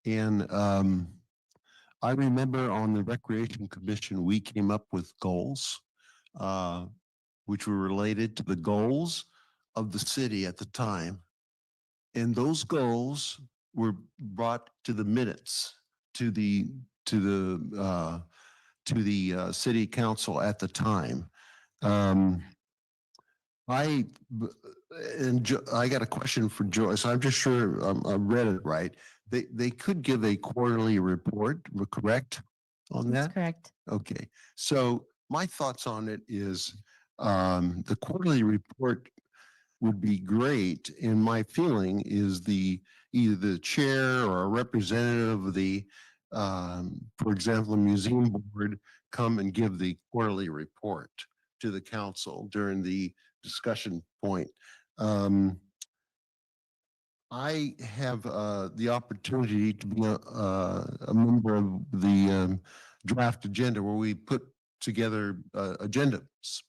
and I remember on the Recreation Commission we came up with goals, which were related to the goals of the city at the time, and those goals were brought to the minutes to the city council at the time. I got a question for Joyce. I'm just sure I read it right. They could give a quarterly report, correct on that? That's correct. Okay. So my thoughts on it is the quarterly report would be great. And my feeling is either the chair or a representative of the, for example, the museum board come and give the quarterly report to the council during the discussion point. I have the opportunity to be a member of the draft agenda where we put together agendas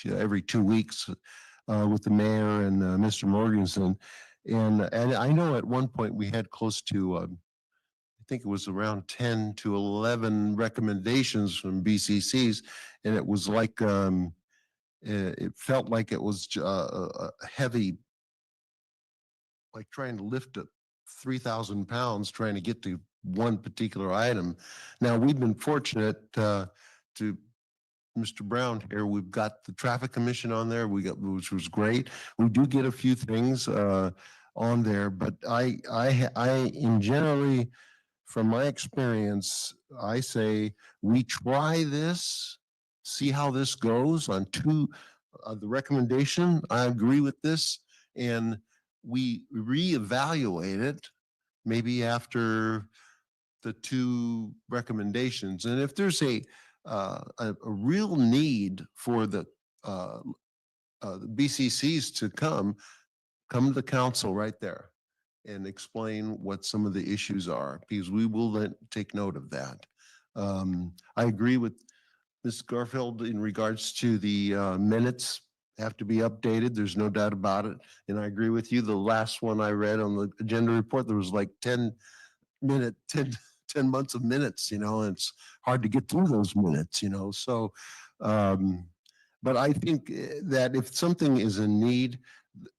every 2 weeks with the mayor and Mr. Morganson. And I know at one point we had close to I think it was around 10 to 11 recommendations from BCCs. And it was like, it felt like it was a heavy, like trying to lift up 3,000 pounds, trying to get to one particular item. Now, we've been fortunate to Mr. Brown here, we've got the traffic commission on there, which was great. We do get a few things on there, but I in generally, from my experience, I say we try this, see how this goes on two, the recommendation, I agree with this, and we reevaluate it maybe after the two recommendations. And if there's a real need for the BCCs to come to the council right there and explain what some of the issues are, because we will then take note of that. I agree with Ms. Garfield in regards to the minutes have to be updated. There's no doubt about it. And I agree with you. The last one I read on the agenda report, there was like 10 months of minutes, and it's hard to get through those minutes, so, but I think that if something is in need,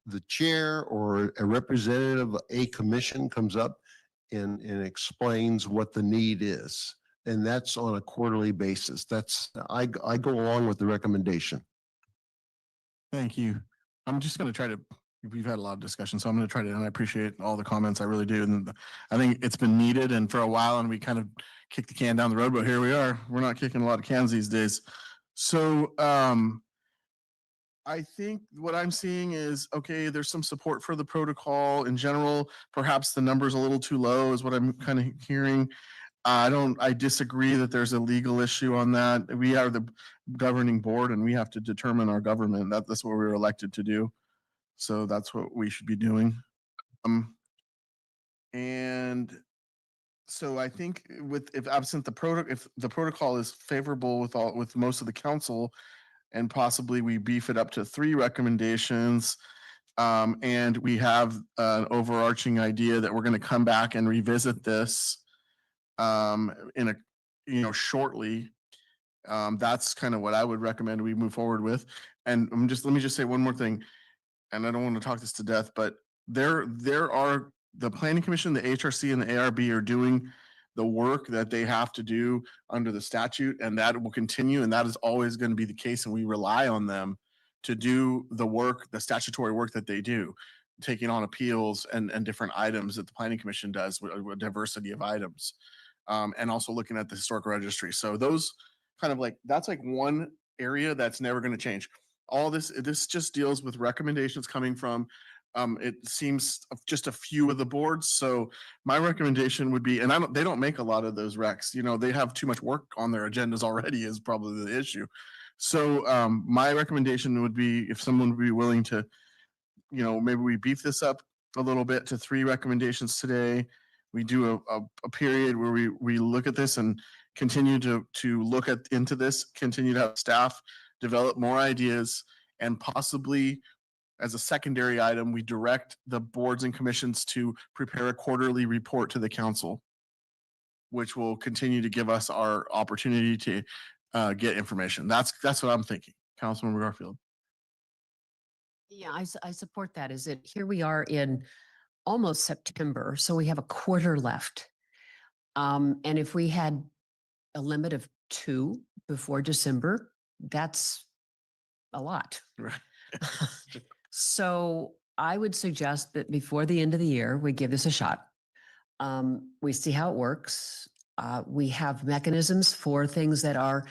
the chair or a representative of a commission comes up and explains what the need is. And that's on a quarterly basis. I go along with the recommendation. Thank you. I'm just going to try to, we've had a lot of discussion, so I'm going to try to, and I appreciate all the comments. I really do. And I think it's been needed and for a while, and we kind of kicked the can down the road, but here we are. We're not kicking a lot of cans these days. So I think what I'm seeing is, okay, there's some support for the protocol in general. Perhaps the number's a little too low is what I'm kind of hearing. I disagree that there's a legal issue on that. We are the governing board and we have to determine our government. That's what we were elected to do. So that's what we should be doing. And so I think if absent if the protocol is favorable with most of the council, and possibly we beef it up to 3 recommendations, and we have an overarching idea that we're going to come back and revisit this in a shortly. That's kind of what I would recommend we move forward with. And let me just say one more thing, and I don't want to talk this to death, but there are the Planning Commission, the HRC, and the ARB are doing the work that they have to do under the statute, and that will continue, and that is always going to be the case, and we rely on them to do the work, the statutory work that they do, taking on appeals and different items that the Planning Commission does with a diversity of items, and also looking at the historic registry. So those kind of that's like one area that's never going to change. All this just deals with recommendations coming from it seems just a few of the boards. So my recommendation would be, and they don't make a lot of those recs, they have too much work on their agendas already is probably the issue. So my recommendation would be if someone would be willing to, maybe we beef this up a little bit to 3 recommendations today. We do a period where we look at this and continue to look into this, continue to have staff develop more ideas, and possibly as a secondary item, we direct the boards and commissions to prepare a quarterly report to the council, which will continue to give us our opportunity to get information. That's what I'm thinking. Councilmember Garfield. Yeah, I support that. Here we are in almost September, so we have a quarter left. And if we had a limit of 2 before December, that's a lot. Right. So I would suggest that before the end of the year, we give this a shot. We see how it works. We have mechanisms for things that are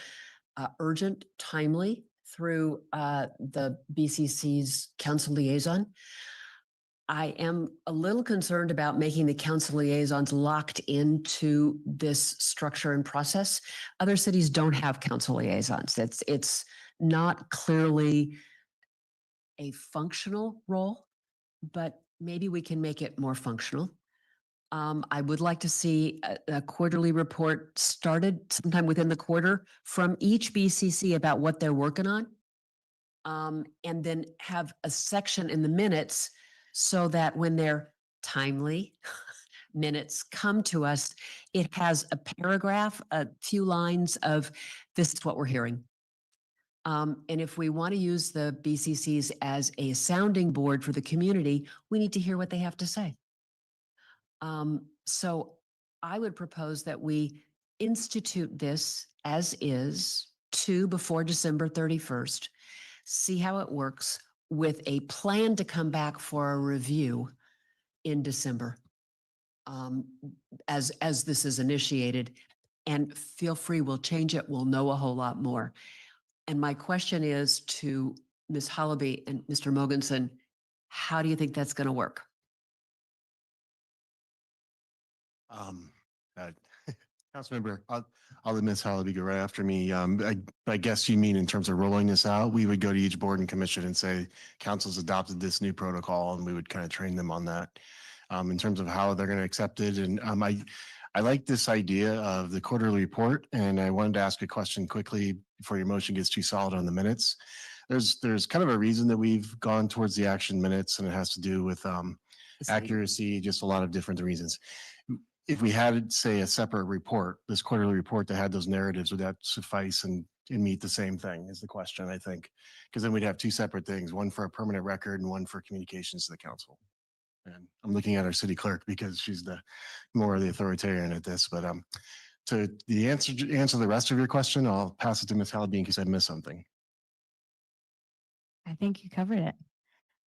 urgent, timely through the BCC's council liaison. I am a little concerned about making the council liaisons locked into this structure and process. Other cities don't have council liaisons. It's not clearly a functional role, but maybe we can make it more functional. I would like to see a quarterly report started sometime within the quarter from each BCC about what they're working on. And then have a section in the minutes so that when they're timely, minutes come to us, it has a paragraph, a few lines of this is what we're hearing. And if we want to use the BCCs as a sounding board for the community, we need to hear what they have to say. So I would propose that we institute this as is before December 31st, see how it works with a plan to come back for a review in December. As this is initiated, and feel free, we'll change it. We'll know a whole lot more. And my question is to Ms. Hollaby and Mr. Mogensen, how do you think that's going to work? Councilmember, I'll let Ms. Hollaby go right after me. I guess you mean in terms of rolling this out, we would go to each board and commission and say, council's adopted this new protocol, and we would kind of train them on that. In terms of how they're going to accept it. And I like this idea of the quarterly report, and I wanted to ask a question quickly before your motion gets too solid on the minutes. There's kind of a reason that we've gone towards the action minutes, and it has to do with accuracy, just a lot of different reasons. If we had, say, a separate report, this quarterly report that had those narratives, would that suffice and meet the same thing is the question, I think. Because then we'd have two separate things, one for a permanent record and one for communications to the council. And I'm looking at our city clerk because she's the more of the authoritarian at this. But to the answer the rest of your question, I'll pass it to Ms. Hollaby in case I missed something. I think you covered it.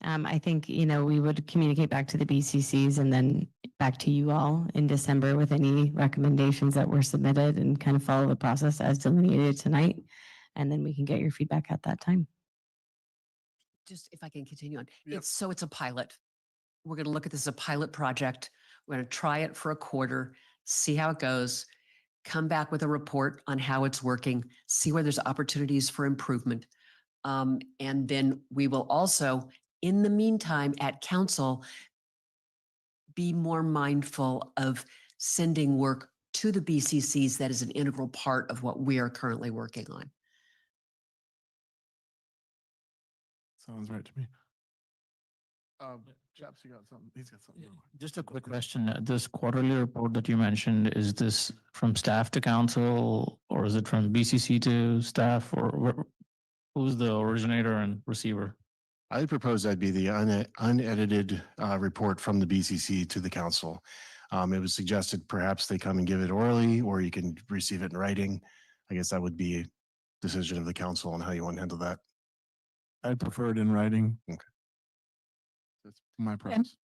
I think, we would communicate back to the BCCs and then back to you all in December with any recommendations that were submitted and kind of follow the process as delineated tonight. And then we can get your feedback at that time. Just if I can continue on. Yep. It's a pilot. We're going to look at this as a pilot project. We're going to try it for a quarter, see how it goes, come back with a report on how it's working, see where there's opportunities for improvement. And then we will also, in the meantime, at council, be more mindful of sending work to the BCCs that is an integral part of what we are currently working on. Sounds right to me. Chaps, you got something? He's got something. Just a quick question. This quarterly report that you mentioned, is this from staff to council, or is it from BCC to staff, or who's the originator and receiver? I propose that be the unedited report from the BCC to the council. It was suggested perhaps they come and give it orally, or you can receive it in writing. I guess that would be a decision of the council on how you want to handle that. I prefer it in writing. Okay. That's my preference.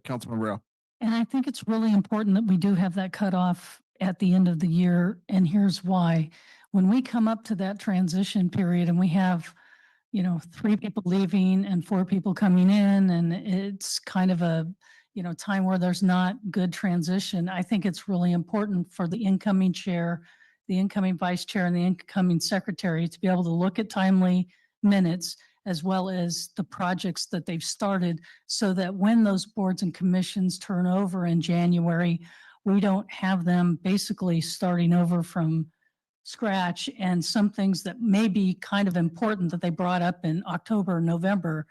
Councilman Rowe. And I think it's really important that we do have that cutoff at the end of the year. And here's why. When we come up to that transition period and we have, 3 people leaving and 4 people coming in, and it's kind of a, time where there's not good transition, I think it's really important for the incoming chair, the incoming vice chair, and the incoming secretary to be able to look at timely minutes as well as the projects that they've started, so that when those boards and commissions turn over in January, we don't have them basically starting over from scratch, and some things that may be kind of important that they brought up in October, November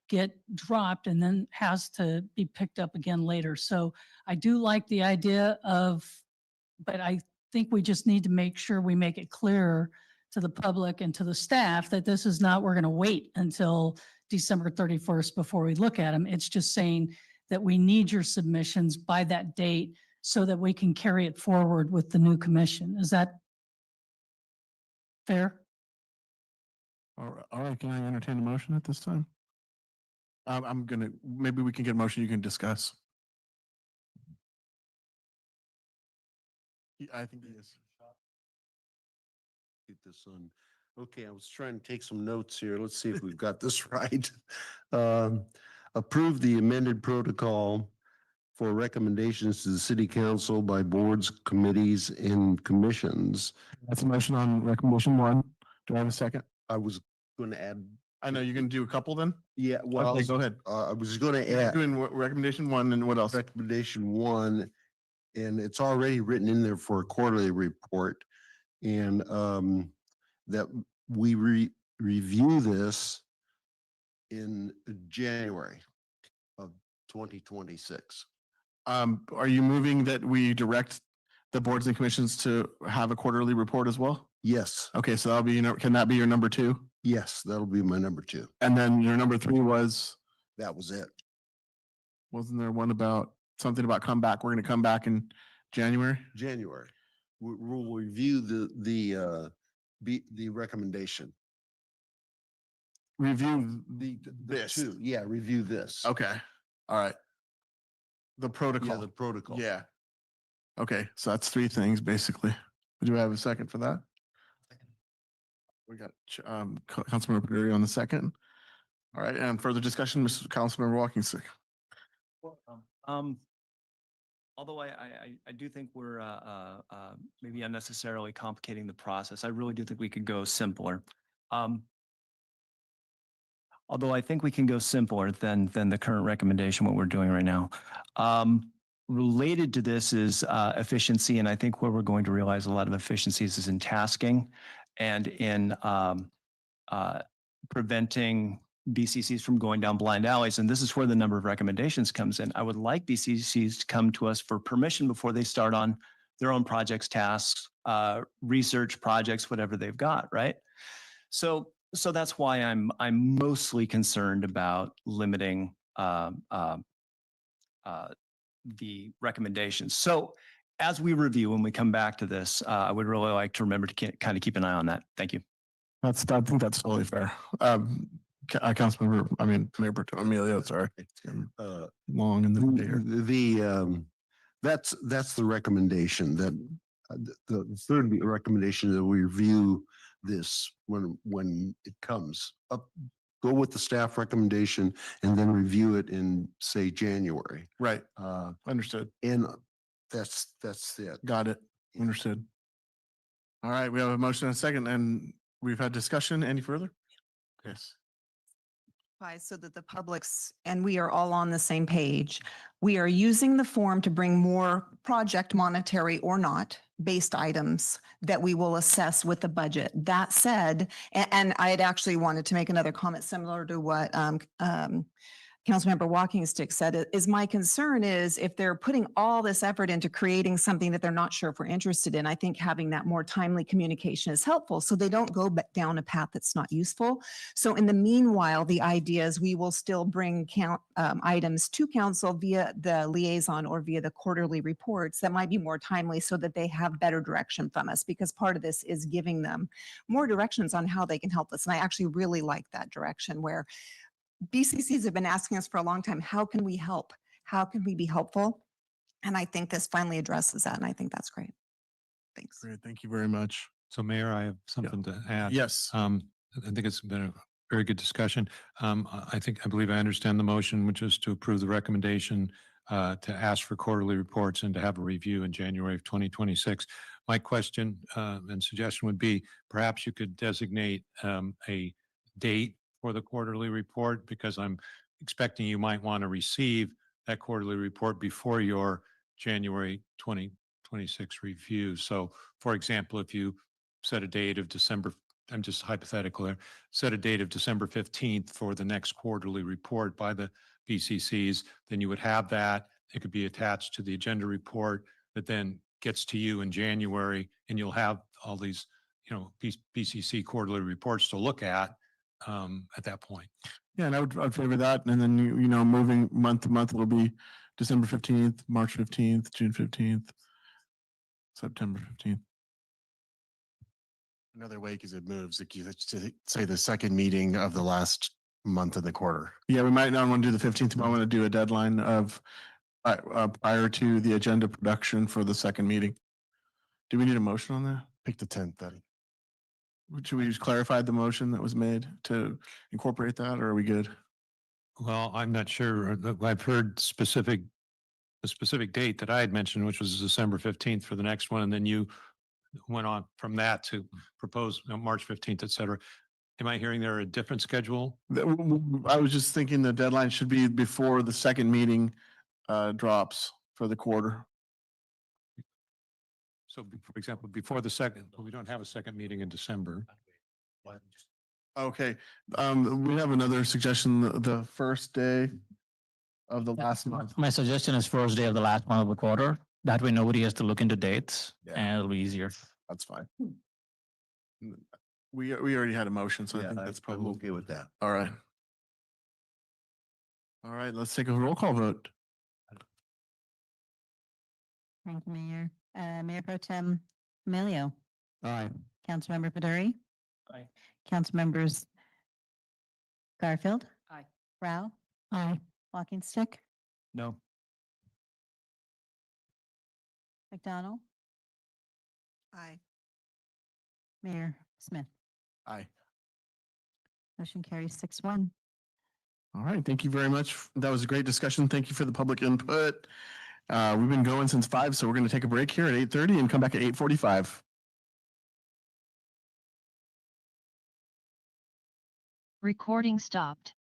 get dropped and then has to be picked up again later. So I do like the idea but I think we just need to make sure we make it clearer to the public and to the staff that this is not, we're going to wait until December 31st before we look at them. It's just saying that we need your submissions by that date so that we can carry it forward with the new commission. Is that fair? All right, can I entertain a motion at this time? Maybe we can get a motion you can discuss. I think he is. Get this on. Okay, I was trying to take some notes here. Let's see if we've got this right. Approve the amended protocol for recommendations to the city council by boards, committees, and commissions. That's a motion on recommendation 1. Do I have a second? I was going to add. I know you're going to do a couple then? Yeah, well, Okay, go ahead. I was going to add. Doing recommendation 1 and what else? Recommendation 1, and it's already written in there for a quarterly report, and that we review this in January of 2026. Are you moving that we direct the boards and commissions to have a quarterly report as well? Yes, Okay, so that'll be, can that be your number two? yes, that'll be my number two. And then your number three was, That was it. wasn't there one about something about come back? We're gonna come back in January? January. We'll review the recommendation. Review The this. two, yeah, review this. Okay, all right. The Yeah, protocol. the protocol. Yeah. Okay, so that's three things basically. Do I have a second for that? We got Councilmember Paduri on the second. All right, and further discussion, Mr. Councilmember Walkingston. Although I do think we're maybe unnecessarily complicating the process. I really do think we could go simpler. Although I think we can go simpler than the current recommendation, what we're doing right now. Related to this is efficiency, and I think where we're going to realize a lot of efficiencies is in tasking and in preventing BCCs from going down blind alleys. And this is where the number of recommendations comes in. I would like BCCs to come to us for permission before they start on their own projects, tasks, research projects, whatever they've got, right? So that's why I'm mostly concerned about limiting the recommendations. So as we review, when we come back to this, I would really like to remember to kind of keep an eye on that. Thank you. I think that's totally fair. Councilmember, Mayor Pro Tem Emilio, sorry. It's getting long in the day here. That's the recommendation that the third recommendation that we review this when it comes up. Go with the staff recommendation and then review it in, say, January. Right. Understood. And that's it. Got it. Understood. All right, we have a motion and a second, and we've had discussion. Any further? Yes. So that the public's, and we are all on the same page. We are using the form to bring more project monetary or not based items that we will assess with the budget. That said, and I had actually wanted to make another comment similar to what Councilmember Walkingstick said, is my concern is if they're putting all this effort into creating something that they're not sure if we're interested in, I think having that more timely communication is helpful so they don't go down a path that's not useful. So in the meanwhile, the idea is we will still bring items to council via the liaison or via the quarterly reports that might be more timely so that they have better direction from us, because part of this is giving them more directions on how they can help us. And I actually really like that direction where BCCs have been asking us for a long time, how can we help? How can we be helpful? And I think this finally addresses that, and I think that's great. Thanks. Great. Thank you very much. So Mayor, I have something to add. Yes. I think it's been a very good discussion. I believe I understand the motion, which is to approve the recommendation to ask for quarterly reports and to have a review in January of 2026. My question and suggestion would be perhaps you could designate a date for the quarterly report, because I'm expecting you might want to receive that quarterly report before your January 2026 review. So for example, if you set a date of December, I'm just hypothetical there, set a date of December 15th for the next quarterly report by the BCCs, then you would have that. It could be attached to the agenda report that then gets to you in January, and you'll have all these, BCC quarterly reports to look at that point. Yeah, and I'd favor that. And then, moving month to month, it'll be December 15th, March 15th, June 15th, September 15th. Another way, because it moves, like you say the second meeting of the last month of the quarter. Yeah, we might not want to do the 15th, but I want to do a deadline of prior to the agenda production for the second meeting. Do we need a motion on that? Pick the 10th then. Should we just clarify the motion that was made to incorporate that, or are we good? Well, I'm not sure. I've heard the specific date that I had mentioned, which was December 15th for the next one. And then you went on from that to propose March 15th, et cetera. Am I hearing there a different schedule? I was just thinking the deadline should be before the second meeting drops for the quarter. So for example, before the second, we don't have a second meeting in December. Okay, we have another suggestion, the first day of the last month. My suggestion is first day of the last month of the quarter. That way nobody has to look into dates and it'll be easier. That's fine. We already had a motion, so I think that's probably okay with that. all right. All right, let's take a roll call vote. Thank you, Mayor. Mayor Pro Tem Emilio, Aye. Councilmember Baduri, Aye. Councilmembers Garfield, Aye. Rao, Aye. Walking Stick, No. McDonald. Aye. Mayor Smith. Aye. Motion carries 6-1. All right, thank you very much. That was a great discussion. Thank you for the public input. We've been going since 5, so we're going to take a break here at 8:30 and come back at 8:45. Recording stopped.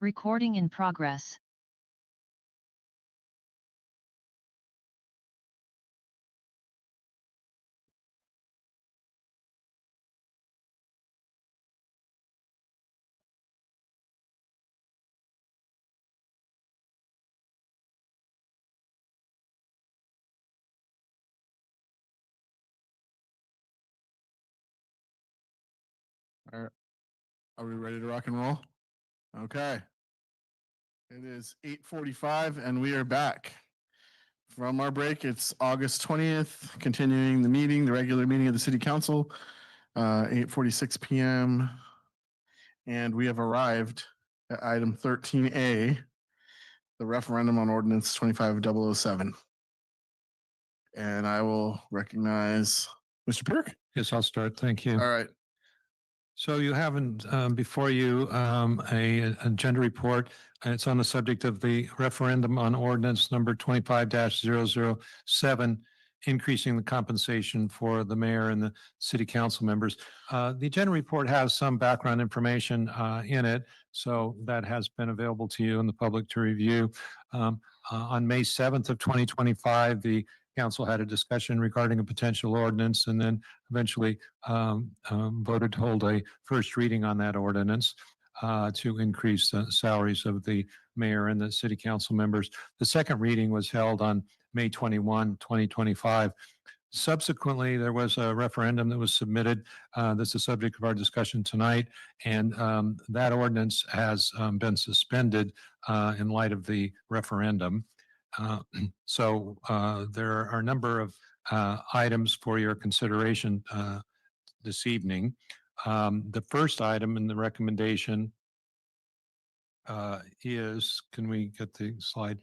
Recording in progress. All right. Are we ready to rock and roll? Okay. It is 8:45 and we are back from our break. It's August 20th, continuing the meeting, the regular meeting of the city council, 8:46 PM. And we have arrived at item 13A, the referendum on ordinance 25007. And I will recognize Mr. Pirk. Yes, I'll start. Thank you. All right. So you have before you a agenda report. And it's on the subject of the referendum on ordinance number 25-007, increasing the compensation for the mayor and the city council members. The agenda report has some background information in it, so that has been available to you and the public to review. On May 7th of 2025, the council had a discussion regarding a potential ordinance and then eventually voted to hold a first reading on that ordinance to increase the salaries of the mayor and the city council members. The second reading was held on May 21, 2025. Subsequently, there was a referendum that was submitted. That's the subject of our discussion tonight. And that ordinance has been suspended in light of the referendum. So there are a number of items for your consideration this evening. The first item in the recommendation is, can we get the slide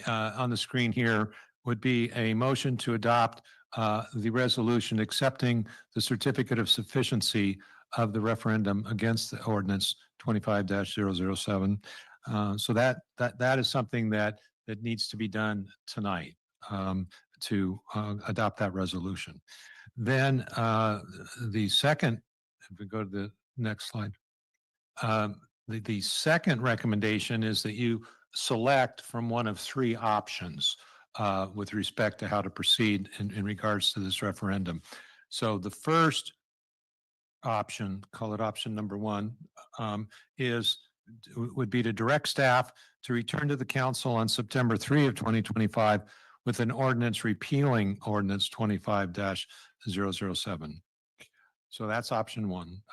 on the screen here, would be a motion to adopt the resolution accepting the certificate of sufficiency of the referendum against the ordinance 25-007. So that is something that needs to be done tonight to adopt that resolution. Then the second, if we go to the next slide, the second recommendation is that you select from one of three options with respect to how to proceed in regards to this referendum. So the first option, call it option number one, would be to direct staff to return to the council on September 3 of 2025 with an ordinance repealing ordinance 25-007. So that's option one.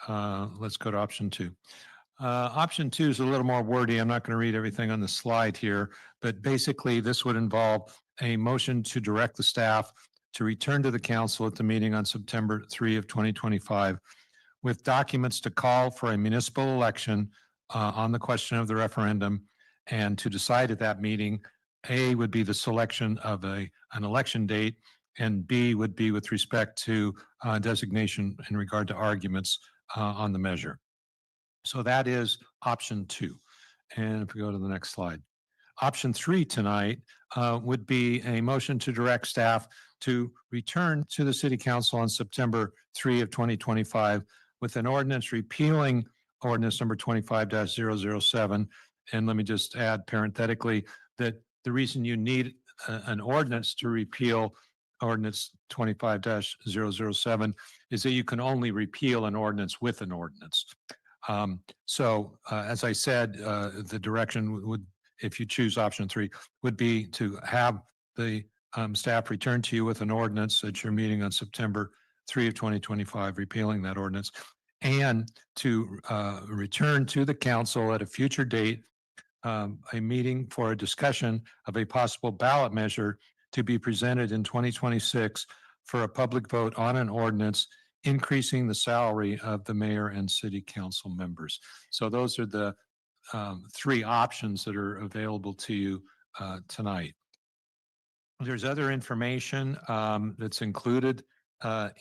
Let's go to option two. Option two is a little more wordy. I'm not going to read everything on the slide here, but basically this would involve a motion to direct the staff to return to the council at the meeting on September 3 of 2025 with documents to call for a municipal election on the question of the referendum, and to decide at that meeting, A would be the selection of an election date, and B would be with respect to designation in regard to arguments on the measure. So that is option two. And if we go to the next slide. Option three tonight would be a motion to direct staff to return to the city council on September 3 of 2025 with an ordinance repealing ordinance number 25-007. And let me just add parenthetically that the reason you need an ordinance to repeal ordinance 25-007 is that you can only repeal an ordinance with an ordinance. As I said, the direction would, if you choose option three, would be to have the staff return to you with an ordinance at your meeting on September 3 of 2025, repealing that ordinance, and to return to the council at a future date a meeting for a discussion of a possible ballot measure to be presented in 2026 for a public vote on an ordinance increasing the salary of the mayor and city council members. So those are the three options that are available to you tonight. There's other information that's included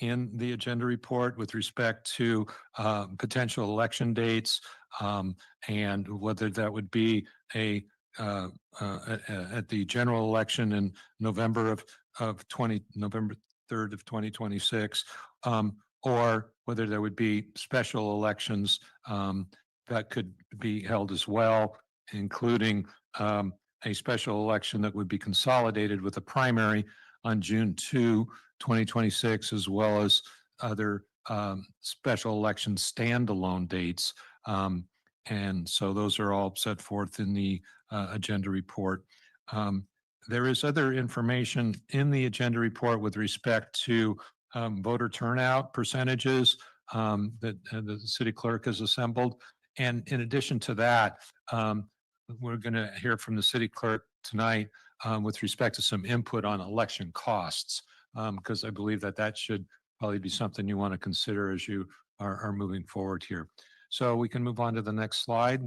in the agenda report with respect to potential election dates and whether that would be at the general election in November November 3rd of 2026, or whether there would be special elections that could be held as well including a special election that would be consolidated with a primary on June 2, 2026, as well as other special election standalone dates. And so those are all set forth in the agenda report. There is other information in the agenda report with respect to voter turnout percentages that the city clerk has assembled. And in addition to that, we're going to hear from the city clerk tonight with respect to some input on election costs, because I believe that that should probably be something you want to consider as you are moving forward here. So we can move on to the next slide.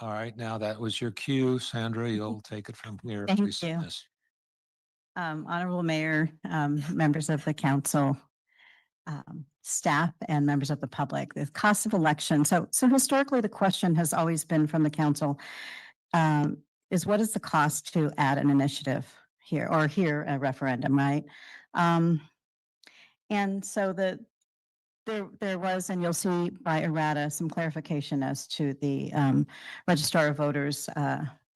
All right, now that was your cue. Sandra, you'll take it from here. Thank Please, you. miss. Honorable Mayor, members of the council, staff and members of the public, the cost of election. So historically, the question has always been from the council is what is the cost to add an initiative here or hear a referendum, right? And so there was, and you'll see by errata, some clarification as to the Registrar of Voters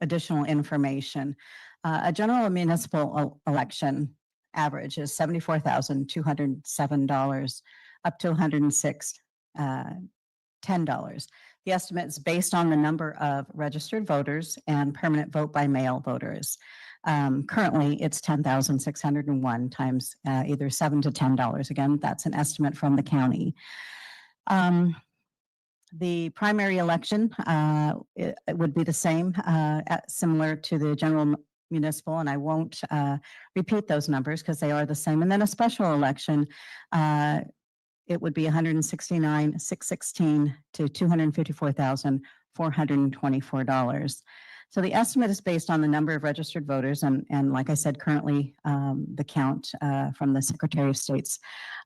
additional information. A general municipal election average is $74,207 up to $106,10. The estimate is based on the number of registered voters and permanent vote by mail voters. Currently, it's 10,601 times either $7 to $10. Again, that's an estimate from the county. The primary election it would be the same, similar to the general municipal, and I won't repeat those numbers because they are the same. And then a special election, it would be $169,616 to $254,424. So the estimate is based on the number of registered voters, and like I said, currently the count from the Secretary of State's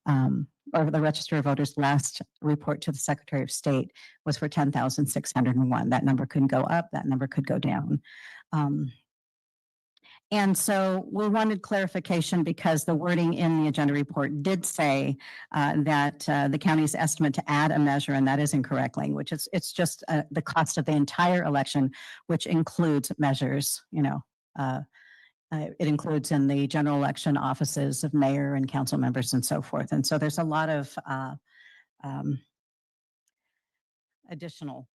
or the Register of Voters last report to the Secretary of State was for 10,601. That number could go up, that number could go down. And so we wanted clarification because the wording in the agenda report did say that the county's estimate to add a measure, and that is incorrect language. It's just the cost of the entire election, which includes measures, it includes in the general election offices of mayor and council members and so forth. And so there's a lot of additional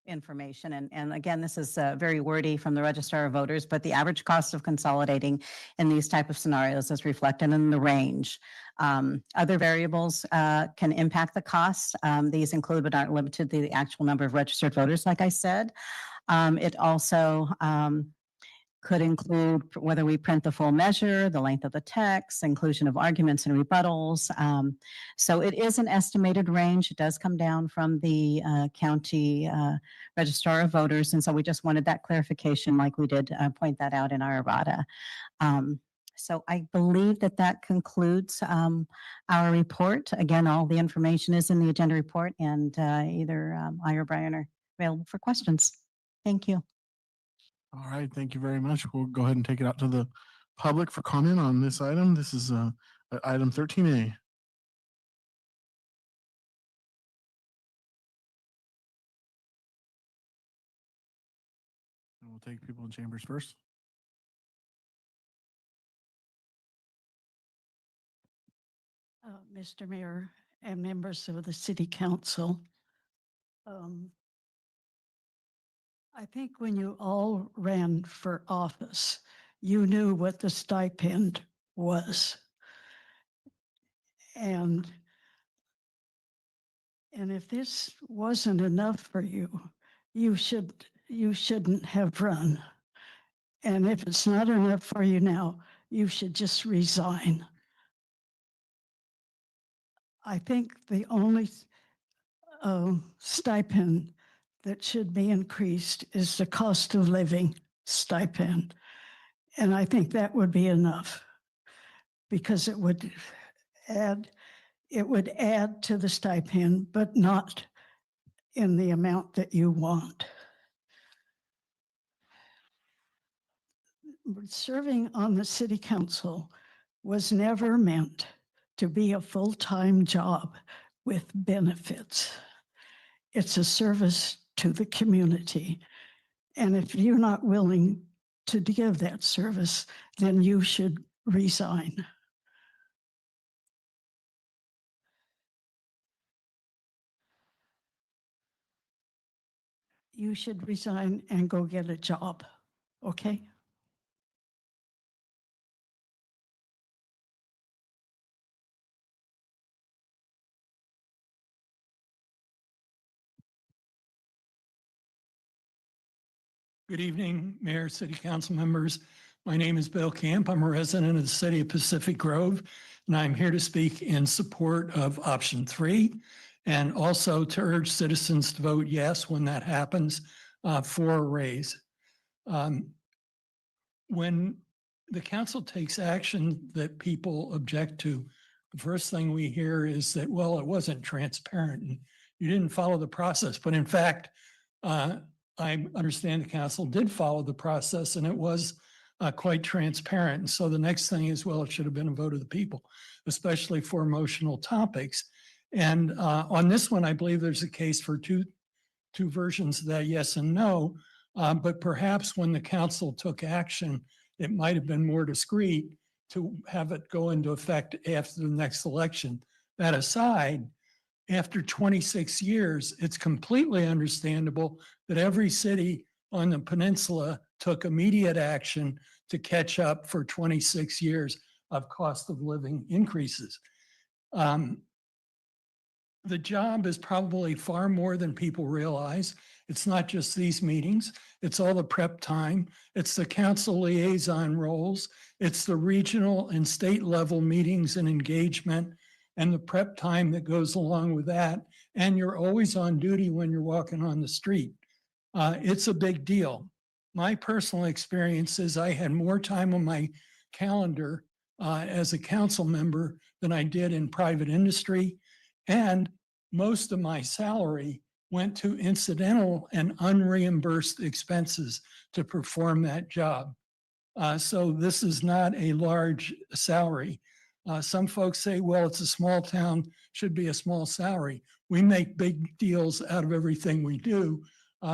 information. And again, this is very wordy from the Registrar of Voters, but the average cost of consolidating in these type of scenarios is reflected in the range. Other variables can impact the costs. These include but aren't limited to the actual number of registered voters, like I said. It also could include whether we print the full measure, the length of the text, inclusion of arguments and rebuttals. So it is an estimated range. It does come down from the county Registrar of Voters. And so we just wanted that clarification, like we did point that out in our errata. So I believe that that concludes our report. Again, all the information is in the agenda report, and either I or Brian are available for questions. Thank you. All right, thank you very much. We'll go ahead and take it out to the public for comment on this item. This is item 13A. And we'll take people in chambers first. Mr. Mayor and members of the City Council, I think when you all ran for office, you knew what the stipend was. And if this wasn't enough for you, you shouldn't have run. And if it's not enough for you now, you should just resign. I think the only stipend that should be increased is the cost of living stipend. And I think that would be enough because it would add to the stipend, but not in the amount that you want. Serving on the City Council was never meant to be a full-time job with benefits. It's a service to the community. And if you're not willing to give that service, then you should resign. You should resign and go get a job, okay? Good evening, Mayor, City Council members. My name is Bill Camp. I'm a resident of the city of Pacific Grove, and I'm here to speak in support of option 3 and also to urge citizens to vote yes when that happens for a raise. When the council takes action that people object to, the first thing we hear is that, well, it wasn't transparent and you didn't follow the process. But in fact, I understand the council did follow the process and it was quite transparent. And so the next thing is, well, it should have been a vote of the people, especially for emotional topics. And on this one, I believe there's a case for two versions of that, yes and no. But perhaps when the council took action, it might have been more discreet to have it go into effect after the next election. That aside, after 26 years, it's completely understandable that every city on the peninsula took immediate action to catch up for 26 years of cost of living increases. The job is probably far more than people realize. It's not just these meetings. It's all the prep time. It's the council liaison roles. It's the regional and state level meetings and engagement and the prep time that goes along with that. And you're always on duty when you're walking on the street. It's a big deal. My personal experience is I had more time on my calendar as a council member than I did in private industry. And most of my salary went to incidental and unreimbursed expenses to perform that job. So this is not a large salary. Some folks say, well, it's a small town, should be a small salary. We make big deals out of everything we do.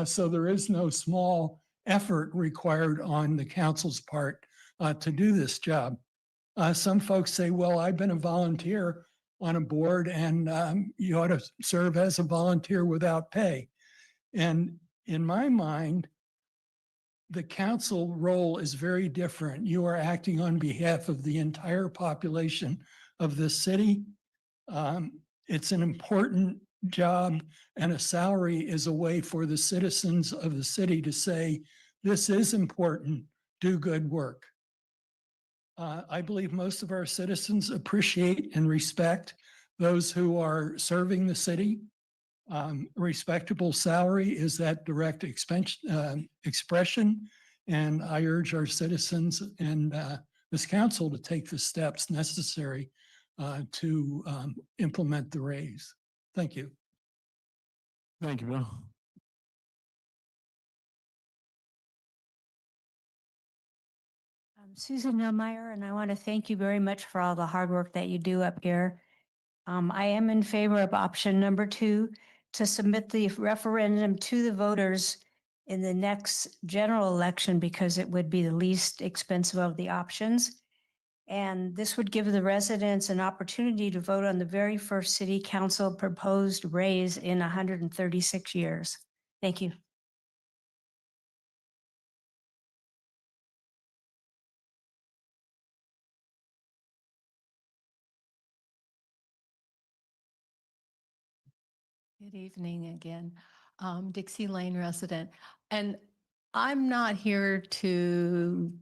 So there is no small effort required on the council's part to do this job. Some folks say, well, I've been a volunteer on a board and you ought to serve as a volunteer without pay. And in my mind, the council role is very different. You are acting on behalf of the entire population of this city. It's an important job, and a salary is a way for the citizens of the city to say, this is important, do good work. I believe most of our citizens appreciate and respect those who are serving the city. Respectable salary is that direct expression. And I urge our citizens and this council to take the steps necessary to implement the raise. Thank you. Thank you, Bill. Susan Millmeyer, and I want to thank you very much for all the hard work that you do up here. I am in favor of option number 2, to submit the referendum to the voters in the next general election because it would be the least expensive of the options. And this would give the residents an opportunity to vote on the very first city council proposed raise in 136 years. Thank you. Good evening again. Dixie Lane resident. And I'm not here to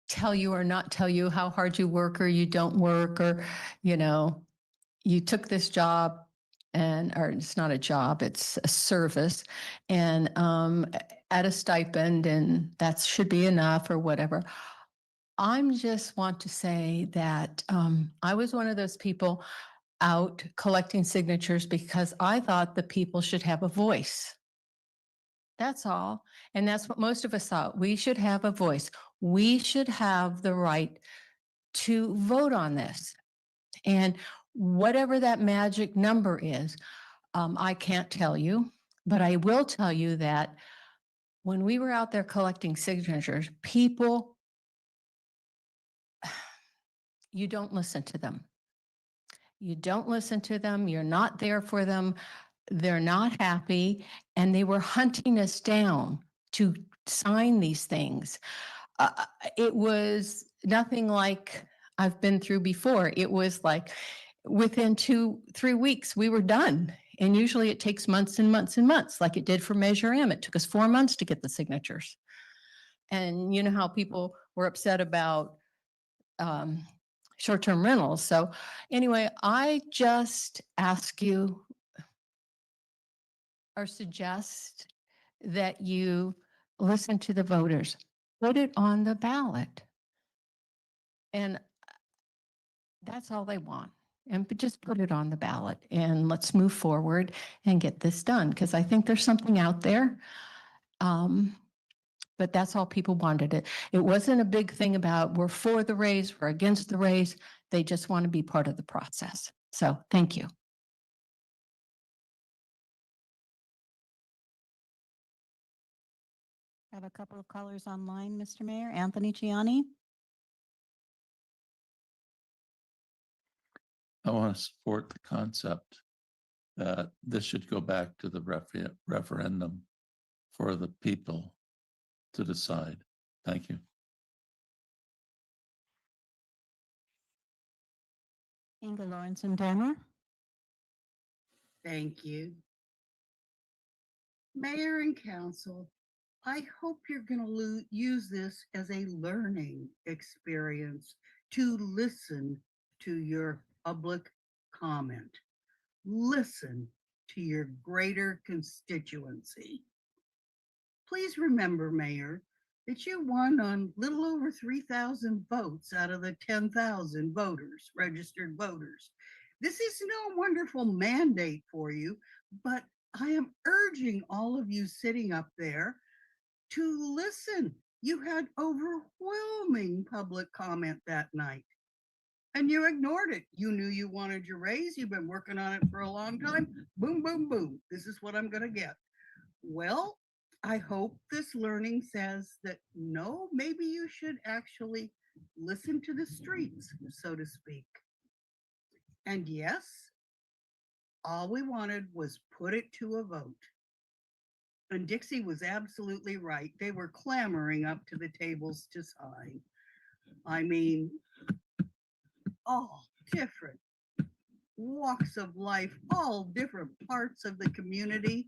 tell you or not tell you how hard you work or you don't work or, you know, you took this job or it's not a job, it's a service and at a stipend and that should be enough or whatever. I'm just want to say that I was one of those people out collecting signatures because I thought the people should have a voice. That's all. And that's what most of us thought. We should have a voice. We should have the right to vote on this. And whatever that magic number is, I can't tell you, but I will tell you that when we were out there collecting signatures, people, you don't listen to them. You don't listen to them. You're not there for them. They're not happy. And they were hunting us down to sign these things. It was nothing like I've been through before. It was like within 2-3 weeks, we were done. And usually it takes months and months and months, like it did for Measure M. It took us 4 months to get the signatures. And you know how people were upset about short-term rentals. So anyway, I just ask you or suggest that you listen to the voters, put it on the ballot. And that's all they want. And just put it on the ballot and let's move forward and get this done. Because I think there's something out there. But that's all people wanted. It wasn't a big thing about we're for the raise, we're against the raise. They just want to be part of the process. So thank you. I have a couple of callers online, Mr. Mayor. Anthony Gianni. I want to support the concept that this should go back to the referendum for the people to decide. Thank you. Inga Lawrence and Danner. Thank you. Mayor and council, I hope you're going to use this as a learning experience to listen to your public comment. Listen to your greater constituency. Please remember, Mayor, that you won on little over 3,000 votes out of the 10,000 voters, registered voters. This is no wonderful mandate for you, but I am urging all of you sitting up there to listen. You had overwhelming public comment that night and you ignored it. You knew you wanted your raise. You've been working on it for a long time. Boom, boom, boom. This is what I'm going to get. Well, I hope this learning says that no, maybe you should actually listen to the streets, so to speak. And yes, all we wanted was put it to a vote. And Dixie was absolutely right. They were clamoring up to the tables to sign. I mean, all different walks of life, all different parts of the community.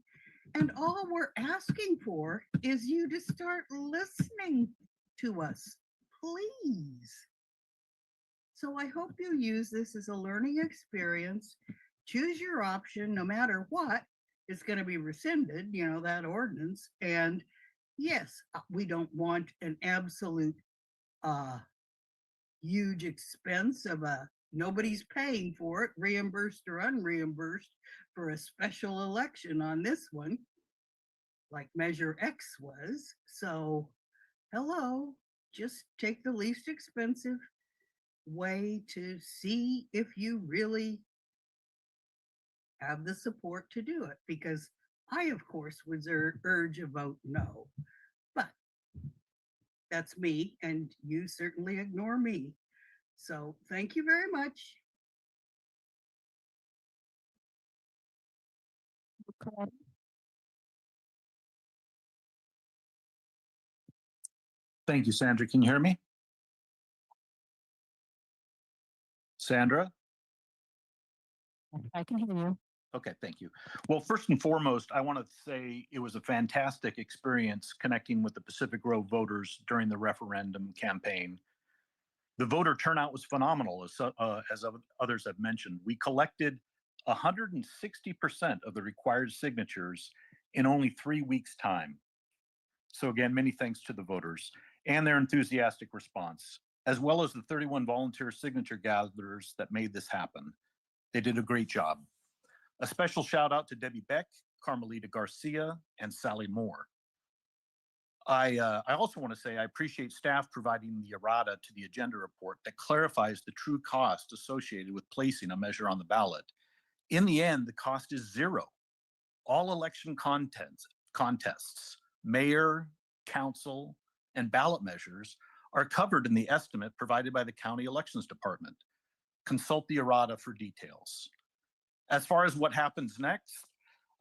And all we're asking for is you to start listening to us, please. So I hope you use this as a learning experience. Choose your option, no matter what, it's going to be rescinded, you know, that ordinance. And yes, we don't want an absolute huge expense of nobody's paying for it, reimbursed or unreimbursed, for a special election on this one, like Measure X was. So, hello, just take the least expensive way to see if you really have the support to do it, because I, of course, would urge a vote no, but that's me, and you certainly ignore me. So thank you very much. Thank you, Sandra. Can you hear me? Sandra? I can hear you. Okay, thank you. Well, first and foremost, I want to say it was a fantastic experience connecting with the Pacific Grove voters during the referendum campaign. The voter turnout was phenomenal, as others have mentioned. We collected 160% of the required signatures in only 3 weeks' time. So again, many thanks to the voters and their enthusiastic response, as well as the 31 volunteer signature gatherers that made this happen. They did a great job. A special shout out to Debbie Beck, Carmelita Garcia, and Sally Moore. I also want to say I appreciate staff providing the errata to the agenda report that clarifies the true cost associated with placing a measure on the ballot. In the end, the cost is zero. All election contests, Mayor, council, and ballot measures are covered in the estimate provided by the County Elections Department. Consult the errata for details. As far as what happens next,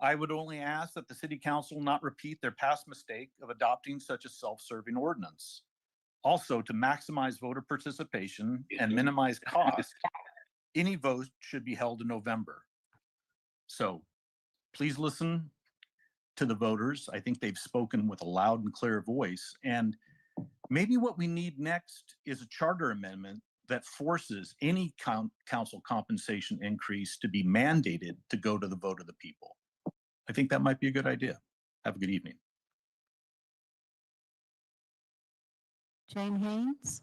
I would only ask that the City Council not repeat their past mistake of adopting such a self-serving ordinance. Also, to maximize voter participation and minimize costs, any vote should be held in November. So please listen to the voters. I think they've spoken with a loud and clear voice. And maybe what we need next is a charter amendment that forces any council compensation increase to be mandated to go to the vote of the people. I think that might be a good idea. Have a good evening. Jane Haynes?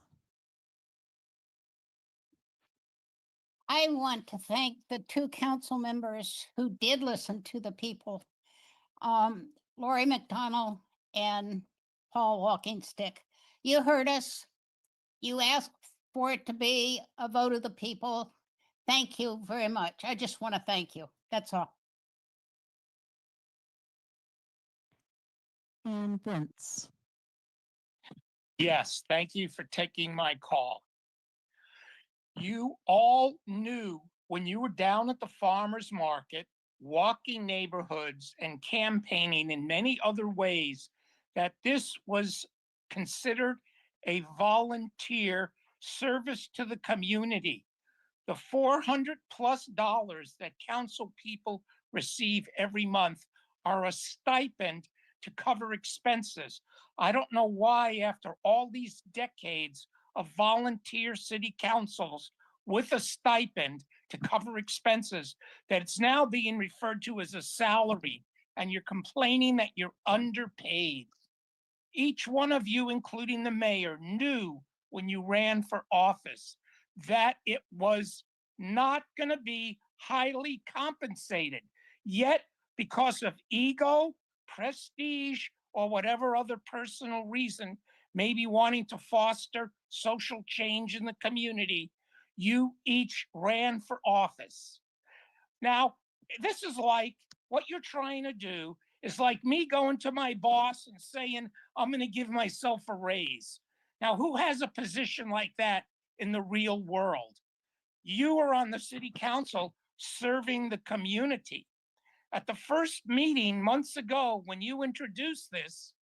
I want to thank the two council members who did listen to the people, Lori McDonald and Paul Walkingstick. You heard us. You asked for it to be a vote of the people. Thank you very much. I just want to thank you. That's all. And Vince? Yes, thank you for taking my call. You all knew when you were down at the farmer's market, walking neighborhoods and campaigning in many other ways, that this was considered a volunteer service to the community. The $400+ that council people receive every month are a stipend to cover expenses. I don't know why, after all these decades of volunteer city councils with a stipend to cover expenses, that it's now being referred to as a salary, and you're complaining that you're underpaid. Each one of you, including the mayor, knew when you ran for office that it was not going to be highly compensated. Yet, because of ego, prestige, or whatever other personal reason, maybe wanting to foster social change in the community, you each ran for office. Now, this is like what you're trying to do is like me going to my boss and saying, I'm going to give myself a raise. Now, who has a position like that in the real world? You are on the city council serving the community. At the first meeting months ago, when you introduced this,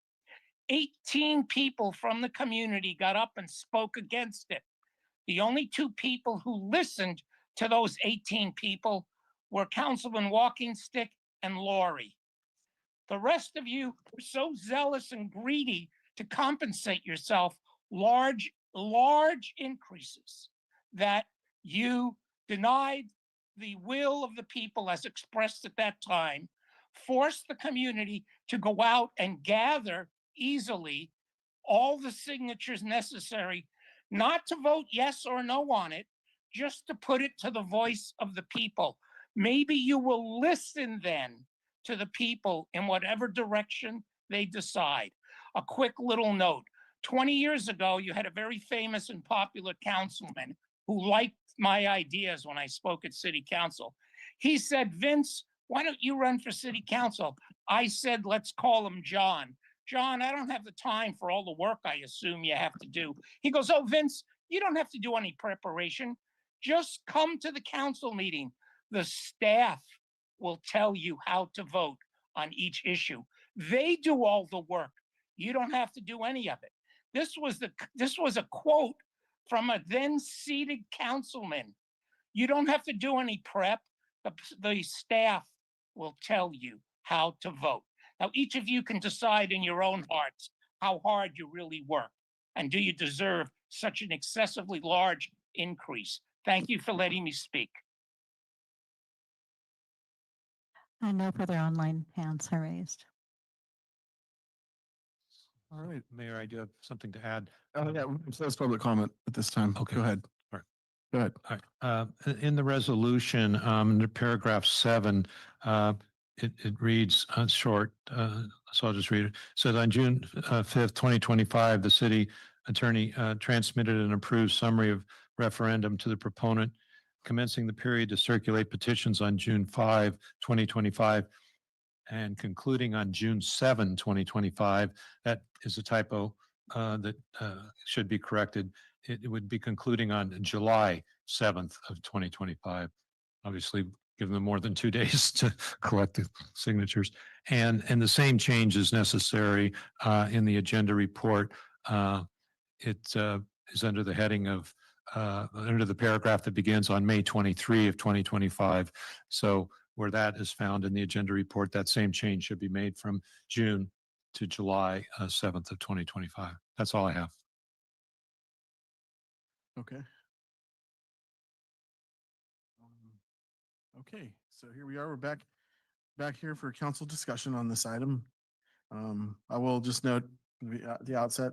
18 people from the community got up and spoke against it. The only two people who listened to those 18 people were Councilman Walkingstick and Lori. The rest of you were so zealous and greedy to compensate yourself large increases that you denied the will of the people as expressed at that time, forced the community to go out and gather easily all the signatures necessary, not to vote yes or no on it, just to put it to the voice of the people. Maybe you will listen then to the people in whatever direction they decide. A quick little note. 20 years ago, you had a very famous and popular councilman who liked my ideas when I spoke at city council. He said, Vince, why don't you run for city council? I said, let's call him John. John, I don't have the time for all the work I assume you have to do. He goes, oh, Vince, you don't have to do any preparation. Just come to the council meeting. The staff will tell you how to vote on each issue. They do all the work. You don't have to do any of it. This was a quote from a then seated councilman. You don't have to do any prep. The staff will tell you how to vote. Now, each of you can decide in your own hearts how hard you really work. And do you deserve such an excessively large increase? Thank you for letting me speak. No further online hands are raised. All right. Mayor, I do have something to add. Oh, yeah, so that's public comment at this time. Okay. Go ahead. All right. Go ahead. All right. In the resolution, under paragraph 7, it reads short, so I'll just read it. It says on June 5th, 2025, the city attorney transmitted an approved summary of referendum to the proponent, commencing the period to circulate petitions on June 5, 2025. and concluding on June 7, 2025. That is a typo that should be corrected. It would be concluding on July 7th of 2025. Obviously, give them more than 2 days to collect the signatures. And the same change is necessary in the agenda report. It is under the heading of, under the paragraph that begins on May 23 of 2025. So where that is found in the agenda report, that same change should be made from June to July 7th of 2025. That's all I have. Okay. Okay, so here we are. We're back here for council discussion on this item. I will just note at the outset,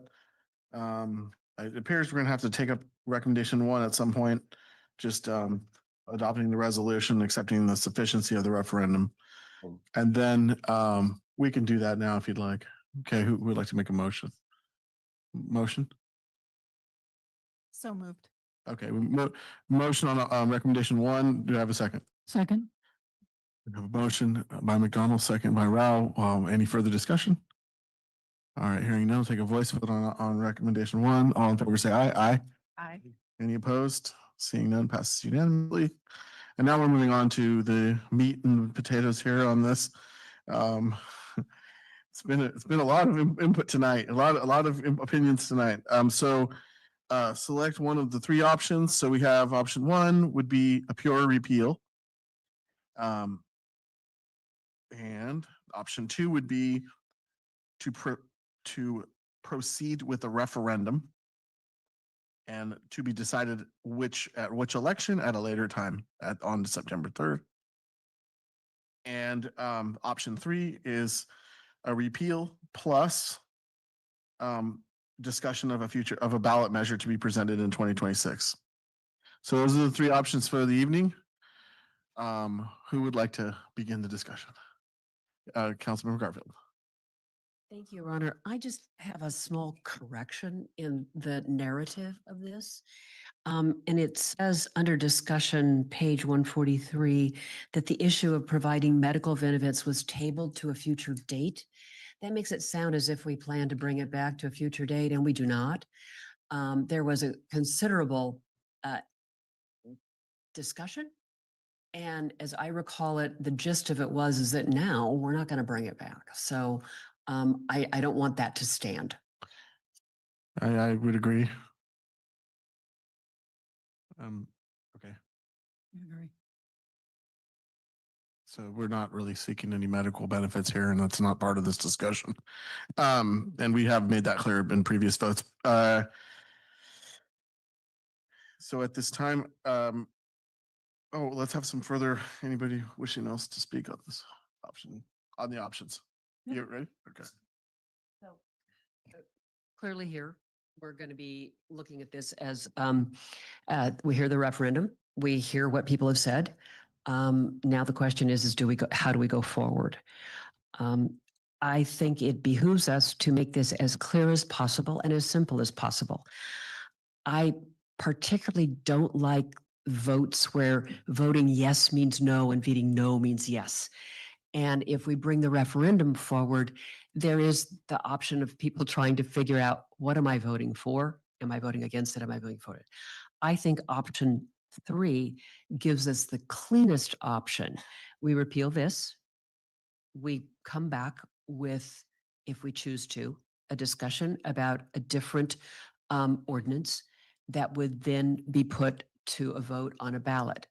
it appears we're gonna have to take up recommendation 1 at some point, just adopting the resolution, accepting the sufficiency of the referendum. And then we can do that now if you'd like. Okay, who would like to make a motion? Motion? So moved. Okay, motion on recommendation 1. Do I have a second? Second. We have a motion by McDonald, second by Rao. Any further discussion? All right, hearing none, take a voice vote on recommendation 1. All in favor, say aye. Aye. Aye. Any opposed? Seeing none, passes unanimously. And now we're moving on to the meat and potatoes here on this. It's been a lot of input tonight, a lot of opinions tonight. Select one of the 3 options. So we have option 1 would be a pure repeal. And option 2 would be to proceed with a referendum and to be decided at which election at a later time on September 3rd. And option 3 is a repeal plus discussion of a ballot measure to be presented in 2026. So those are the 3 options for the evening. Who would like to begin the discussion? Councilmember Garfield. Thank you, Your Honor. I just have a small correction in the narrative of this. And it says under discussion, page 143, that the issue of providing medical benefits was tabled to a future date. That makes it sound as if we plan to bring it back to a future date, and we do not. There was a considerable discussion. And as I recall it, the gist of it is that now we're not going to bring it back. So I don't want that to stand. I would agree. Okay. I agree. So we're not really seeking any medical benefits here, and that's not part of this discussion. And we have made that clear in previous votes. So at this time, let's have some further, anybody wishing else to speak on this option, on the options? You ready? Okay. So clearly here, we're going to be looking at this as we hear the referendum, we hear what people have said. Now the question is how do we go forward? I think it behooves us to make this as clear as possible and as simple as possible. I particularly don't like votes where voting yes means no and voting no means yes. And if we bring the referendum forward, there is the option of people trying to figure out, what am I voting for? Am I voting against it? Am I voting for it? I think option 3 gives us the cleanest option. We repeal this. We come back with, if we choose to, a discussion about a different ordinance that would then be put to a vote on a ballot.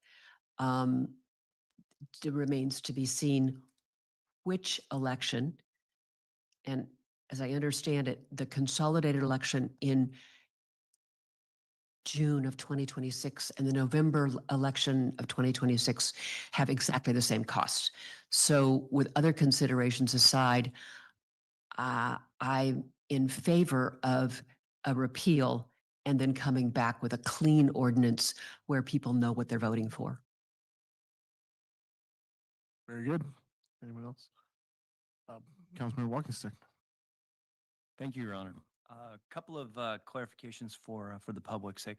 It remains to be seen which election, and as I understand it, the consolidated election in June of 2026 and the November election of 2026 have exactly the same costs. So with other considerations aside, I'm in favor of a repeal and then coming back with a clean ordinance where people know what they're voting for. Very good. Anyone else? Councilmember Walkingstick. Thank you, Your Honor. A couple of clarifications for the public's sake.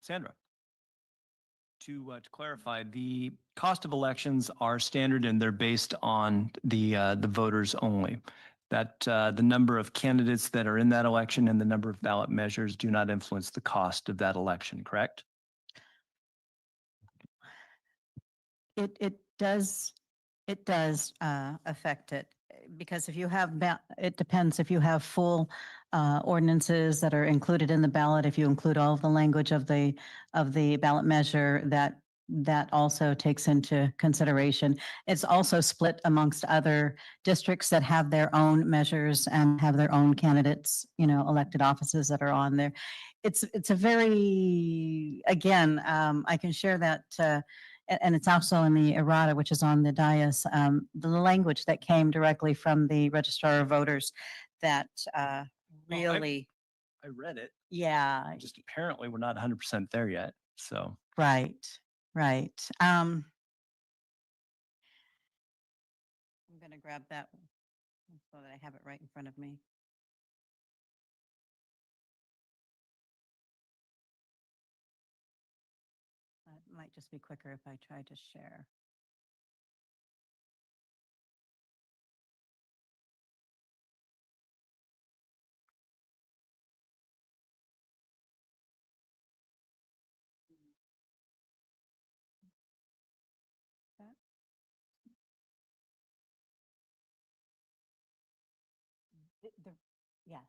Sandra, To clarify, the cost of elections are standard and they're based on the voters only. That the number of candidates that are in that election and the number of ballot measures do not influence the cost of that election, correct? It does affect it because if you have, it depends if you have full ordinances that are included in the ballot, if you include all of the language of the ballot measure, that also takes into consideration. It's also split amongst other districts that have their own measures and have their own candidates, elected offices that are on there. It's a very, again, I can share that and it's also in the errata, which is on the dais, the language that came directly from the Registrar of Voters that really, I read it. yeah, Just apparently we're not 100% there yet. So right. I'm going to grab that so that I have it right in front of me. It might just be quicker if I try to share. Yes.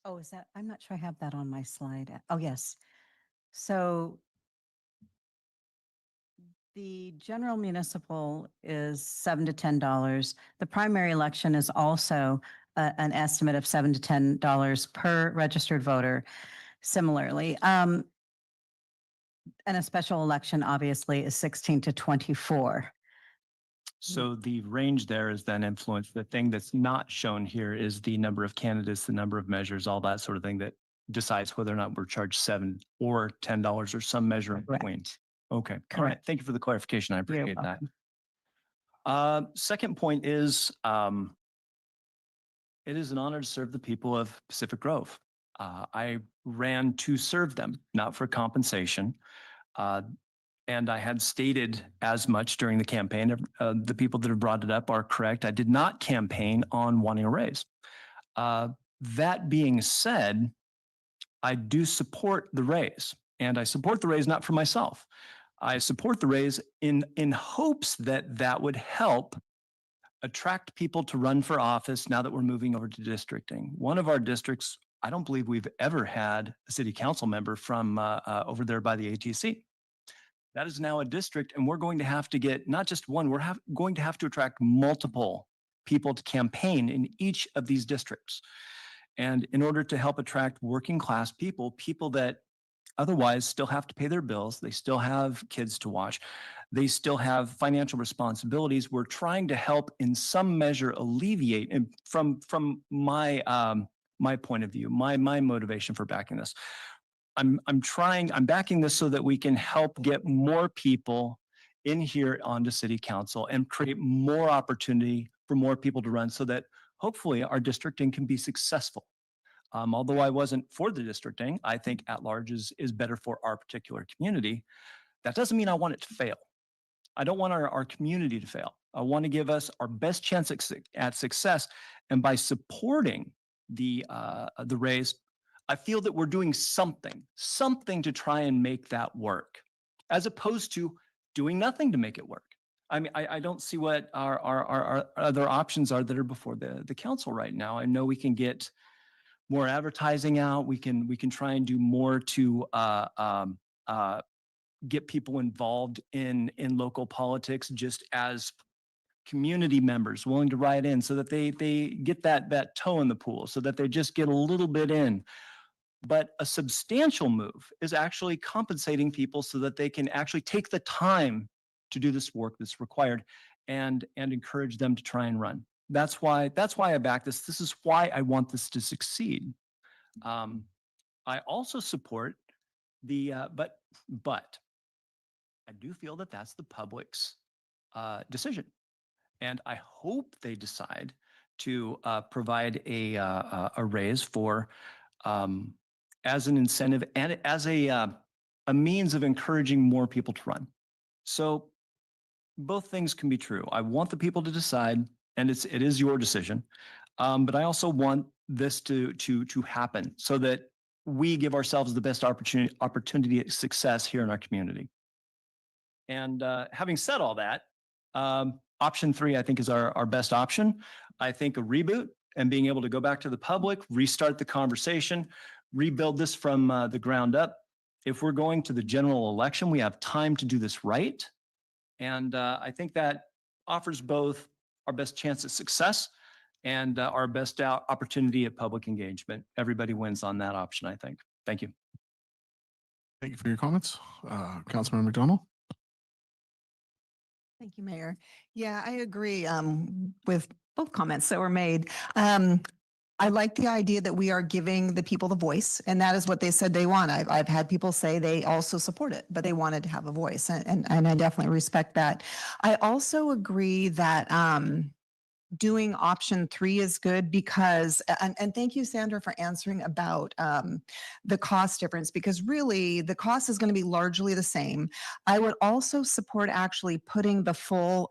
Oh, is that, I'm not sure I have that on my slide. Oh, yes. So the general municipal is $7 to $10. The primary election is also an estimate of $7 to $10 per registered voter. Similarly, and a special election obviously is 16 to 24. So the range there is then influenced. The thing that's not shown here is the number of candidates, the number of measures, all that sort of thing that decides whether or not we're charged $7 or $10 or some measure in between. Okay. All right. Thank you for the clarification. I appreciate that. Second point is, it is an honor to serve the people of Pacific Grove. I ran to serve them, not for compensation. And I had stated as much during the campaign. The people that have brought it up are correct. I did not campaign on wanting a raise. That being said, I do support the raise, and I support the raise not for myself. I support the raise in hopes that that would help attract people to run for office now that we're moving over to districting. One of our districts, I don't believe we've ever had a city council member from over there by the ATC. That is now a district, and we're going to have to get not just one, we're going to have to attract multiple people to campaign in each of these districts. And in order to help attract working class people, people that otherwise still have to pay their bills, they still have kids to watch, they still have financial responsibilities, we're trying to help in some measure alleviate, and from my my point of view, my motivation for backing this. I'm backing this so that we can help get more people in here onto city council and create more opportunity for more people to run so that hopefully our districting can be successful. Although I wasn't for the districting, I think at large is better for our particular community. That doesn't mean I want it to fail. I don't want our community to fail. I want to give us our best chance at success. And by supporting the raise, I feel that we're doing something to try and make that work, as opposed to doing nothing to make it work. I mean, I don't see what our other options are that are before the council right now. I know we can get more advertising out. We can try and do more to get people involved in local politics, just as community members willing to write in, so that they get that toe in the pool, so that they just get a little bit in. But a substantial move is actually compensating people so that they can actually take the time to do this work that's required, and encourage them to try and run. That's why I back this. This is why I want this to succeed. I also support the, but I do feel that that's the public's decision. And I hope they decide to provide a raise for, as an incentive and as a a means of encouraging more people to run. So both things can be true. I want the people to decide, and it is your decision. But I also want this to happen so that we give ourselves the best opportunity at success here in our community. And having said all that, option 3, I think, is our best option. I think a reboot and being able to go back to the public, restart the conversation, rebuild this from the ground up. If we're going to the general election, we have time to do this right. And I think that offers both our best chance at success and our best opportunity at public engagement. Everybody wins on that option, I think. Thank you. Thank you for your comments. Councilmember McDonald? Thank you, Mayor. Yeah, I agree with both comments that were made. I like the idea that we are giving the people the voice, and that is what they said they want. I've had people say they also support it, but they wanted to have a voice, and I definitely respect that. I also agree that doing option 3 is good because, and thank you, Sandra, for answering about the cost difference, because really the cost is going to be largely the same. I would also support actually putting the full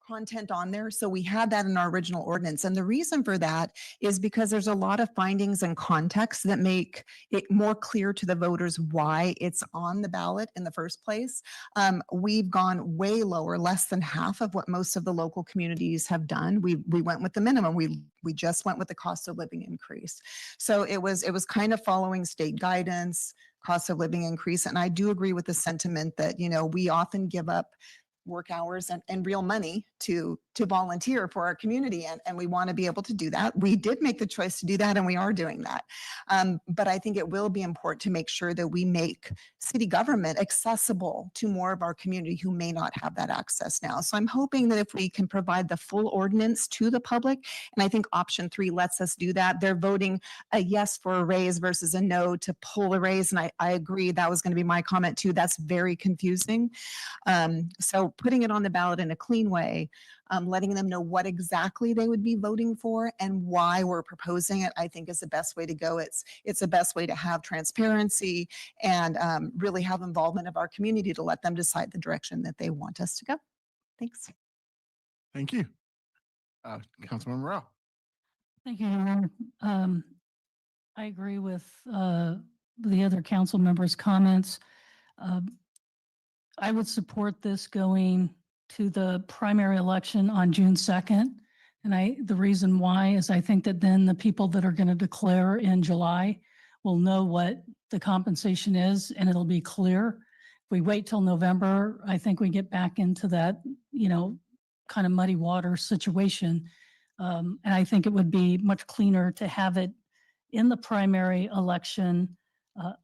content on there. So we had that in our original ordinance. And the reason for that is because there's a lot of findings and context that make it more clear to the voters why it's on the ballot in the first place. We've gone way lower, less than half of what most of the local communities have done. We went with the minimum. We just went with the cost of living increase. So it was kind of following state guidance, cost of living increase. And I do agree with the sentiment that, you know, we often give up work hours and real money to volunteer for our community. And we want to be able to do that. We did make the choice to do that, and we are doing that. But I think it will be important to make sure that we make city government accessible to more of our community who may not have that access now. So I'm hoping that if we can provide the full ordinance to the public, and I think option 3 lets us do that, they're voting a yes for a raise versus a no to pull a raise. And I agree, that was going to be my comment too. That's very confusing. So putting it on the ballot in a clean way, letting them know what exactly they would be voting for and why we're proposing it, I think is the best way to go. It's the best way to have transparency and really have involvement of our community to let them decide the direction that they want us to go. Thanks. Thank you. Councilmember Rao. Thank you, Your Honor. I agree with the other council members' comments. I would support this going to the primary election on June 2nd. And the reason why is I think that then the people that are going to declare in July will know what the compensation is, and it'll be clear. If we wait till November, I think we get back into that, you know, kind of muddy water situation. And I think it would be much cleaner to have it in the primary election.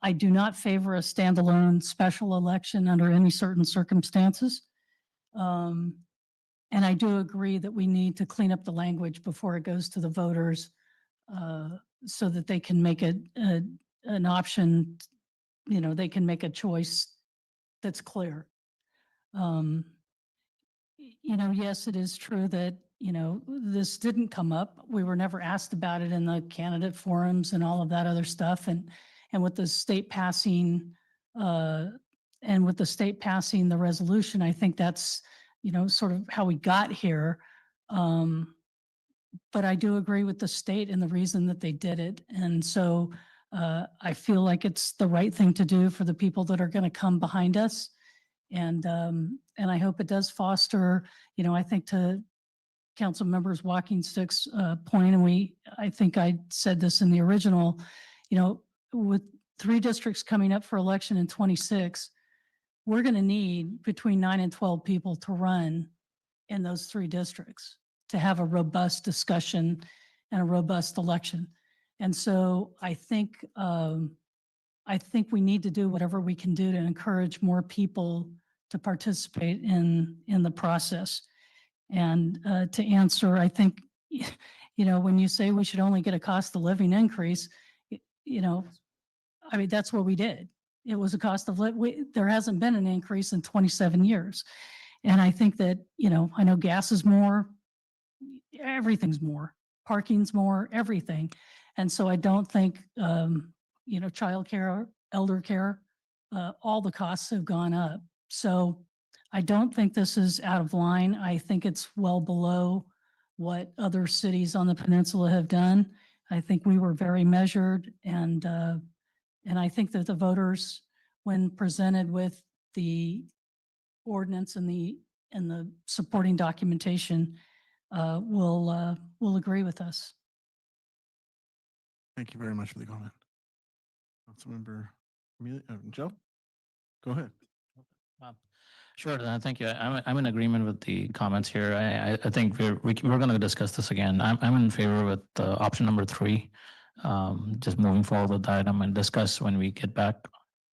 I do not favor a standalone special election under any certain circumstances. And I do agree that we need to clean up the language before it goes to the voters so that they can make an option, you know, they can make a choice that's clear. You know, yes, it is true that, you know, this didn't come up. We were never asked about it in the candidate forums and all of that other stuff. And with the state passing the resolution, I think that's, you know, sort of how we got here. But I do agree with the state and the reason that they did it. And so I feel like it's the right thing to do for the people that are going to come behind us. And I hope it does foster, you know, I think to council members Walking Stick's point, and I think I said this in the original, you know, with 3 districts coming up for election in 26, we're going to need between 9 and 12 people to run in those 3 districts to have a robust discussion and a robust election. And so I think we need to do whatever we can do to encourage more people to participate in the process. And to answer, I think, you know, when you say we should only get a cost of living increase, you know, I mean, that's what we did. It was a cost of living. There hasn't been an increase in 27 years. And I think that, you know, I know gas is more, everything's more, parking's more, everything. And so I don't think, you know, childcare elder care, all the costs have gone up. So I don't think this is out of line. I think it's well below what other cities on the peninsula have done. I think we were very measured, and I think that the voters, when presented with the ordinance and the supporting documentation, will agree with us. Thank you very much for the comment. Councilmember Joe, go ahead. Sure, thank you. I'm in agreement with the comments here. I think we're going to discuss this again. I'm in favor with option number 3. Just moving forward with the item and discuss when we get back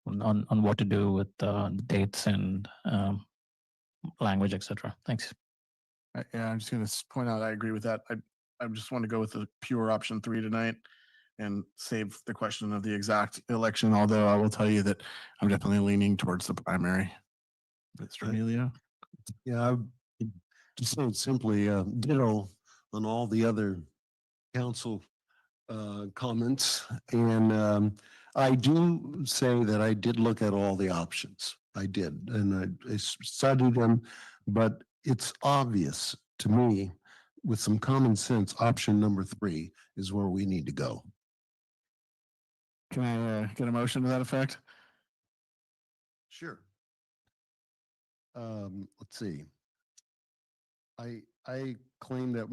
on what to do with the dates and language, etc. Thanks. Yeah, I'm just going to point out, I agree with that. I just want to go with the pure option 3 tonight and save the question of the exact election, although I will tell you that I'm definitely leaning towards the primary. Mr. Emilio? Yeah, to say it simply, ditto on all the other council comments. And I do say that I did look at all the options. I did, and I studied them, but it's obvious to me with some common sense, option number 3 is where we need to go. Can I get a motion to that effect? Sure. Let's see. I claim that,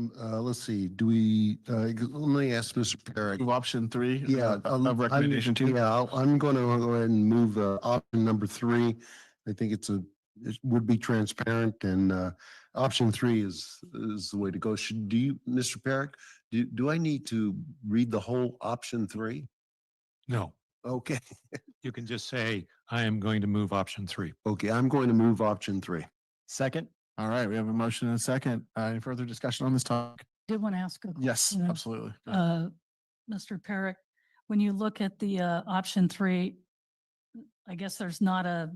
let's see, do we, let me ask Mr. Perrick. Option 3? Yeah. Of recommendation 2? Yeah, I'm going to go ahead and move option number 3. I think it would be transparent, and option 3 is the way to go. Do you, Mr. Perrick, do I need to read the whole option 3? No, Okay. you can just say, I am going to move option 3. Okay, I'm going to move option 3. Second. All right, we have a motion and a second. Any further discussion on this topic? Did want to ask a Yes, question of, absolutely. Go ahead. Mr. Perrick, when you look at the option 3, I guess there's not a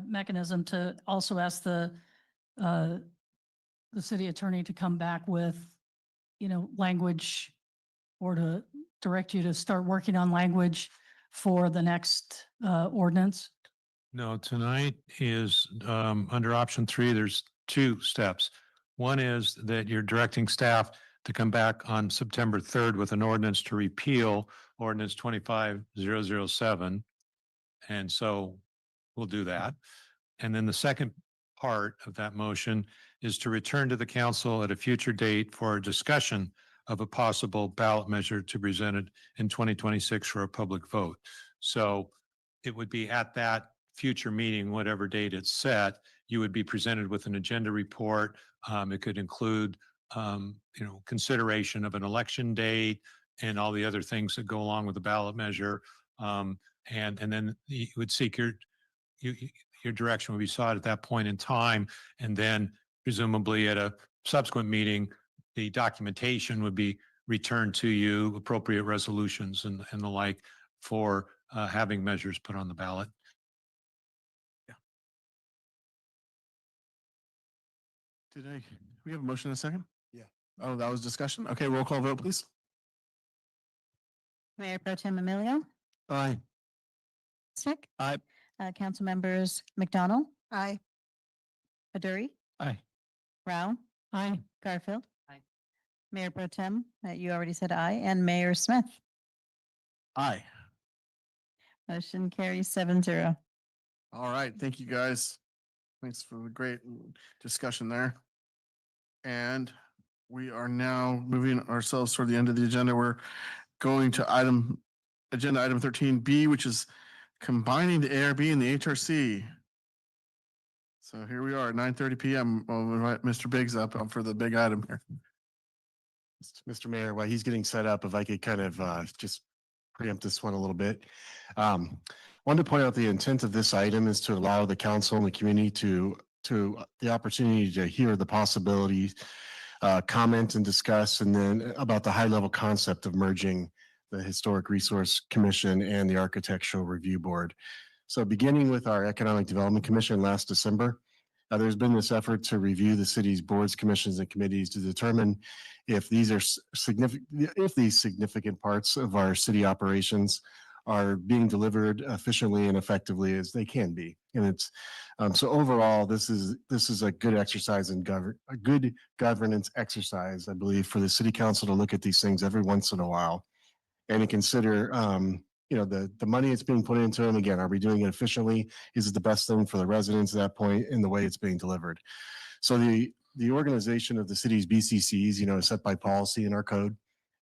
mechanism to also ask the city attorney to come back with, language, or to direct you to start working on language for the next ordinance? No, tonight is under option 3, there's 2 steps. One is that you're directing staff to come back on September 3rd with an ordinance to repeal ordinance 25007. And so we'll do that. And then the second part of that motion is to return to the council at a future date for a discussion of a possible ballot measure to be presented in 2026 for a public vote. So it would be at that future meeting, whatever date it's set, you would be presented with an agenda report. It could include, consideration of an election date and all the other things that go along with the ballot measure. And then you would seek your direction would be sought at that point in time. And then presumably at a subsequent meeting, the documentation would be returned to you, appropriate resolutions and the like, for having measures put on the ballot. We have a motion and a second? Yeah. Oh, that was discussion? Okay, roll call vote, please. Mayor Pro Tem Emilio, Aye. Stick, Aye. Council members McDonald, Aye. Aduri, Aye. Rao, Aye. Garfield. Aye. Mayor Pro Tem, you already said aye, and Mayor Smith. Aye. Motion carries 7-0. All right, thank you, guys. Thanks for the great discussion there. And we are now moving ourselves toward the end of the agenda. We're going to agenda item 13B, which is combining the ARB and the HRC. So here we are at 9:30 p.m. I'll invite Mr. Biggs up for the big item here. Mr. Mayor, while he's getting set up, if I could kind of just preempt this one a little bit. Wanted to point out the intent of this item is to allow the council and the community to the opportunity to hear the possibilities, comment and discuss, and then about the high level concept of merging the Historic Resource Commission and the Architectural Review Board. So beginning with our Economic Development Commission last December, there's been this effort to review the city's boards, commissions, and committees to determine if these significant parts of our city operations are being delivered efficiently and effectively as they can be. And it's, so overall, this is a good exercise in a good governance exercise, I believe, for the city council to look at these things every once in a while and to consider, you know, the money that's being put into them. Again, are we doing it efficiently? Is it the best thing for the residents at that point in the way it's being delivered? So the organization of the city's BCCs, you know, is set by policy in our code,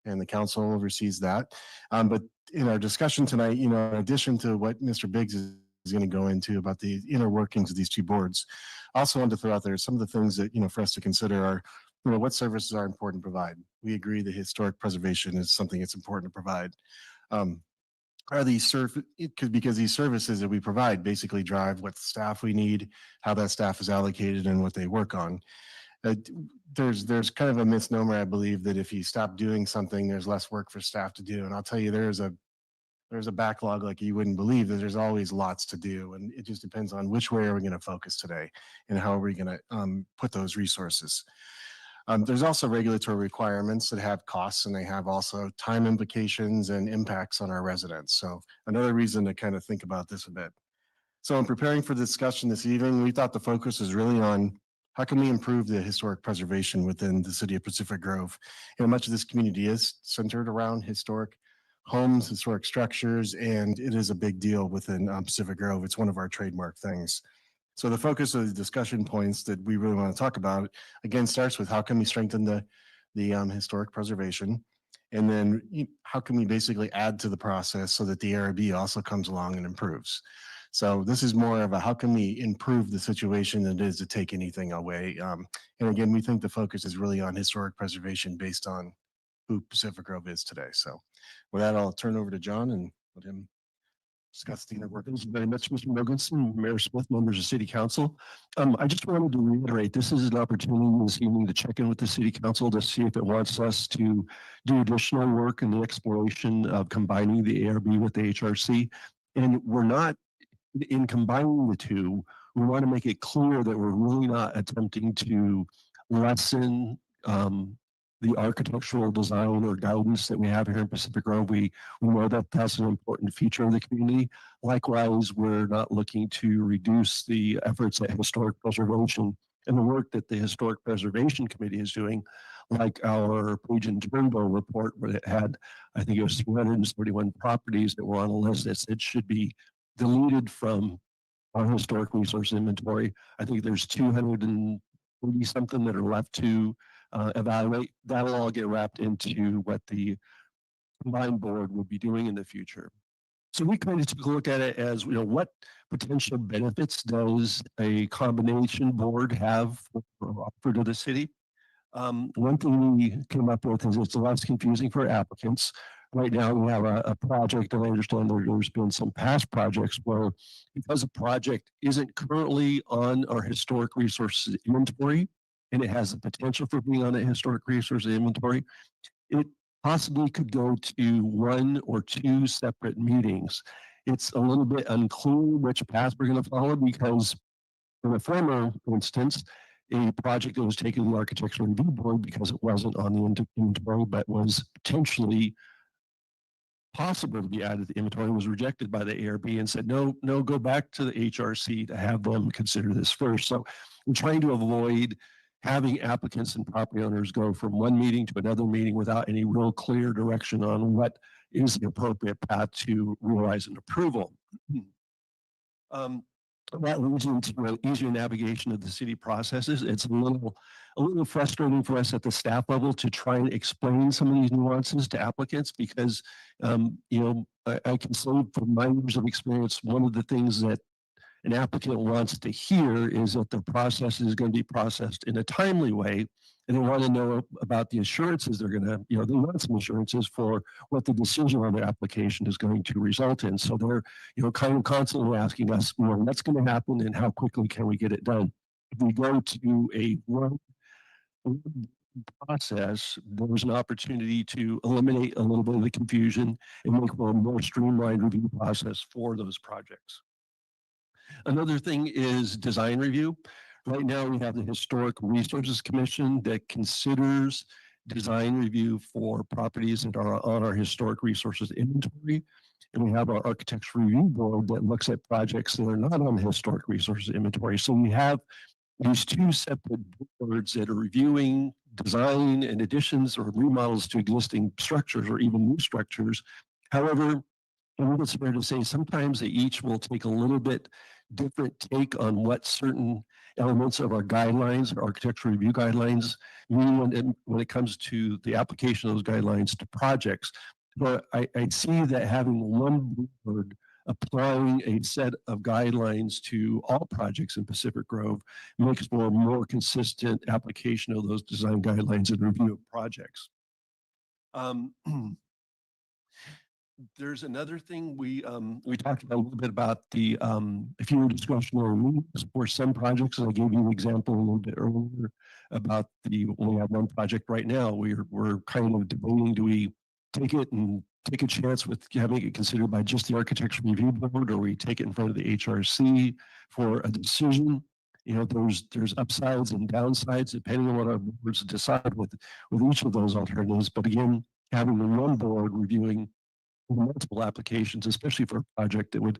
and the council oversees that. But in our discussion tonight, you know, in addition to what Mr. Biggs is going to go into about the inner workings of these two boards, I also wanted to throw out there some of the things that, you know, for us to consider are, you know, what services are important to provide. We agree that historic preservation is something that's important to provide. Are these because these services that we provide basically drive what staff we need, how that staff is allocated, and what they work on. There's kind of a misnomer, I believe, that if you stop doing something, there's less work for staff to do. And I'll tell you, there's a backlog like you wouldn't believe. That there's always lots to do, and it just depends on which way are we going to focus today, and how are we going to put those resources. There's also regulatory requirements that have costs, and they have also time implications and impacts on our residents. So another reason to kind of think about this a bit. So in preparing for the discussion this evening, we thought the focus is really on how can we improve the historic preservation within the city of Pacific Grove. You know, much of this community is centered around historic homes, historic structures, and it is a big deal within Pacific Grove. It's one of our trademark things. So the focus of the discussion points that we really want to talk about, again, starts with how can we strengthen the historic preservation, and then how can we basically add to the process so that the ARB also comes along and improves. So this is more of a how can we improve the situation than it is to take anything away. And again, we think the focus is really on historic preservation based on who Pacific Grove is today. So with that, I'll turn over to John and let him discuss the inner workings. Thank you very much, Mr. Mogensen, Mayor Smith, members of City Council. I just wanted to reiterate, this is an opportunity this evening to check in with the City Council to see if it wants us to do additional work in the exploration of combining the ARB with the HRC. And we're not, in combining the two, we want to make it clear that we're really not attempting to lessen the architectural design or guidance that we have here in Pacific Grove. We know that that's an important feature of the community. Likewise, we're not looking to reduce the efforts at historic preservation and the work that the Historic Preservation Committee is doing, like our Page and Turnbull report, where it had, I think it was 331 properties that were on a list that said should be deleted from our historic resource inventory. I think there's 230 something that are left to evaluate. That'll all get wrapped into what the combined board will be doing in the future. So we kind of took a look at it as, you know, what potential benefits does a combination board have for offer to the city? One thing we came up with is it's less confusing for applicants. Right now, we have a project, and I understand there's been some past projects where, because a project isn't currently on our historic resources inventory, and it has the potential for being on a historic resources inventory, it possibly could go to one or two separate meetings. It's a little bit unclear which path we're going to follow, because in a former instance, a project that was taken to the Architectural Review Board because it wasn't on the inventory, but was potentially possible to be added to the inventory, was rejected by the ARB and said, no, go back to the HRC to have them consider this first. So we're trying to avoid having applicants and property owners go from one meeting to another meeting without any real clear direction on what is the appropriate path to realize an approval. That leads into easier navigation of the city processes. It's a little frustrating for us at the staff level to try and explain some of these nuances to applicants, because I can say from my years of experience, one of the things that an applicant wants to hear is that the process is going to be processed in a timely way, and they want to know about the assurances they're going to, they want some assurances for what the decision on their application is going to result in. So they're, kind of constantly asking us, what's going to happen and how quickly can we get it done? If we go to a one process, there's an opportunity to eliminate a little bit of the confusion and make for a more streamlined review process for those projects. Another thing is design review. Right now, we have the Historic Resources Commission that considers design review for properties that are on our historic resources inventory. And we have our architecture review board that looks at projects that are not on the historic resources inventory. So we have these two separate boards that are reviewing design and additions or remodels to existing structures or even new structures. However, I think it's fair to say sometimes they each will take a little bit different take on what certain elements of our guidelines, our architectural review guidelines, mean when it comes to the application of those guidelines to projects. But I see that having one board applying a set of guidelines to all projects in Pacific Grove makes for a more consistent application of those design guidelines and review of projects. There's another thing we talked about a little bit about the fewer discretionary meetings for some projects, and I gave you an example a little bit earlier about we have one project right now. We're kind of debating, do we take it and take a chance with having it considered by just the architecture review board, or we take it in front of the HRC for a decision? You know, there's upsides and downsides depending on what our boards decide with each of those alternatives. But again, having the one board reviewing multiple applications, especially for a project that would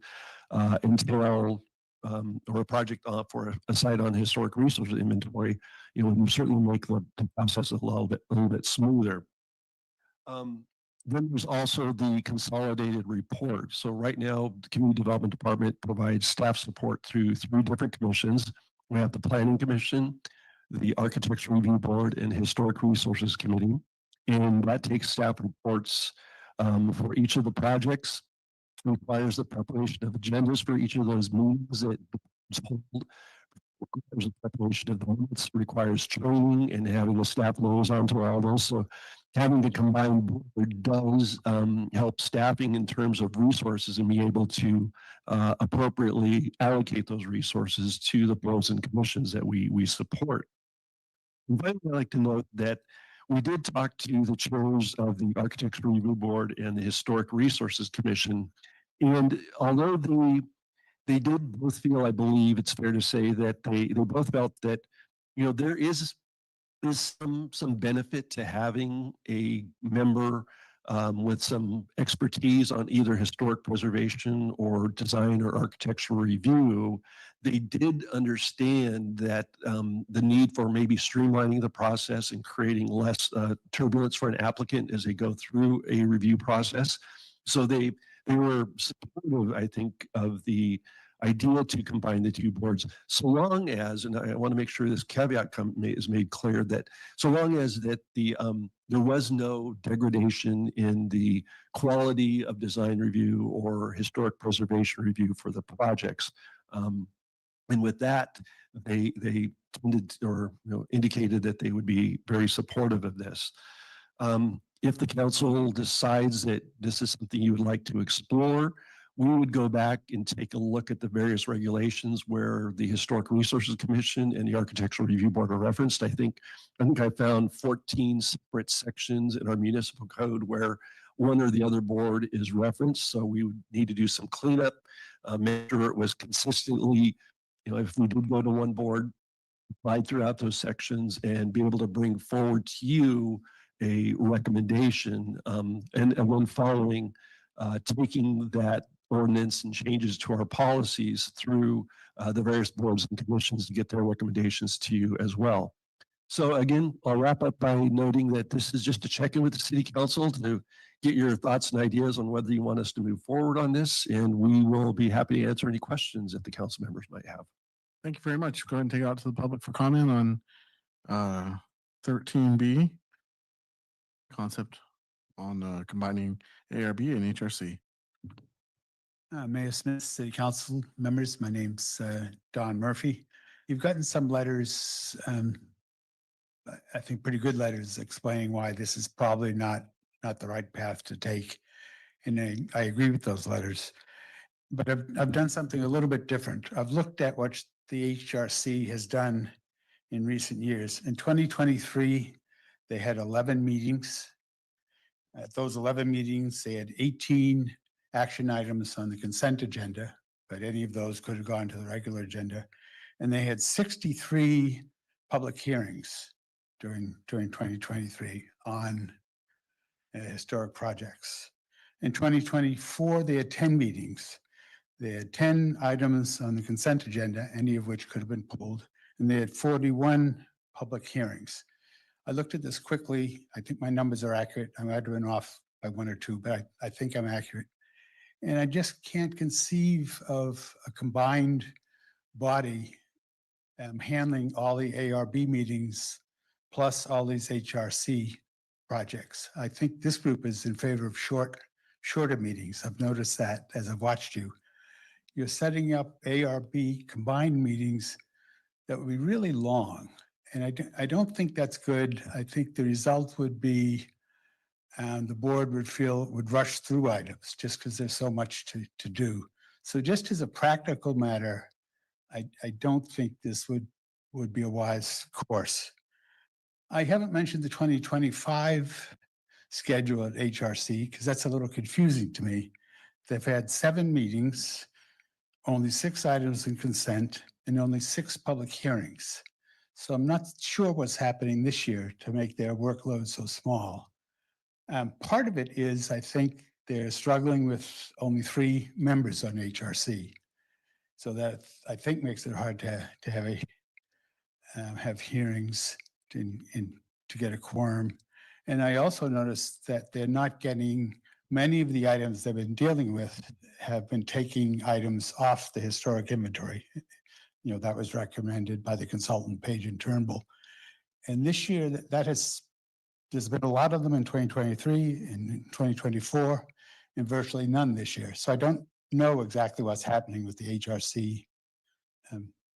entail or a project for a site on historic resources inventory, you know, would certainly make the process a little bit smoother. Then there's also the consolidated report. So right now, the Community Development Department provides staff support through 3 different commissions. We have the Planning Commission, the Architecture Review Board, and Historic Resources Committee. And that takes staff reports for each of the projects, requires the preparation of agendas for each of those meetings that hold, requires the preparation of the minutes, requires training and having a staff liaison to all those. So having the combined board does help staffing in terms of resources and be able to appropriately allocate those resources to the boards and commissions that we support. And finally, I'd like to note that we did talk to the chairs of the Architecture Review Board and the Historic Resources Commission. And although they did both feel, I believe it's fair to say that they both felt that, you know, there is some benefit to having a member with some expertise on either historic preservation or design or architectural review. They did understand that the need for maybe streamlining the process and creating less turbulence for an applicant as they go through a review process. So they were supportive, I think, of the idea to combine the 2 boards, so long as, and I want to make sure this caveat is made clear, that so long as that there was no degradation in the quality of design review or historic preservation review for the projects. And with that, they tended or indicated that they would be very supportive of this. If the council decides that this is something you would like to explore, we would go back and take a look at the various regulations where the Historic Resources Commission and the Architectural Review Board are referenced. I think I found 14 separate sections in our municipal code where one or the other board is referenced. So we would need to do some cleanup, make sure it was consistently, if we did go to one board, applied throughout those sections and be able to bring forward to you a recommendation and one following taking that ordinance and changes to our policies through the various boards and commissions to get their recommendations to you as well. So again, I'll wrap up by noting that this is just a check-in with the City Council to get your thoughts and ideas on whether you want us to move forward on this, and we will be happy to answer any questions that the council members might have. Thank you very much. Go ahead and take it out to the public for comment on 13B, concept on combining ARB and HRC. Mayor Smith, City Council members, my name's Don Murphy. You've gotten some letters, I think pretty good letters explaining why this is probably not the right path to take. And I agree with those letters. But I've done something a little bit different. I've looked at what the HRC has done in recent years. In 2023, they had 11 meetings. At those 11 meetings, they had 18 action items on the consent agenda, but any of those could have gone to the regular agenda. And they had 63 public hearings during 2023 on historic projects. In 2024, they had 10 meetings. They had 10 items on the consent agenda, any of which could have been pulled, and they had 41 public hearings. I looked at this quickly. I think my numbers are accurate. I might have been off by one or two, but I think I'm accurate. And I just can't conceive of a combined body handling all the ARB meetings plus all these HRC projects. I think this group is in favor of shorter meetings. I've noticed that as I've watched you. You're setting up ARB combined meetings that would be really long. And I don't think that's good. I think the result would be the board would rush through items just because there's so much to do. So just as a practical matter, I don't think this would be a wise course. I haven't mentioned the 2025 schedule at HRC because that's a little confusing to me. They've had 7 meetings, only 6 items in consent, and only 6 public hearings. So I'm not sure what's happening this year to make their workload so small. Part of it is, I think, they're struggling with only 3 members on HRC. So that, I think, makes it hard to have hearings to get a quorum. And I also noticed that they're not getting, many of the items they've been dealing with have been taking items off the historic inventory. You know, that was recommended by the consultant Page and Turnbull. And this year, there's been a lot of them in 2023 and in 2024, and virtually none this year. So I don't know exactly what's happening with the HRC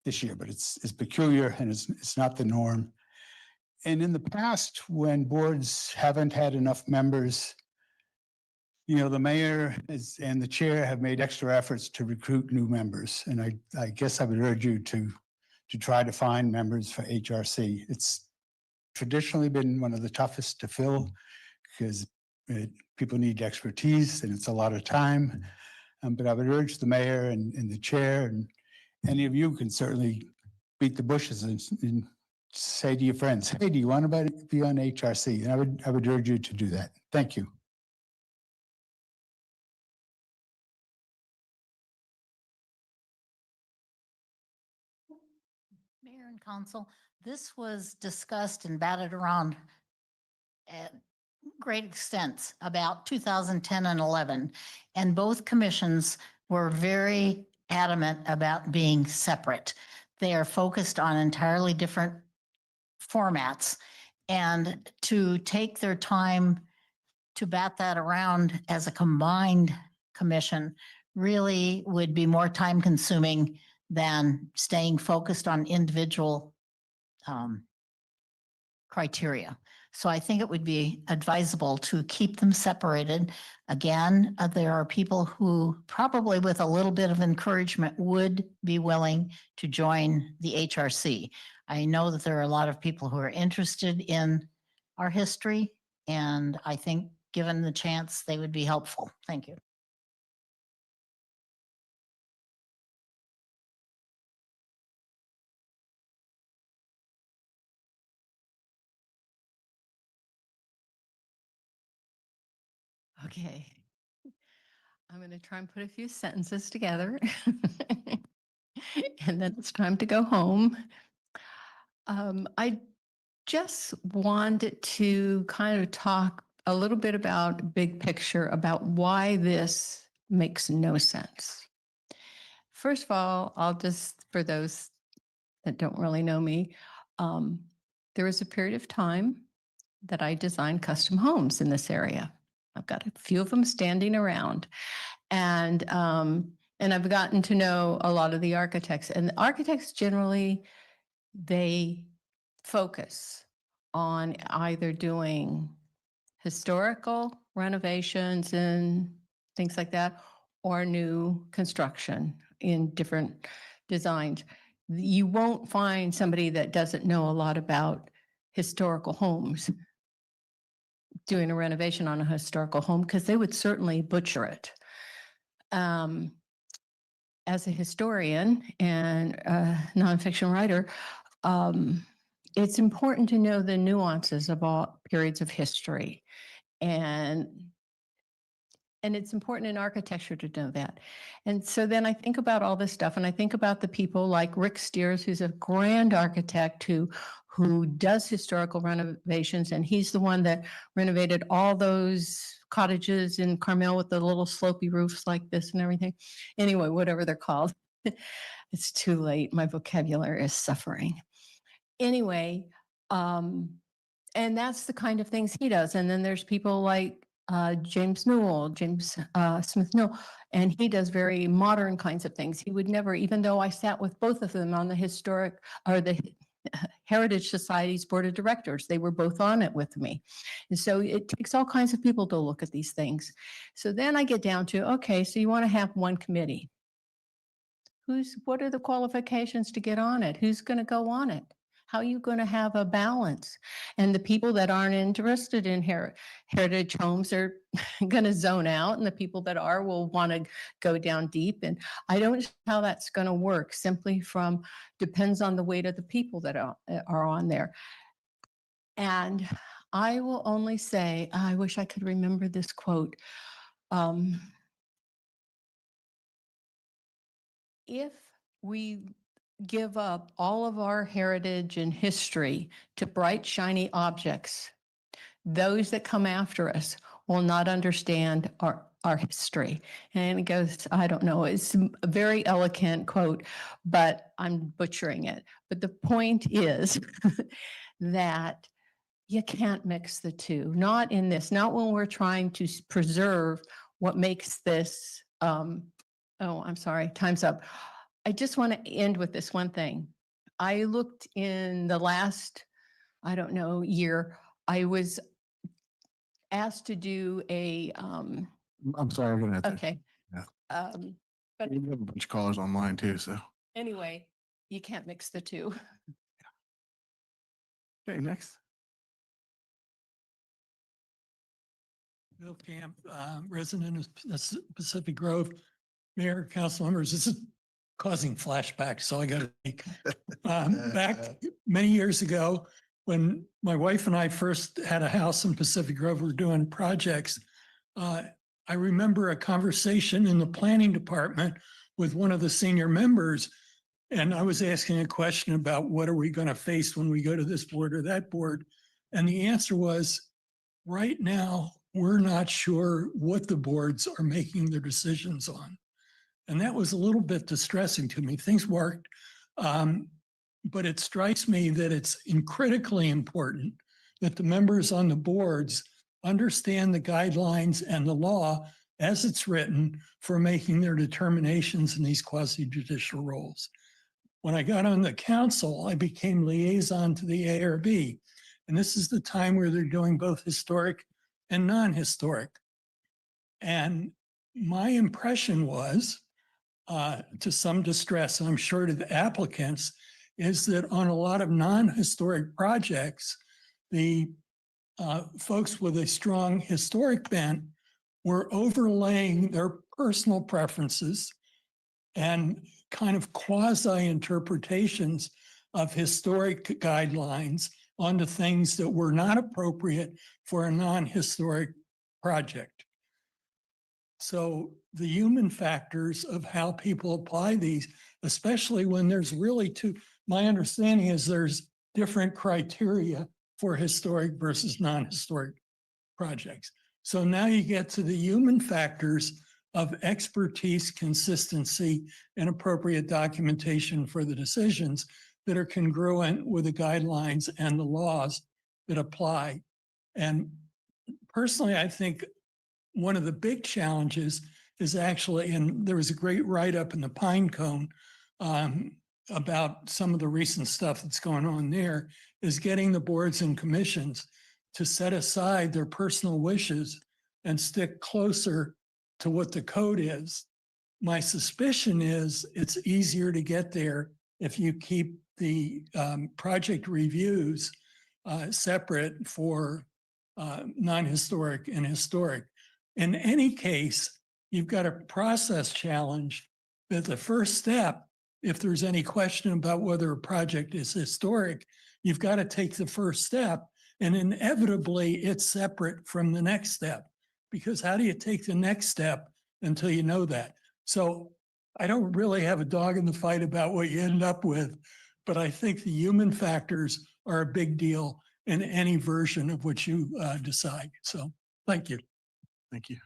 this year, but it's peculiar and it's not the norm. And in the past, when boards haven't had enough members, you know, the mayor and the chair have made extra efforts to recruit new members. And I guess I would urge you to try to find members for HRC. It's traditionally been one of the toughest to fill because people need expertise and it's a lot of time. But I would urge the mayor and the chair, and any of you can certainly beat the bushes and say to your friends, hey, do you want to be on HRC? And I would urge you to do that. Thank you. Mayor and council, this was discussed and batted around at great extent about 2010 and 11. And both commissions were very adamant about being separate. They are focused on entirely different formats. And to take their time to bat that around as a combined commission really would be more time consuming than staying focused on individual criteria. So I think it would be advisable to keep them separated. Again, there are people who probably with a little bit of encouragement would be willing to join the HRC. I know that there are a lot of people who are interested in our history, and I think given the chance, they would be helpful. Thank you. Okay. I'm going to try and put a few sentences together. And then it's time to go home. I just wanted to kind of talk a little bit about big picture about why this makes no sense. First of all, I'll just, for those that don't really know me, there was a period of time that I designed custom homes in this area. I've got a few of them standing around, and I've gotten to know a lot of the architects, and the architects generally, they focus on either doing historical renovations and things like that, or new construction in different designs. You won't find somebody that doesn't know a lot about historical homes doing a renovation on a historical home, because they would certainly butcher it. As a historian and a nonfiction writer, it's important to know the nuances of all periods of history. And And it's important in architecture to know that. And so then I think about all this stuff and I think about the people like Rick Steers, who's a grand architect who does historical renovations. And he's the one that renovated all those cottages in Carmel with the little slopey roofs like this and everything. Anyway, whatever they're called. It's too late. My vocabulary is suffering. Anyway, and that's the kind of things he does. And then there's people like James Smith Newell, and he does very modern kinds of things. He would never, even though I sat with both of them on the historic or the Heritage Society's board of directors, they were both on it with me. And so it takes all kinds of people to look at these things. So then I get down to, okay, so you want to have one committee. What are the qualifications to get on it? Who's going to go on it? How are you going to have a balance? And the people that aren't interested in heritage homes are going to zone out, and the people that are will want to go down deep. And I don't know how that's going to work, simply from depends on the weight of the people that are on there. And I will only say, I wish I could remember this quote. If we give up all of our heritage and history to bright, shiny objects, those that come after us will not understand our history. And it goes, I don't know, it's a very eloquent quote, but I'm butchering it. But the point is that you can't mix the two, not in this, not when we're trying to preserve what makes this, oh, I'm sorry, time's up. I just want to end with this one thing. I looked in the last, I don't know, year, I was asked to do a, I'm sorry, I'm gonna. okay. Yeah. But We have a bunch of callers online too, so. anyway, you can't mix the two. Okay, next. Bill Camp, resident of Pacific Grove, Mayor, council members. This is causing flashbacks, so I got to think. Back many years ago, when my wife and I first had a house in Pacific Grove, we were doing projects. I remember a conversation in the planning department with one of the senior members, and I was asking a question about what are we going to face when we go to this board or that board, and the answer was, right now, we're not sure what the boards are making their decisions on. And that was a little bit distressing to me. Things worked, but it strikes me that it's critically important that the members on the boards understand the guidelines and the law as it's written for making their determinations in these quasi-judicial roles. When I got on the council, I became liaison to the ARB. And this is the time where they're doing both historic and non-historic. And my impression was, to some distress, I'm sure to the applicants, is that on a lot of non-historic projects, the folks with a strong historic bent were overlaying their personal preferences and kind of quasi-interpretations of historic guidelines onto things that were not appropriate for a non-historic project. So the human factors of how people apply these, especially when there's really my understanding is there's different criteria for historic versus non-historic projects. So now you get to the human factors of expertise, consistency, and appropriate documentation for the decisions that are congruent with the guidelines and the laws that apply. And personally, I think one of the big challenges is actually, and there was a great write-up in the Pine Cone about some of the recent stuff that's going on there, is getting the boards and commissions to set aside their personal wishes and stick closer to what the code is. My suspicion is it's easier to get there if you keep the project reviews separate for non-historic and historic. In any case, you've got a process challenge that the first step, if there's any question about whether a project is historic, you've got to take the first step, and inevitably it's separate from the next step because how do you take the next step until you know that? So I don't really have a dog in the fight about what you end up with, but I think the human factors are a big deal in any version of what you decide. So thank you. Thank you.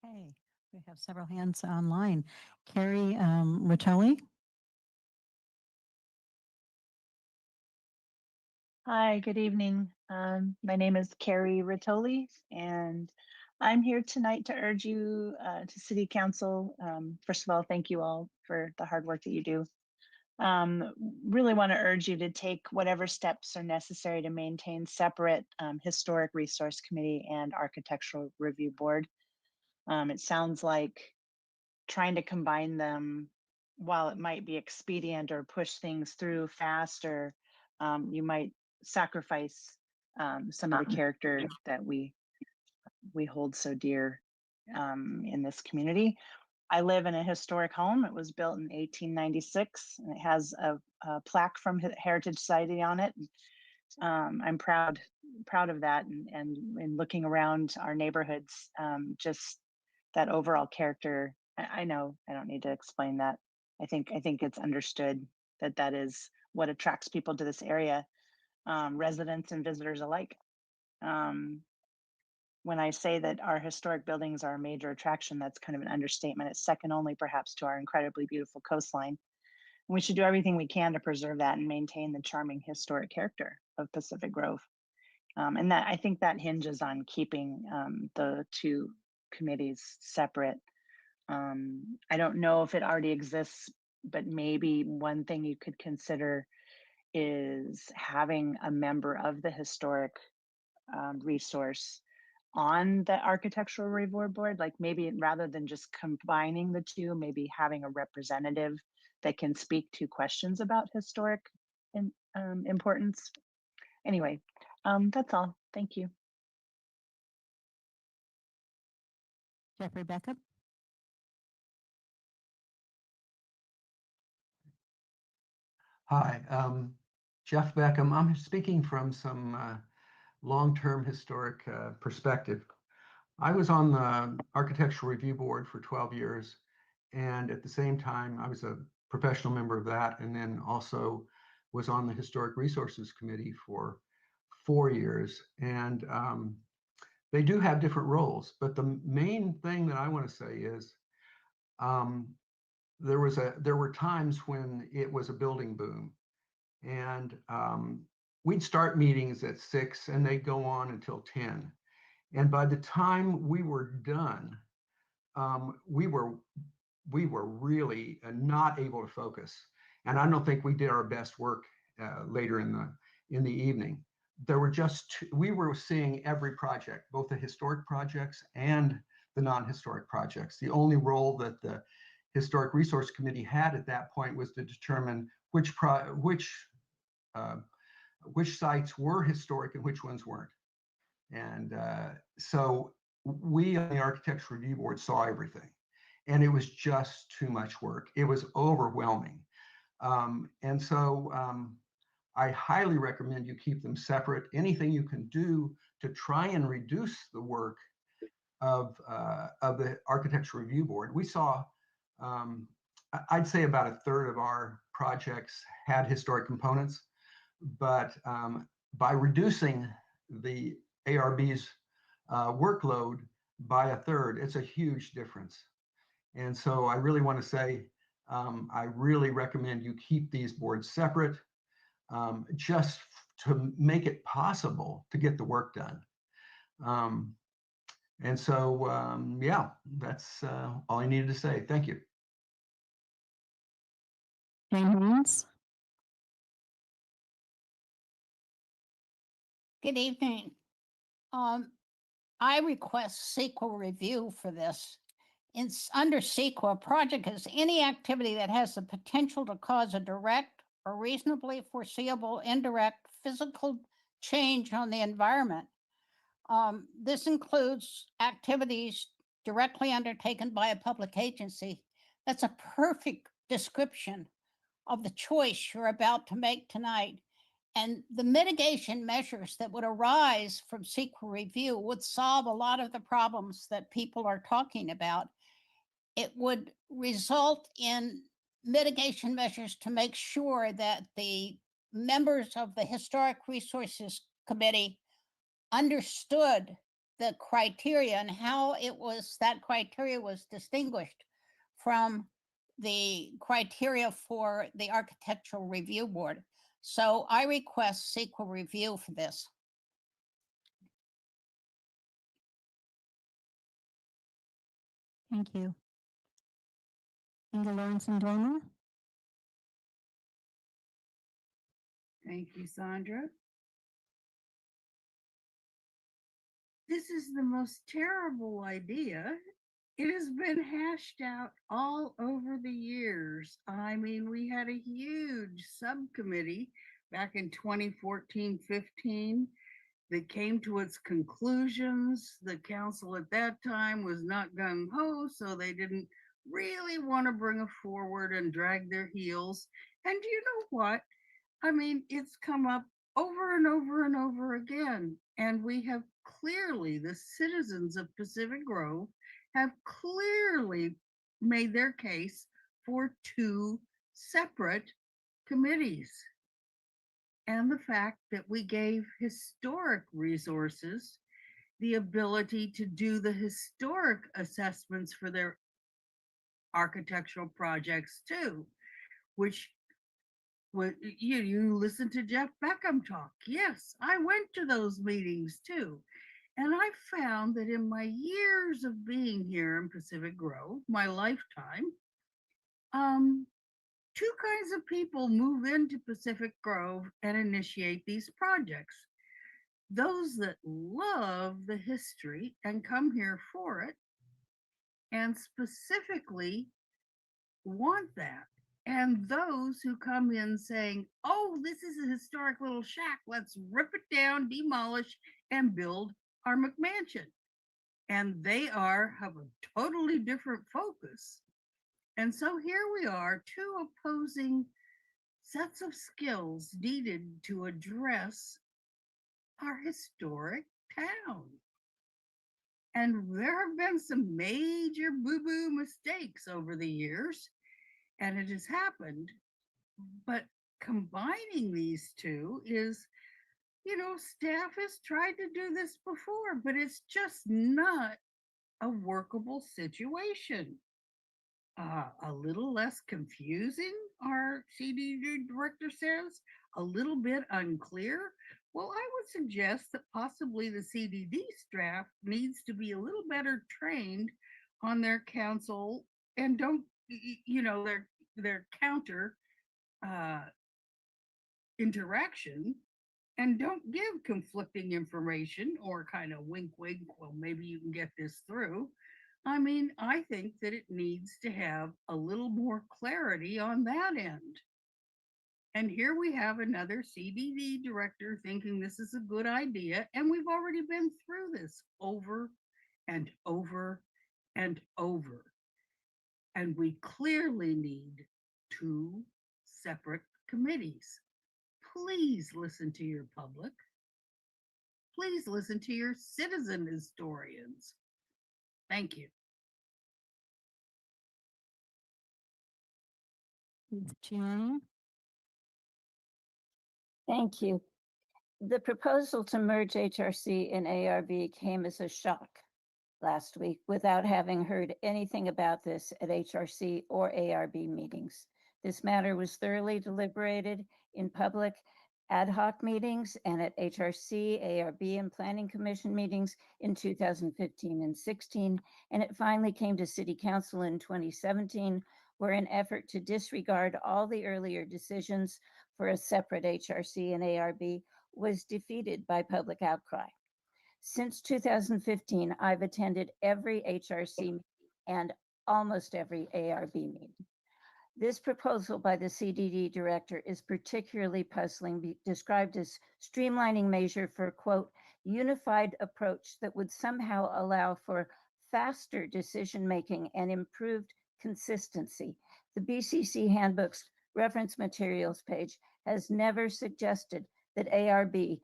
Okay, we have several hands online. Carrie Rotoli. Hi, good evening. My name is Carrie Rotoli, and I'm here tonight to urge you to City Council. First of all, thank you all for the hard work that you do. Really want to urge you to take whatever steps are necessary to maintain separate Historic Resource Committee and Architectural Review Board. It sounds like trying to combine them, while it might be expedient or push things through faster, you might sacrifice some of the character that we hold so dear in this community. I live in a historic home. It was built in 1896, and it has a plaque from Heritage Society on it. I'm proud of that, and in looking around our neighborhoods, just that overall character. I know I don't need to explain that. I think it's understood that that is what attracts people to this area, residents and visitors alike. When I say that our historic buildings are a major attraction, that's kind of an understatement. It's second only perhaps to our incredibly beautiful coastline. And we should do everything we can to preserve that and maintain the charming historic character of Pacific Grove. And that I think that hinges on keeping the two committees separate. I don't know if it already exists, but maybe one thing you could consider is having a member of the historic resource on the architectural review board, like maybe rather than just combining the two, maybe having a representative that can speak to questions about historic importance. Anyway, that's all. Thank you. Jeffrey Beckham. Hi, Jeff Beckham. I'm speaking from some long-term historic perspective. I was on the Architectural Review Board for 12 years, and at the same time, I was a professional member of that, and then also was on the Historic Resources Committee for 4 years. And they do have different roles, but the main thing that I want to say is there were times when it was a building boom, and we'd start meetings at 6 and they'd go on until 10. And by the time we were done, we were really not able to focus. And I don't think we did our best work later in the evening. There were we were seeing every project, both the historic projects and the non-historic projects. The only role that the Historic Resource Committee had at that point was to determine which sites were historic and which ones weren't. And so we on the Architectural Review Board saw everything, and it was just too much work. It was overwhelming. And so I highly recommend you keep them separate. Anything you can do to try and reduce the work of the Architectural Review Board. We saw, I'd say about a third of our projects had historic components, but by reducing the ARB's workload by a third, it's a huge difference. And so I really want to say, I really recommend you keep these boards separate, just to make it possible to get the work done. And so, yeah, that's all I needed to say. Thank you. Jane Haynes. Good evening. I request CEQA review for this. Under CEQA, a project is any activity that has the potential to cause a direct or reasonably foreseeable indirect physical change on the environment. This includes activities directly undertaken by a public agency. That's a perfect description of the choice you're about to make tonight. And the mitigation measures that would arise from CEQA review would solve a lot of the problems that people are talking about. It would result in mitigation measures to make sure that the members of the Historic Resources Committee understood the criteria and how that criteria was distinguished from the criteria for the Architectural Review Board. So I request CEQA review for this. Thank you. Inga Lawrence Dormer. Thank you, Sandra. This is the most terrible idea. It has been hashed out all over the years. I mean, we had a huge subcommittee back in 2014-15 that came to its conclusions. The council at that time was not gung-ho, so they didn't really want to bring it forward and drag their heels. And you know what? I mean, it's come up over and over and over again. And we have clearly, the citizens of Pacific Grove have clearly made their case for 2 separate committees. And the fact that we gave historic resources the ability to do the historic assessments for their architectural projects too, which you listen to Jeff Beckham talk. Yes, I went to those meetings too. And I found that in my years of being here in Pacific Grove, my lifetime, 2 kinds of people move into Pacific Grove and initiate these projects. Those that love the history and come here for it, and specifically want that. And those who come in saying, oh, this is a historic little shack, let's rip it down, demolish, and build our McMansion. And they have a totally different focus. And so here we are, 2 opposing sets of skills needed to address our historic town. And there have been some major boo-boo mistakes over the years, and it has happened. But combining these 2 is, staff has tried to do this before, but it's just not a workable situation. A little less confusing, our CDD director says, a little bit unclear. Well, I would suggest that possibly the CDD staff needs to be a little better trained on their council and don't, their counter interaction, and don't give conflicting information or kind of wink, wink, well, maybe you can get this through. I mean, I think that it needs to have a little more clarity on that end. And here we have another CDD director thinking this is a good idea, and we've already been through this over and over and over. And we clearly need 2 separate committees. Please listen to your public. Please listen to your citizen historians. Thank you. Gianni. Thank you. The proposal to merge HRC and ARB came as a shock last week without having heard anything about this at HRC or ARB meetings. This matter was thoroughly deliberated in public ad hoc meetings and at HRC, ARB, and Planning Commission meetings in 2015 and 16, and it finally came to City Council in 2017, where an effort to disregard all the earlier decisions for a separate HRC and ARB was defeated by public outcry. Since 2015, I've attended every HRC meeting and almost every ARB meeting. This proposal by the CDD director is particularly puzzling, described as streamlining measure for, quote, unified approach that would somehow allow for faster decision-making and improved consistency. The BCC handbook's reference materials page has never suggested that ARB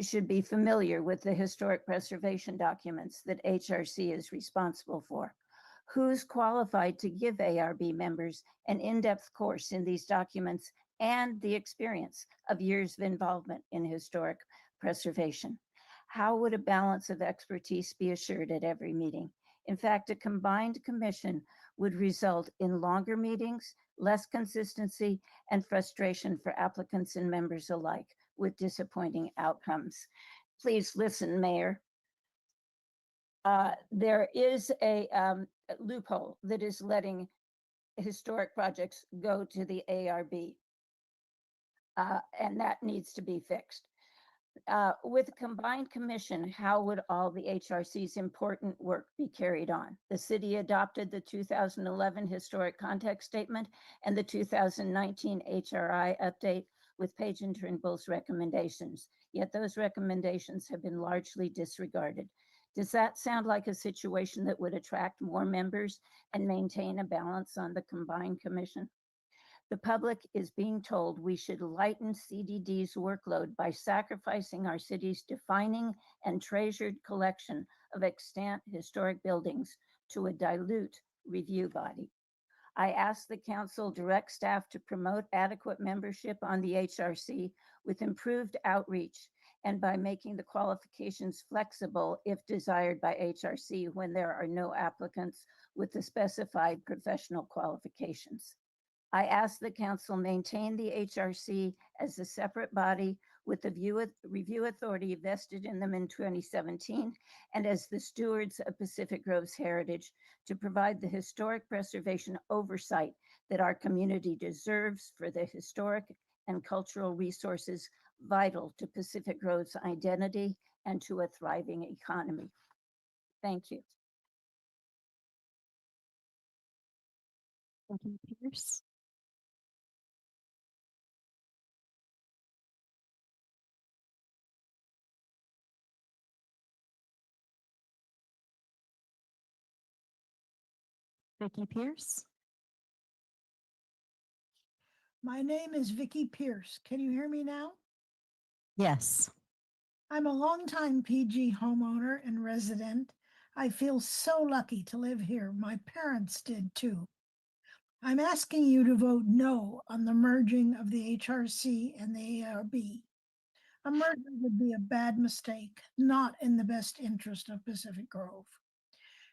should be familiar with the historic preservation documents that HRC is responsible for. Who's qualified to give ARB members an in-depth course in these documents and the experience of years of involvement in historic preservation? How would a balance of expertise be assured at every meeting? In fact, a combined commission would result in longer meetings, less consistency, and frustration for applicants and members alike, with disappointing outcomes. Please listen, Mayor. There is a loophole that is letting historic projects go to the ARB, and that needs to be fixed. With a combined commission, how would all the HRC's important work be carried on? The city adopted the 2011 Historic Context Statement and the 2019 HRI update with Page and Turnbull's recommendations, yet those recommendations have been largely disregarded. Does that sound like a situation that would attract more members and maintain a balance on the combined commission? The public is being told we should lighten CDD's workload by sacrificing our city's defining and treasured collection of extant historic buildings to a dilute review body. I ask the council direct staff to promote adequate membership on the HRC with improved outreach and by making the qualifications flexible if desired by HRC when there are no applicants with the specified professional qualifications. I ask the council maintain the HRC as a separate body with the review authority vested in them in 2017 and as the stewards of Pacific Grove's heritage to provide the historic preservation oversight that our community deserves for the historic and cultural resources vital to Pacific Grove's identity and to a thriving economy. Thank you. Becky Pierce. Becky Pierce. My name is Vicki Pierce. Can you hear me now? Yes. I'm a longtime PG homeowner and resident. I feel so lucky to live here. My parents did too. I'm asking you to vote no on the merging of the HRC and the ARB. A merger would be a bad mistake, not in the best interest of Pacific Grove.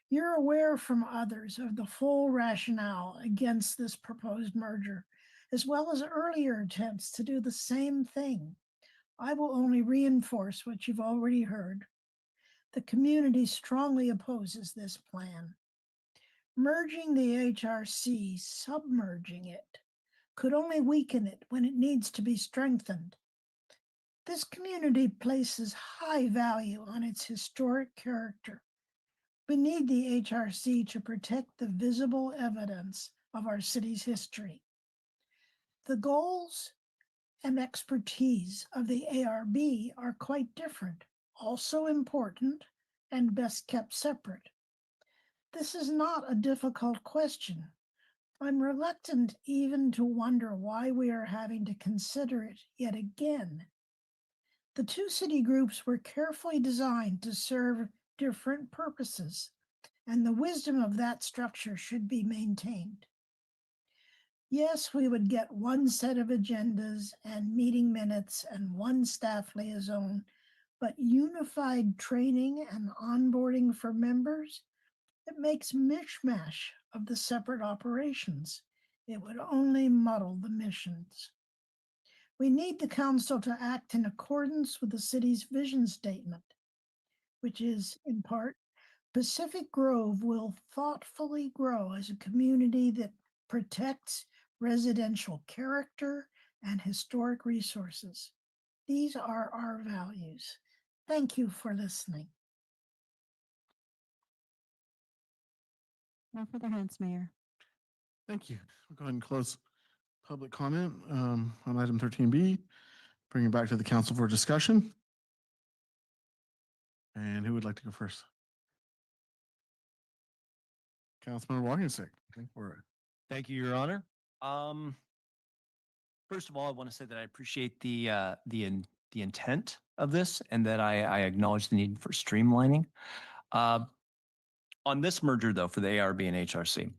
You're aware from others of the full rationale against this proposed merger, as well as earlier attempts to do the same thing. I will only reinforce what you've already heard. The community strongly opposes this plan. Merging the HRC, submerging it, could only weaken it when it needs to be strengthened. This community places high value on its historic character. We need the HRC to protect the visible evidence of our city's history. The goals and expertise of the ARB are quite different, also important, and best kept separate. This is not a difficult question. I'm reluctant even to wonder why we are having to consider it yet again. The two city groups were carefully designed to serve different purposes, and the wisdom of that structure should be maintained. Yes, we would get one set of agendas and meeting minutes and one staff liaison, but unified training and onboarding for members, it makes mishmash of the separate operations. It would only muddle the missions. We need the council to act in accordance with the city's vision statement, which is, in part, Pacific Grove will thoughtfully grow as a community that protects residential character and historic resources. These are our values. Thank you for listening. No further hands, Mayor. Thank you. We'll go ahead and close public comment on item 13B. Bring it back to the council for discussion. And who would like to go first? Councilmember Walkenstick. Thank you, Your Honor. First of all, I want to say that I appreciate the the intent of this and that I acknowledge the need for streamlining. On this merger, though, for the ARB and HRC,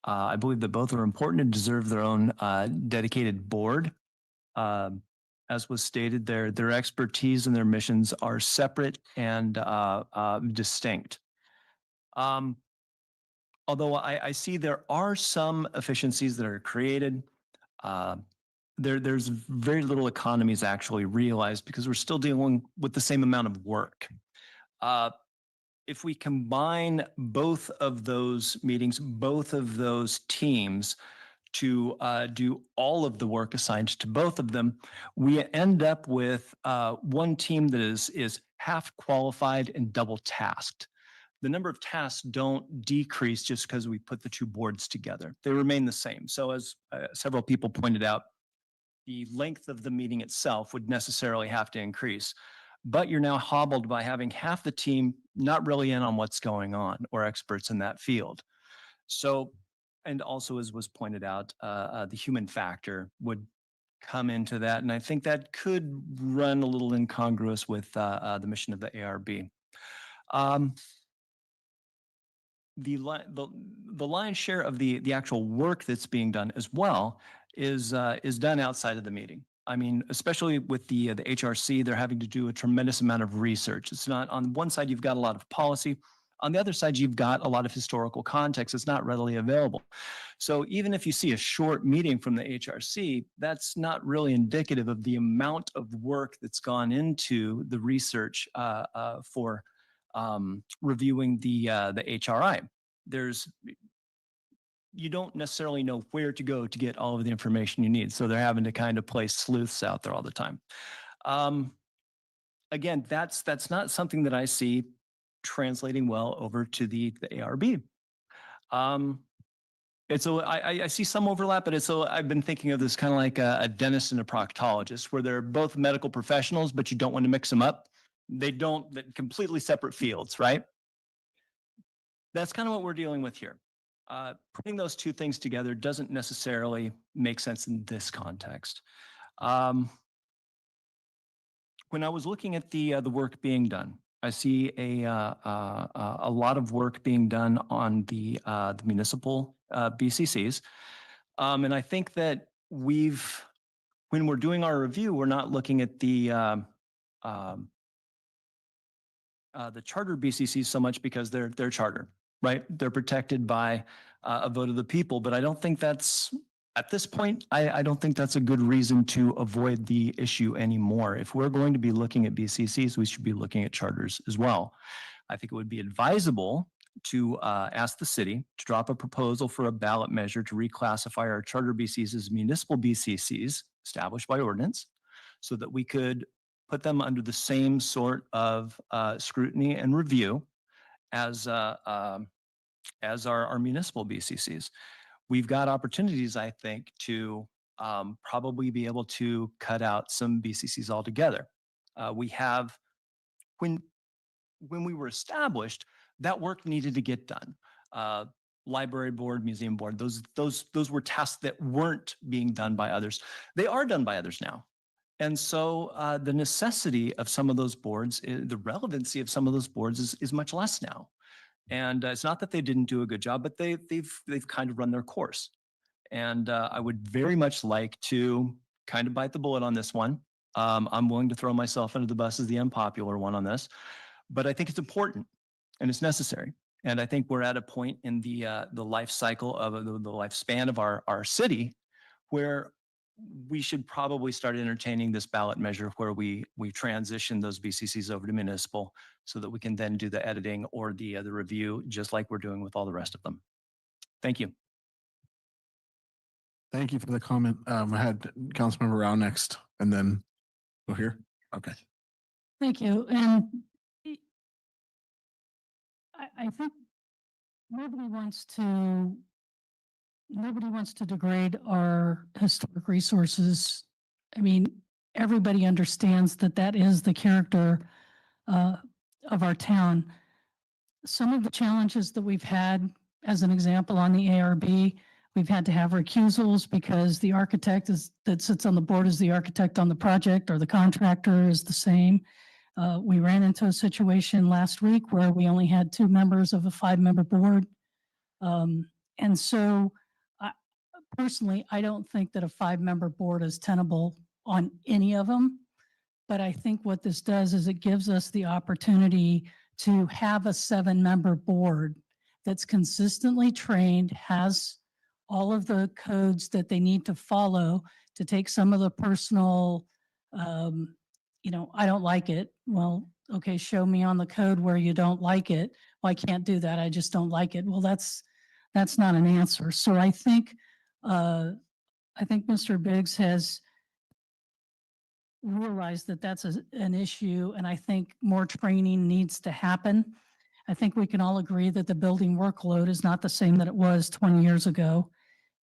I believe that both are important and deserve their own dedicated board. As was stated, their expertise and their missions are separate and distinct. Although I see there are some efficiencies that are created, there's very little economies actually realized because we're still dealing with the same amount of work. If we combine both of those meetings, both of those teams to do all of the work assigned to both of them, we end up with one team that is half qualified and double tasked. The number of tasks don't decrease just because we put the two boards together. They remain the same. So as several people pointed out, the length of the meeting itself would necessarily have to increase. But you're now hobbled by having half the team not really in on what's going on or experts in that field. So, and also as was pointed out, the human factor would come into that. And I think that could run a little incongruous with the mission of the ARB. The lion's share of the actual work that's being done as well is done outside of the meeting. I mean, especially with the HRC, they're having to do a tremendous amount of research. It's not on one side, you've got a lot of policy. On the other side, you've got a lot of historical context. It's not readily available. So even if you see a short meeting from the HRC, that's not really indicative of the amount of work that's gone into the research for reviewing the HRI. You don't necessarily know where to go to get all of the information you need. So they're having to kind of play sleuths out there all the time. Again, that's not something that I see translating well over to the ARB. I see some overlap, but I've been thinking of this kind of like a dentist and a proctologist, where they're both medical professionals, but you don't want to mix them up. They're completely separate fields, right? That's kind of what we're dealing with here. Putting those two things together doesn't necessarily make sense in this context. When I was looking at the work being done, I see a lot of work being done on the municipal BCCs, and I think that when we're doing our review, we're not looking at the charter BCCs so much because they're charter. Right? They're protected by a vote of the people, but I don't think that's, at this point, I don't think that's a good reason to avoid the issue anymore. If we're going to be looking at BCCs, we should be looking at charters as well. I think it would be advisable to ask the city to drop a proposal for a ballot measure to reclassify our charter BCCs as municipal BCCs established by ordinance so that we could put them under the same sort of scrutiny and review as our municipal BCCs. We've got opportunities, I think, to probably be able to cut out some BCCs altogether. We have, when we were established, that work needed to get done. Library board, museum board, those were tasks that weren't being done by others. They are done by others now. And so the necessity of some of those boards, the relevancy of some of those boards is much less now. And it's not that they didn't do a good job, but they've kind of run their course. And I would very much like to kind of bite the bullet on this one. I'm willing to throw myself under the bus as the unpopular one on this, but I think it's important and it's necessary. And I think we're at a point in the life cycle of the lifespan of our city where we should probably start entertaining this ballot measure where we transition those BCCs over to municipal so that we can then do the editing or the review just like we're doing with all the rest of them. Thank you. Thank you for the comment. I had Councilmember Rao next and then go here. Okay. Thank you. And I think nobody wants to degrade our historic resources. I mean, everybody understands that that is the character of our town. Some of the challenges that we've had, as an example, on the ARB We've had to have recusals because the architect that sits on the board is the architect on the project, or the contractor is the same. We ran into a situation last week where we only had 2 members of a 5-member board. And so personally, I don't think that a 5-member board is tenable on any of them. But I think what this does is it gives us the opportunity to have a 7-member board that's consistently trained, has all of the codes that they need to follow to take some of the personal, I don't like it. Well, okay, show me on the code where you don't like it. Well, I can't do that. I just don't like it. Well, that's not an answer. So I think Mr. Biggs has realized that that's an issue, and I think more training needs to happen. I think we can all agree that the building workload is not the same that it was 20 years ago.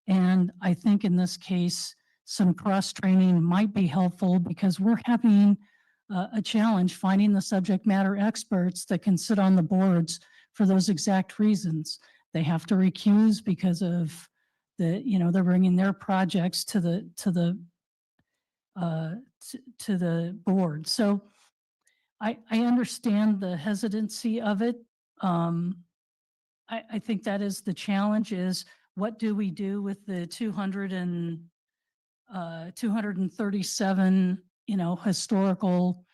And I think in this case, some cross-training might be helpful because we're having a challenge finding the subject matter experts that can sit on the boards for those exact reasons. They have to recuse because of they're bringing their projects to the board. So I understand the hesitancy of it. I think that is the challenge, is what do we do with the 237, historical,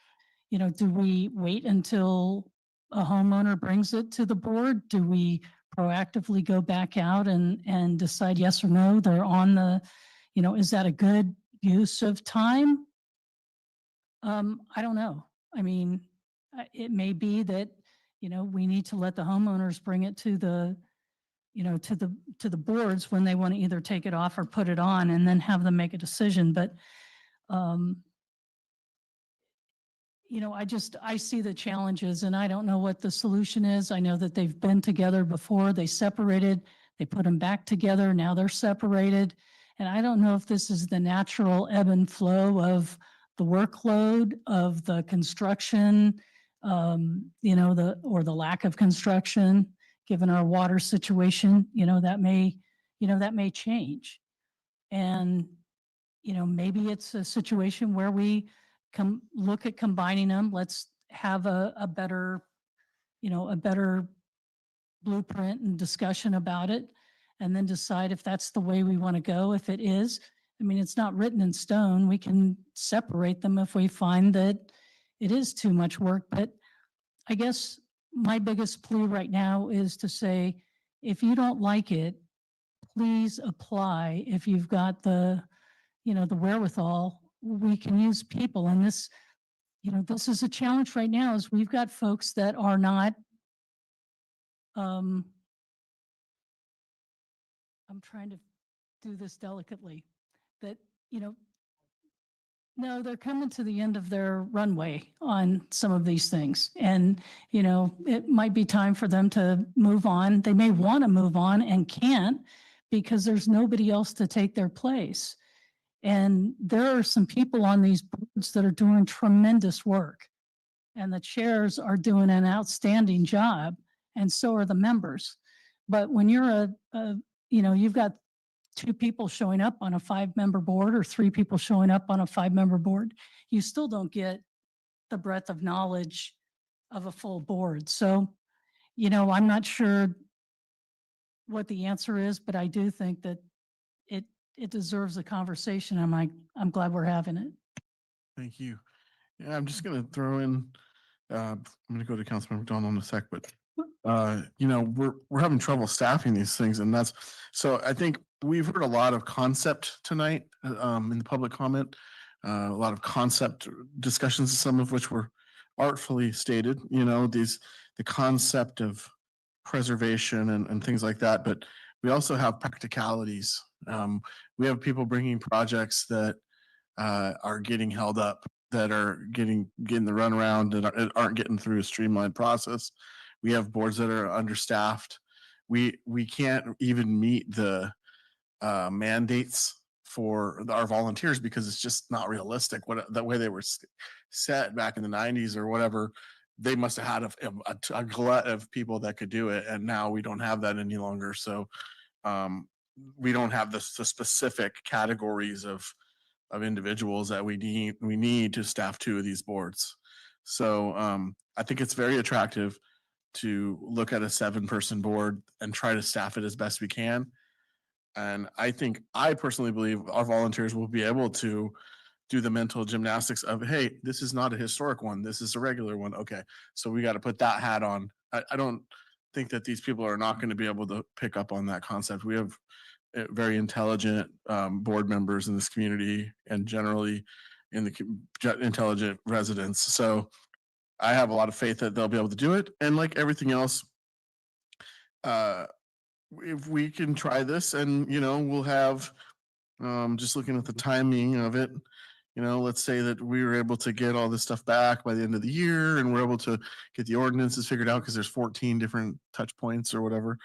do we wait until a homeowner brings it to the board? Do we proactively go back out and decide yes or no, they're on the, is that a good use of time? I don't know. I mean, it may be that, we need to let the homeowners bring it to the, to the boards when they want to either take it off or put it on, and then have them make a decision. But, I see the challenges, and I don't know what the solution is. I know that they've been together before. They separated, they put them back together. Now they're separated. And I don't know if this is the natural ebb and flow of the workload of the construction, or the lack of construction, given our water situation, that may change. And, maybe it's a situation where we look at combining them. Let's have a better blueprint and discussion about it, and then decide if that's the way we want to go. If it is, I mean, it's not written in stone. We can separate them if we find that it is too much work. But I guess my biggest plea right now is to say, if you don't like it, please apply. If you've got the wherewithal, we can use people. And this is a challenge right now, is we've got folks that are not, I'm trying to do this delicately, that, no, they're coming to the end of their runway on some of these things. And, it might be time for them to move on. They may want to move on and can't, because there's nobody else to take their place. And there are some people on these boards that are doing tremendous work, and the chairs are doing an outstanding job, and so are the members. But when you're you've got 2 people showing up on a 5-member board, or 3 people showing up on a 5-member board, you still don't get the breadth of knowledge of a full board. So, I'm not sure what the answer is, but I do think that it deserves a conversation. I'm glad we're having it. Thank you. Yeah, I'm just going to throw in, I'm going to go to Councilmember McDonald in a sec, but we're having trouble staffing these things, and so I think we've heard a lot of concept tonight in the public comment, a lot of concept discussions, some of which were artfully stated, the concept of preservation and things like that. But we also have practicalities. We have people bringing projects that are getting held up, that are getting the runaround, and aren't getting through a streamlined process. We have boards that are understaffed. We can't even meet the mandates for our volunteers because it's just not realistic. The way they were set back in the 90s or whatever, they must have had a glut of people that could do it, and now we don't have that any longer. So we don't have the specific categories of individuals that we need to staff two of these boards. So I think it's very attractive to look at a 7-person board and try to staff it as best we can. And I personally believe our volunteers will be able to do the mental gymnastics of, hey, this is not a historic one. This is a regular one. Okay. So we got to put that hat on. I don't think that these people are not going to be able to pick up on that concept. We have very intelligent board members in this community and generally in the intelligent residents. So I have a lot of faith that they'll be able to do it. And like everything else, if we can try this and, we'll have, just looking at the timing of it, let's say that we were able to get all this stuff back by the end of the year and we're able to get the ordinances figured out because there's 14 different touch points or whatever.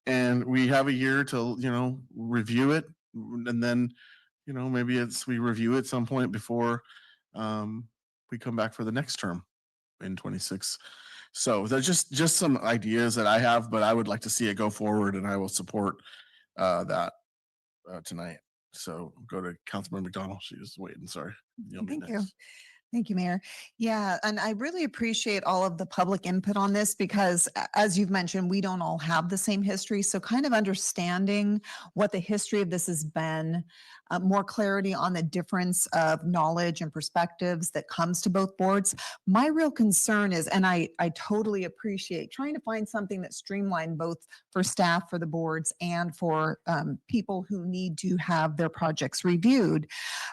And we have a year to, review it. And then, maybe we review at some point before we come back for the next term in 26. So there's just some ideas that I have, but I would like to see it go forward and I will support that tonight. So go to Councilmember McDonald. She was waiting. Sorry. Thank you. Thank you, Mayor. Yeah, and I really appreciate all of the public input on this because as you've mentioned, we don't all have the same history. So kind of understanding what the history of this has been, more clarity on the difference of knowledge and perspectives that comes to both boards. My real concern is, and I totally appreciate trying to find something that's streamlined both for staff, for the boards, and for people who need to have their projects reviewed.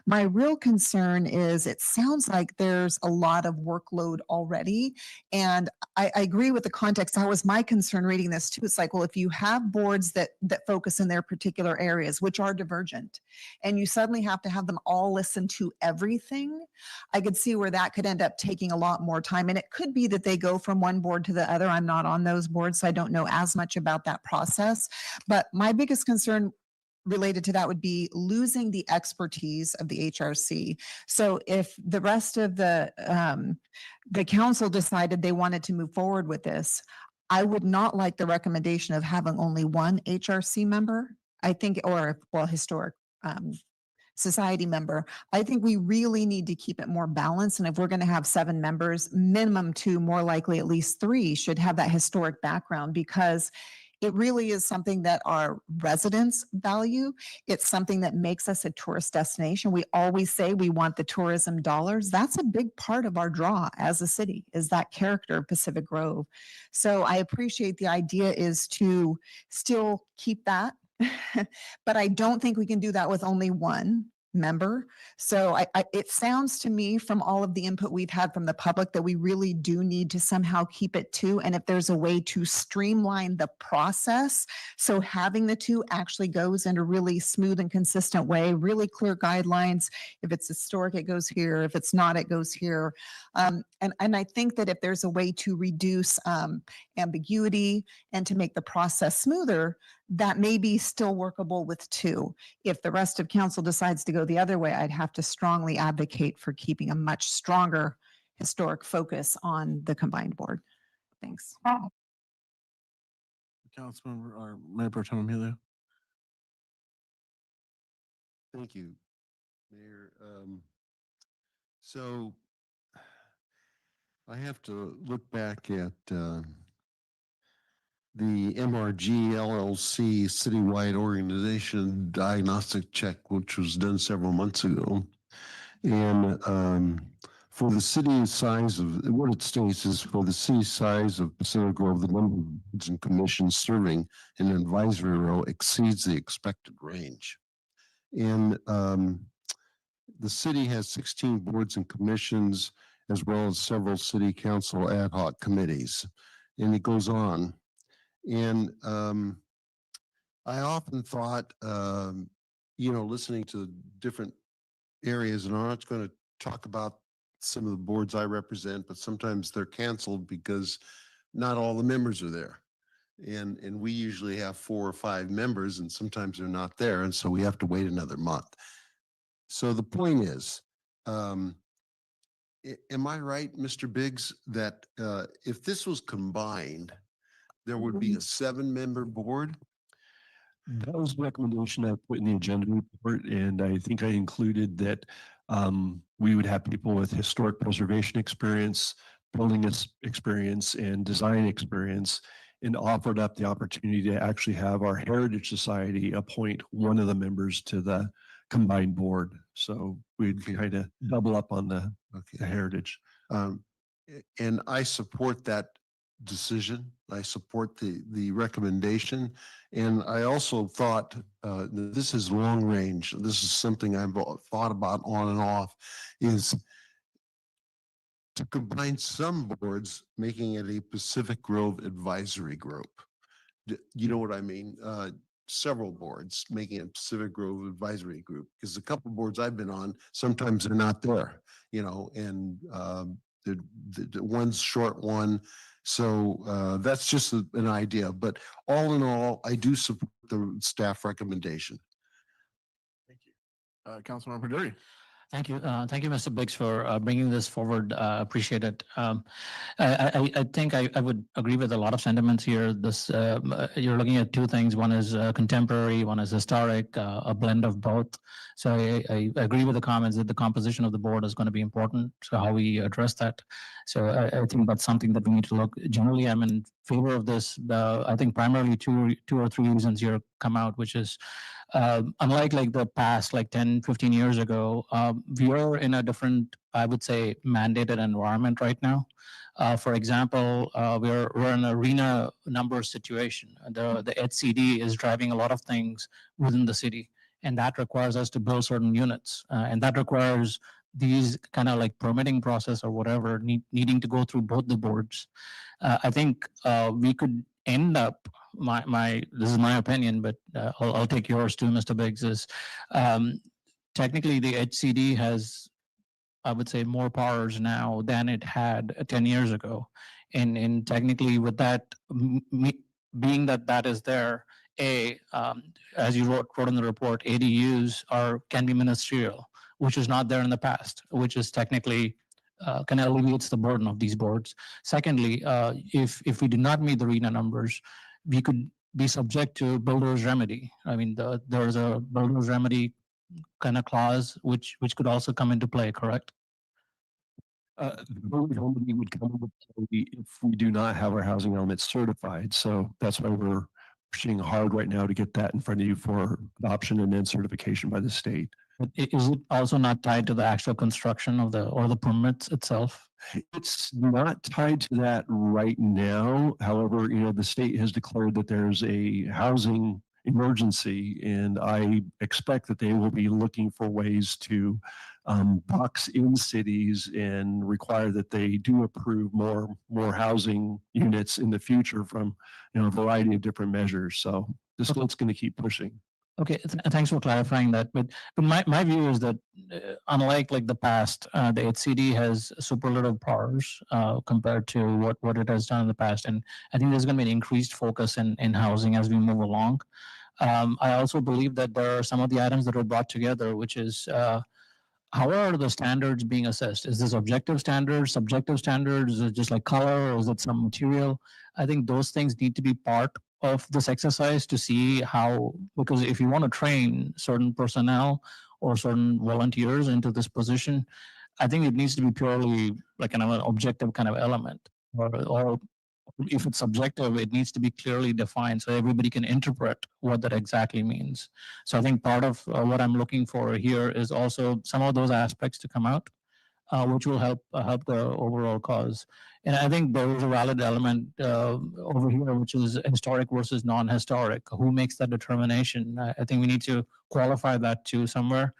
My real concern is it sounds like there's a lot of workload already. And I agree with the context. That was my concern reading this too. It's like, well, if you have boards that focus in their particular areas, which are divergent, and you suddenly have to have them all listen to everything, I could see where that could end up taking a lot more time. And it could be that they go from one board to the other. I'm not on those boards, so I don't know as much about that process. But my biggest concern related to that would be losing the expertise of the HRC. So if the rest of the council decided they wanted to move forward with this, I would not like the recommendation of having only one HRC member, I think, or historic society member. I think we really need to keep it more balanced. And if we're going to have 7 members, minimum 2, more likely at least 3 should have that historic background because it really is something that our residents value. It's something that makes us a tourist destination. We always say we want the tourism dollars. That's a big part of our draw as a city, is that character of Pacific Grove. So I appreciate the idea is to still keep that, but I don't think we can do that with only one member. So it sounds to me from all of the input we've had from the public that we really do need to somehow keep it 2. And if there's a way to streamline the process, so having the 2 actually goes in a really smooth and consistent way, really clear guidelines. If it's historic, it goes here. If it's not, it goes here. And I think that if there's a way to reduce ambiguity and to make the process smoother, that may be still workable with 2. If the rest of council decides to go the other way, I'd have to strongly advocate for keeping a much stronger historic focus on the combined board. Thanks. Councilmember or Mayor Pro Tem Emilio. Thank you, Mayor. So I have to look back at the MRG LLC citywide organization diagnostic check, which was done several months ago. And for the city size of, what it states is for the city size of Pacific Grove, the number of boards and commissions serving in an advisory role exceeds the expected range. And the city has 16 boards and commissions, as well as several city council ad hoc committees. And it goes on. And I often thought, listening to different areas, and I'm not going to talk about some of the boards I represent, but sometimes they're canceled because not all the members are there. And we usually have 4 or 5 members, and sometimes they're not there. And so we have to wait another month. So the point is, am I right, Mr. Biggs, that if this was combined, there would be a 7-member board? That was the recommendation I put in the agenda report, and I think I included that we would have people with historic preservation experience, building experience, and design experience, and offered up the opportunity to actually have our Heritage Society appoint one of the members to the combined board. So we'd kind of double up on the heritage. And I support that decision. I support the recommendation. And I also thought, this is long range. This is something I've thought about on and off, is to combine some boards, making it a Pacific Grove advisory group. You know what I mean? Several boards, making it Pacific Grove advisory group, because a couple boards I've been on, sometimes they're not there, and the one's short one. So that's just an idea, but all in all, I do support the staff recommendation. Councilmember Dury. Thank you. Thank you, Mr. Biggs, for bringing this forward. Appreciate it. I think I would agree with a lot of sentiments here. This you're looking at two things. One is contemporary, one is historic, a blend of both. So I agree with the comments that the composition of the board is going to be important. So how we address that. So I think that's something that we need to look. Generally, I'm in favor of this. I think primarily two or three reasons here come out, which is unlike like the past, like 10, 15 years ago, we are in a different, I would say, mandated environment right now. For example, we're in an arena number situation. The HCD is driving a lot of things within the city, and that requires us to build certain units. And that requires these kind of like permitting process or whatever, needing to go through both the boards. I think we could end up, this is my opinion, but I'll take yours too, Mr. Biggs, is technically the HCD has, I would say, more powers now than it had 10 years ago. And technically with that, being that is there, as you wrote in the report, ADUs can be ministerial, which is not there in the past, which is technically kind of alleviates the burden of these boards. Secondly, if we do not meet the RENA numbers, we could be subject to builder's remedy. I mean, there's a builder's remedy kind of clause which could also come into play, correct? The builder's remedy would come into play if we do not have our housing elements certified. So that's why we're pushing hard right now to get that in front of you for adoption and then certification by the state. But is it also not tied to the actual construction of the permits itself? It's not tied to that right now. However, the state has declared that there's a housing emergency, and I expect that they will be looking for ways to box in cities and require that they do approve more housing units in the future from a variety of different measures. So this one's going to keep pushing. Okay, thanks for clarifying that. But my view is that unlike like the past, the HCD has superlative powers compared to what it has done in the past. And I think there's going to be an increased focus in housing as we move along. I also believe that there are some of the items that were brought together, which is how are the standards being assessed? Is this objective standards, subjective standards? Is it just like color, or is it some material? I think those things need to be part of this exercise to see how, because if you want to train certain personnel or certain volunteers into this position, I think it needs to be purely like an objective kind of element, or if it's subjective, it needs to be clearly defined so everybody can interpret what that exactly means. So I think part of what I'm looking for here is also some of those aspects to come out, which will help the overall cause. And I think there is a valid element over here, which is historic versus non-historic. Who makes that determination? I think we need to qualify that too somewhere.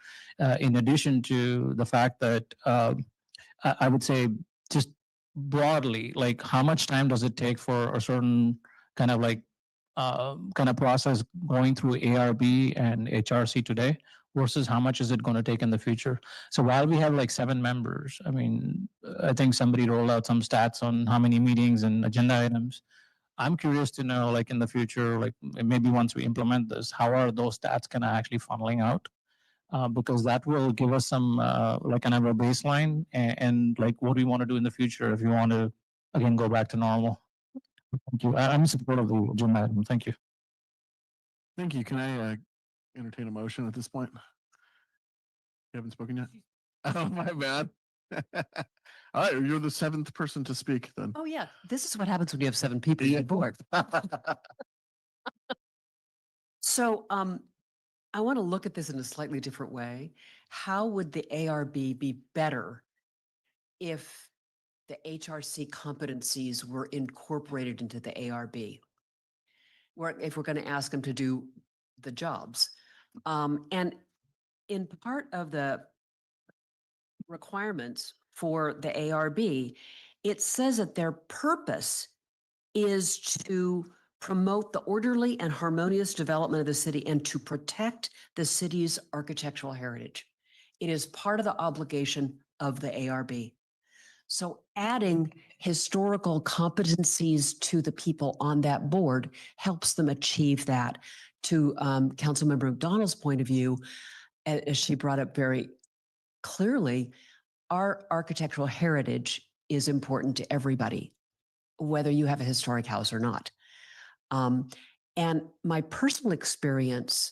In addition to the fact that I would say just broadly, like how much time does it take for a certain kind of like process going through ARB and HRC today versus how much is it going to take in the future? So while we have like 7 members, I mean, I think somebody rolled out some stats on how many meetings and agenda items. I'm curious to know, like in the future, like maybe once we implement this, how are those stats kind of actually funneling out? Because that will give us some like kind of a baseline and like what do we want to do in the future if you want to, again, go back to normal. Thank you. I'm in support of the agenda item. Thank you. Thank you. Can I entertain a motion at this point? You haven't spoken yet? Oh, my bad. All right, you're the seventh person to speak then. Oh, yeah. This is what happens when you have 7 people on Yeah. the board. So I want to look at this in a slightly different way. How would the ARB be better if the HRC competencies were incorporated into the ARB? If we're going to ask them to do the jobs. And in part of the requirements for the ARB, it says that their purpose is to promote the orderly and harmonious development of the city and to protect the city's architectural heritage. It is part of the obligation of the ARB. So adding historical competencies to the people on that board helps them achieve that. To Councilmember McDonald's point of view, as she brought up very clearly, our architectural heritage is important to everybody, whether you have a historic house or not. And my personal experience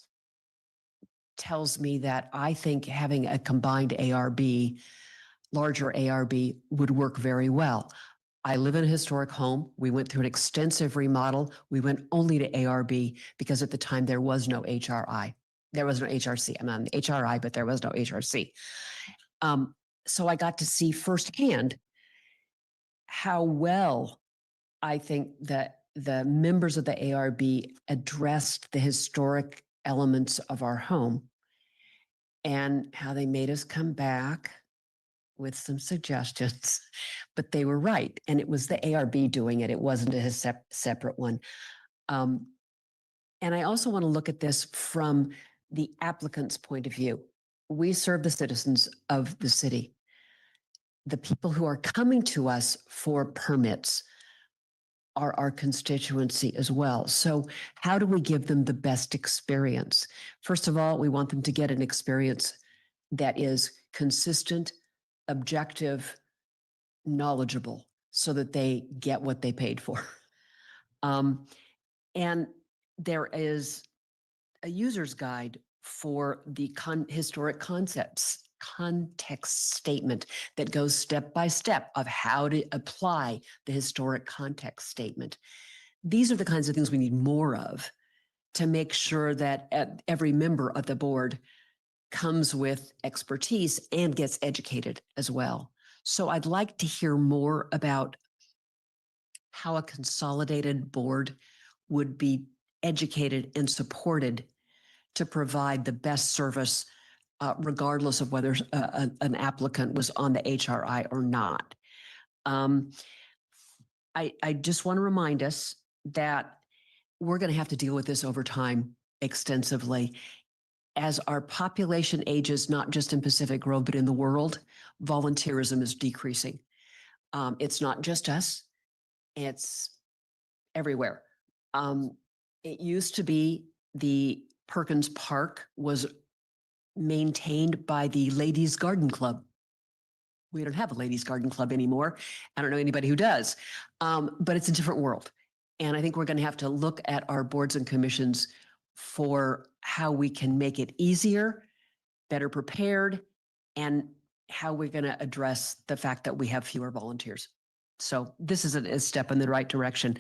tells me that I think having a combined ARB, larger ARB, would work very well. I live in a historic home. We went through an extensive remodel. We went only to ARB because at the time there was no HRI. There was no HRC. I'm on the HRI, but there was no HRC. So I got to see firsthand how well I think that the members of the ARB addressed the historic elements of our home and how they made us come back with some suggestions, but they were right. And it was the ARB doing it. It wasn't a separate one. And I also want to look at this from the applicant's point of view. We serve the citizens of the city. The people who are coming to us for permits are our constituency as well. So how do we give them the best experience? First of all, we want them to get an experience that is consistent, objective, knowledgeable, so that they get what they paid for. And there is a user's guide for the historic concepts, context statement that goes step by step of how to apply the historic context statement. These are the kinds of things we need more of to make sure that every member of the board comes with expertise and gets educated as well. So I'd like to hear more about how a consolidated board would be educated and supported to provide the best service, regardless of whether an applicant was on the HRI or not. I just want to remind us that we're going to have to deal with this over time extensively. As our population ages, not just in Pacific Grove, but in the world, volunteerism is decreasing. It's not just us, it's everywhere. It used to be the Perkins Park was maintained by the Ladies Garden Club. We don't have a Ladies Garden Club anymore. I don't know anybody who does, but it's a different world. And I think we're going to have to look at our boards and commissions for how we can make it easier, better prepared, and how we're going to address the fact that we have fewer volunteers. So this is a step in the right direction.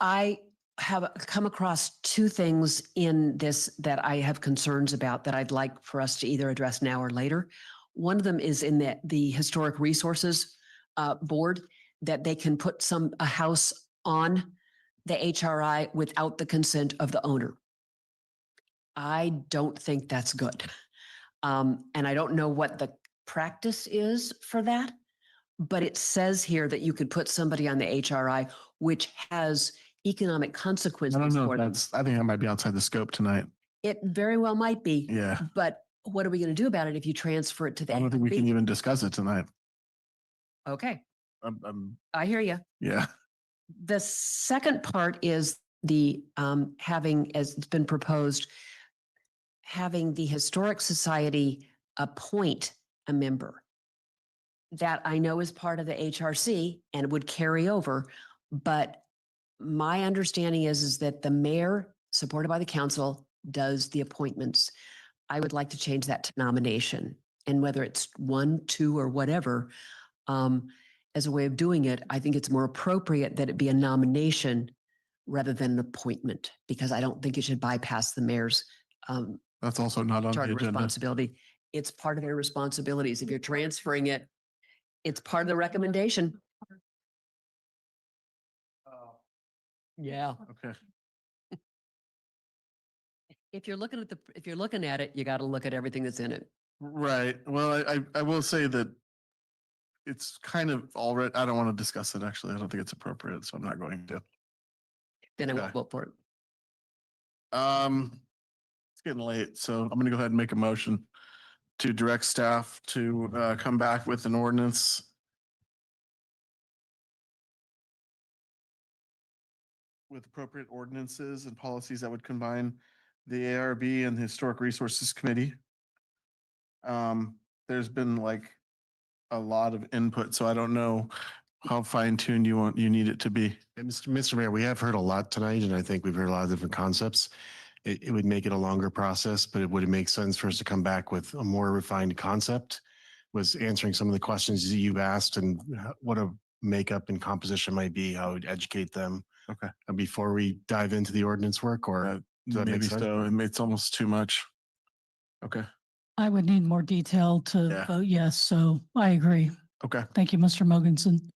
I have come across two things in this that I have concerns about that I'd like for us to either address now or later. One of them is in the Historic Resources Board, that they can put a house on the HRI without the consent of the owner. I don't think that's good. And I don't know what the practice is for that, but it says here that you could put somebody on the HRI, which has economic consequences. I don't know for if them. I think that might be outside the scope tonight. It very well might be. Yeah. But what are we going to do about it if you transfer it to the I don't think we ARB? can even discuss it tonight. Okay, I I hear you. yeah. The second part is the having, as it's been proposed, having the Historic Society appoint a member. That I know is part of the HRC and would carry over, but my understanding is that the mayor supported by the council, does the appointments. I would like to change that to nomination. And whether it's 1, 2, or whatever, as a way of doing it, I think it's more appropriate that it be a nomination rather than an appointment, because I don't think it should bypass the mayor's That's also not on the charter agenda. responsibility. It's part of their responsibilities. If you're transferring it, it's part of the recommendation. Yeah. Okay. If you're looking at it, you got to look at everything that's in it. Right. Well, I will say that it's kind of already, I don't want to discuss it, actually. I don't think it's appropriate, so I'm not going to. Then I Okay. won't vote for it. It's getting late, so I'm gonna go ahead and make a motion to direct staff to come back with an ordinance. With appropriate ordinances and policies that would combine the ARB and the Historic Resources Committee. There's been like a lot of input, so I don't know how fine tuned you need it to be. And Mr. Mayor, we have heard a lot tonight, and I think we've heard a lot of different concepts. It would make it a longer process, but it would make sense for us to come back with a more refined concept. Was answering some of the questions that you've asked and what a makeup and composition might be, how we'd educate them. Okay. Before we dive into the ordinance work, or does that make Maybe sense? so. It's almost too much. Okay, I would need more detail to Yeah. vote yes, so I agree. okay. Thank you, Mr. Mogensen.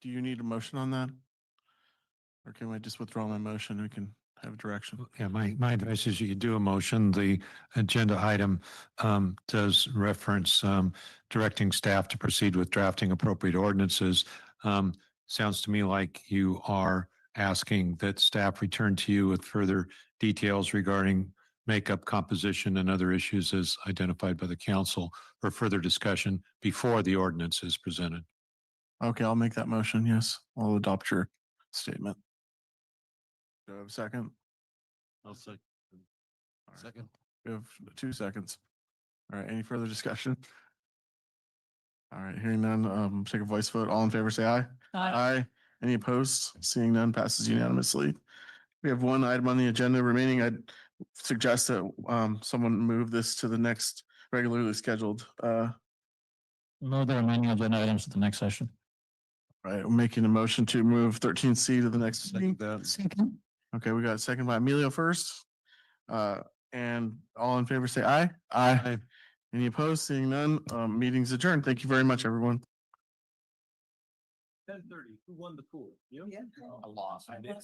Do you need a motion on that? Or can I just withdraw my motion? We can have direction. Yeah, my advice is you could do a motion. The agenda item does reference directing staff to proceed with drafting appropriate ordinances. Sounds to me like you are asking that staff return to you with further details regarding makeup, composition, and other issues as identified by the council for further discussion before the ordinance is presented. Okay, I'll make that motion. Yes, I'll adopt your statement. Do I have a second? I'll second. All right. We have 2 seconds. All right, any further discussion? All right, hearing none, take a voice vote. All in favor, say aye. Aye. Any opposed? Seeing none, passes unanimously. We have one item on the agenda remaining. I'd suggest that someone move this to the next regularly scheduled. No, there are many agenda items to the next session. Right, we're making a motion to move 13C to the next meeting. Second. Okay, we got a second by Emilio first. And all in favor, say aye. Aye. Any opposed? Seeing none, meeting's adjourned. Thank you very much, everyone. 10:30. Who won the pool? You? Yeah. I lost. I did.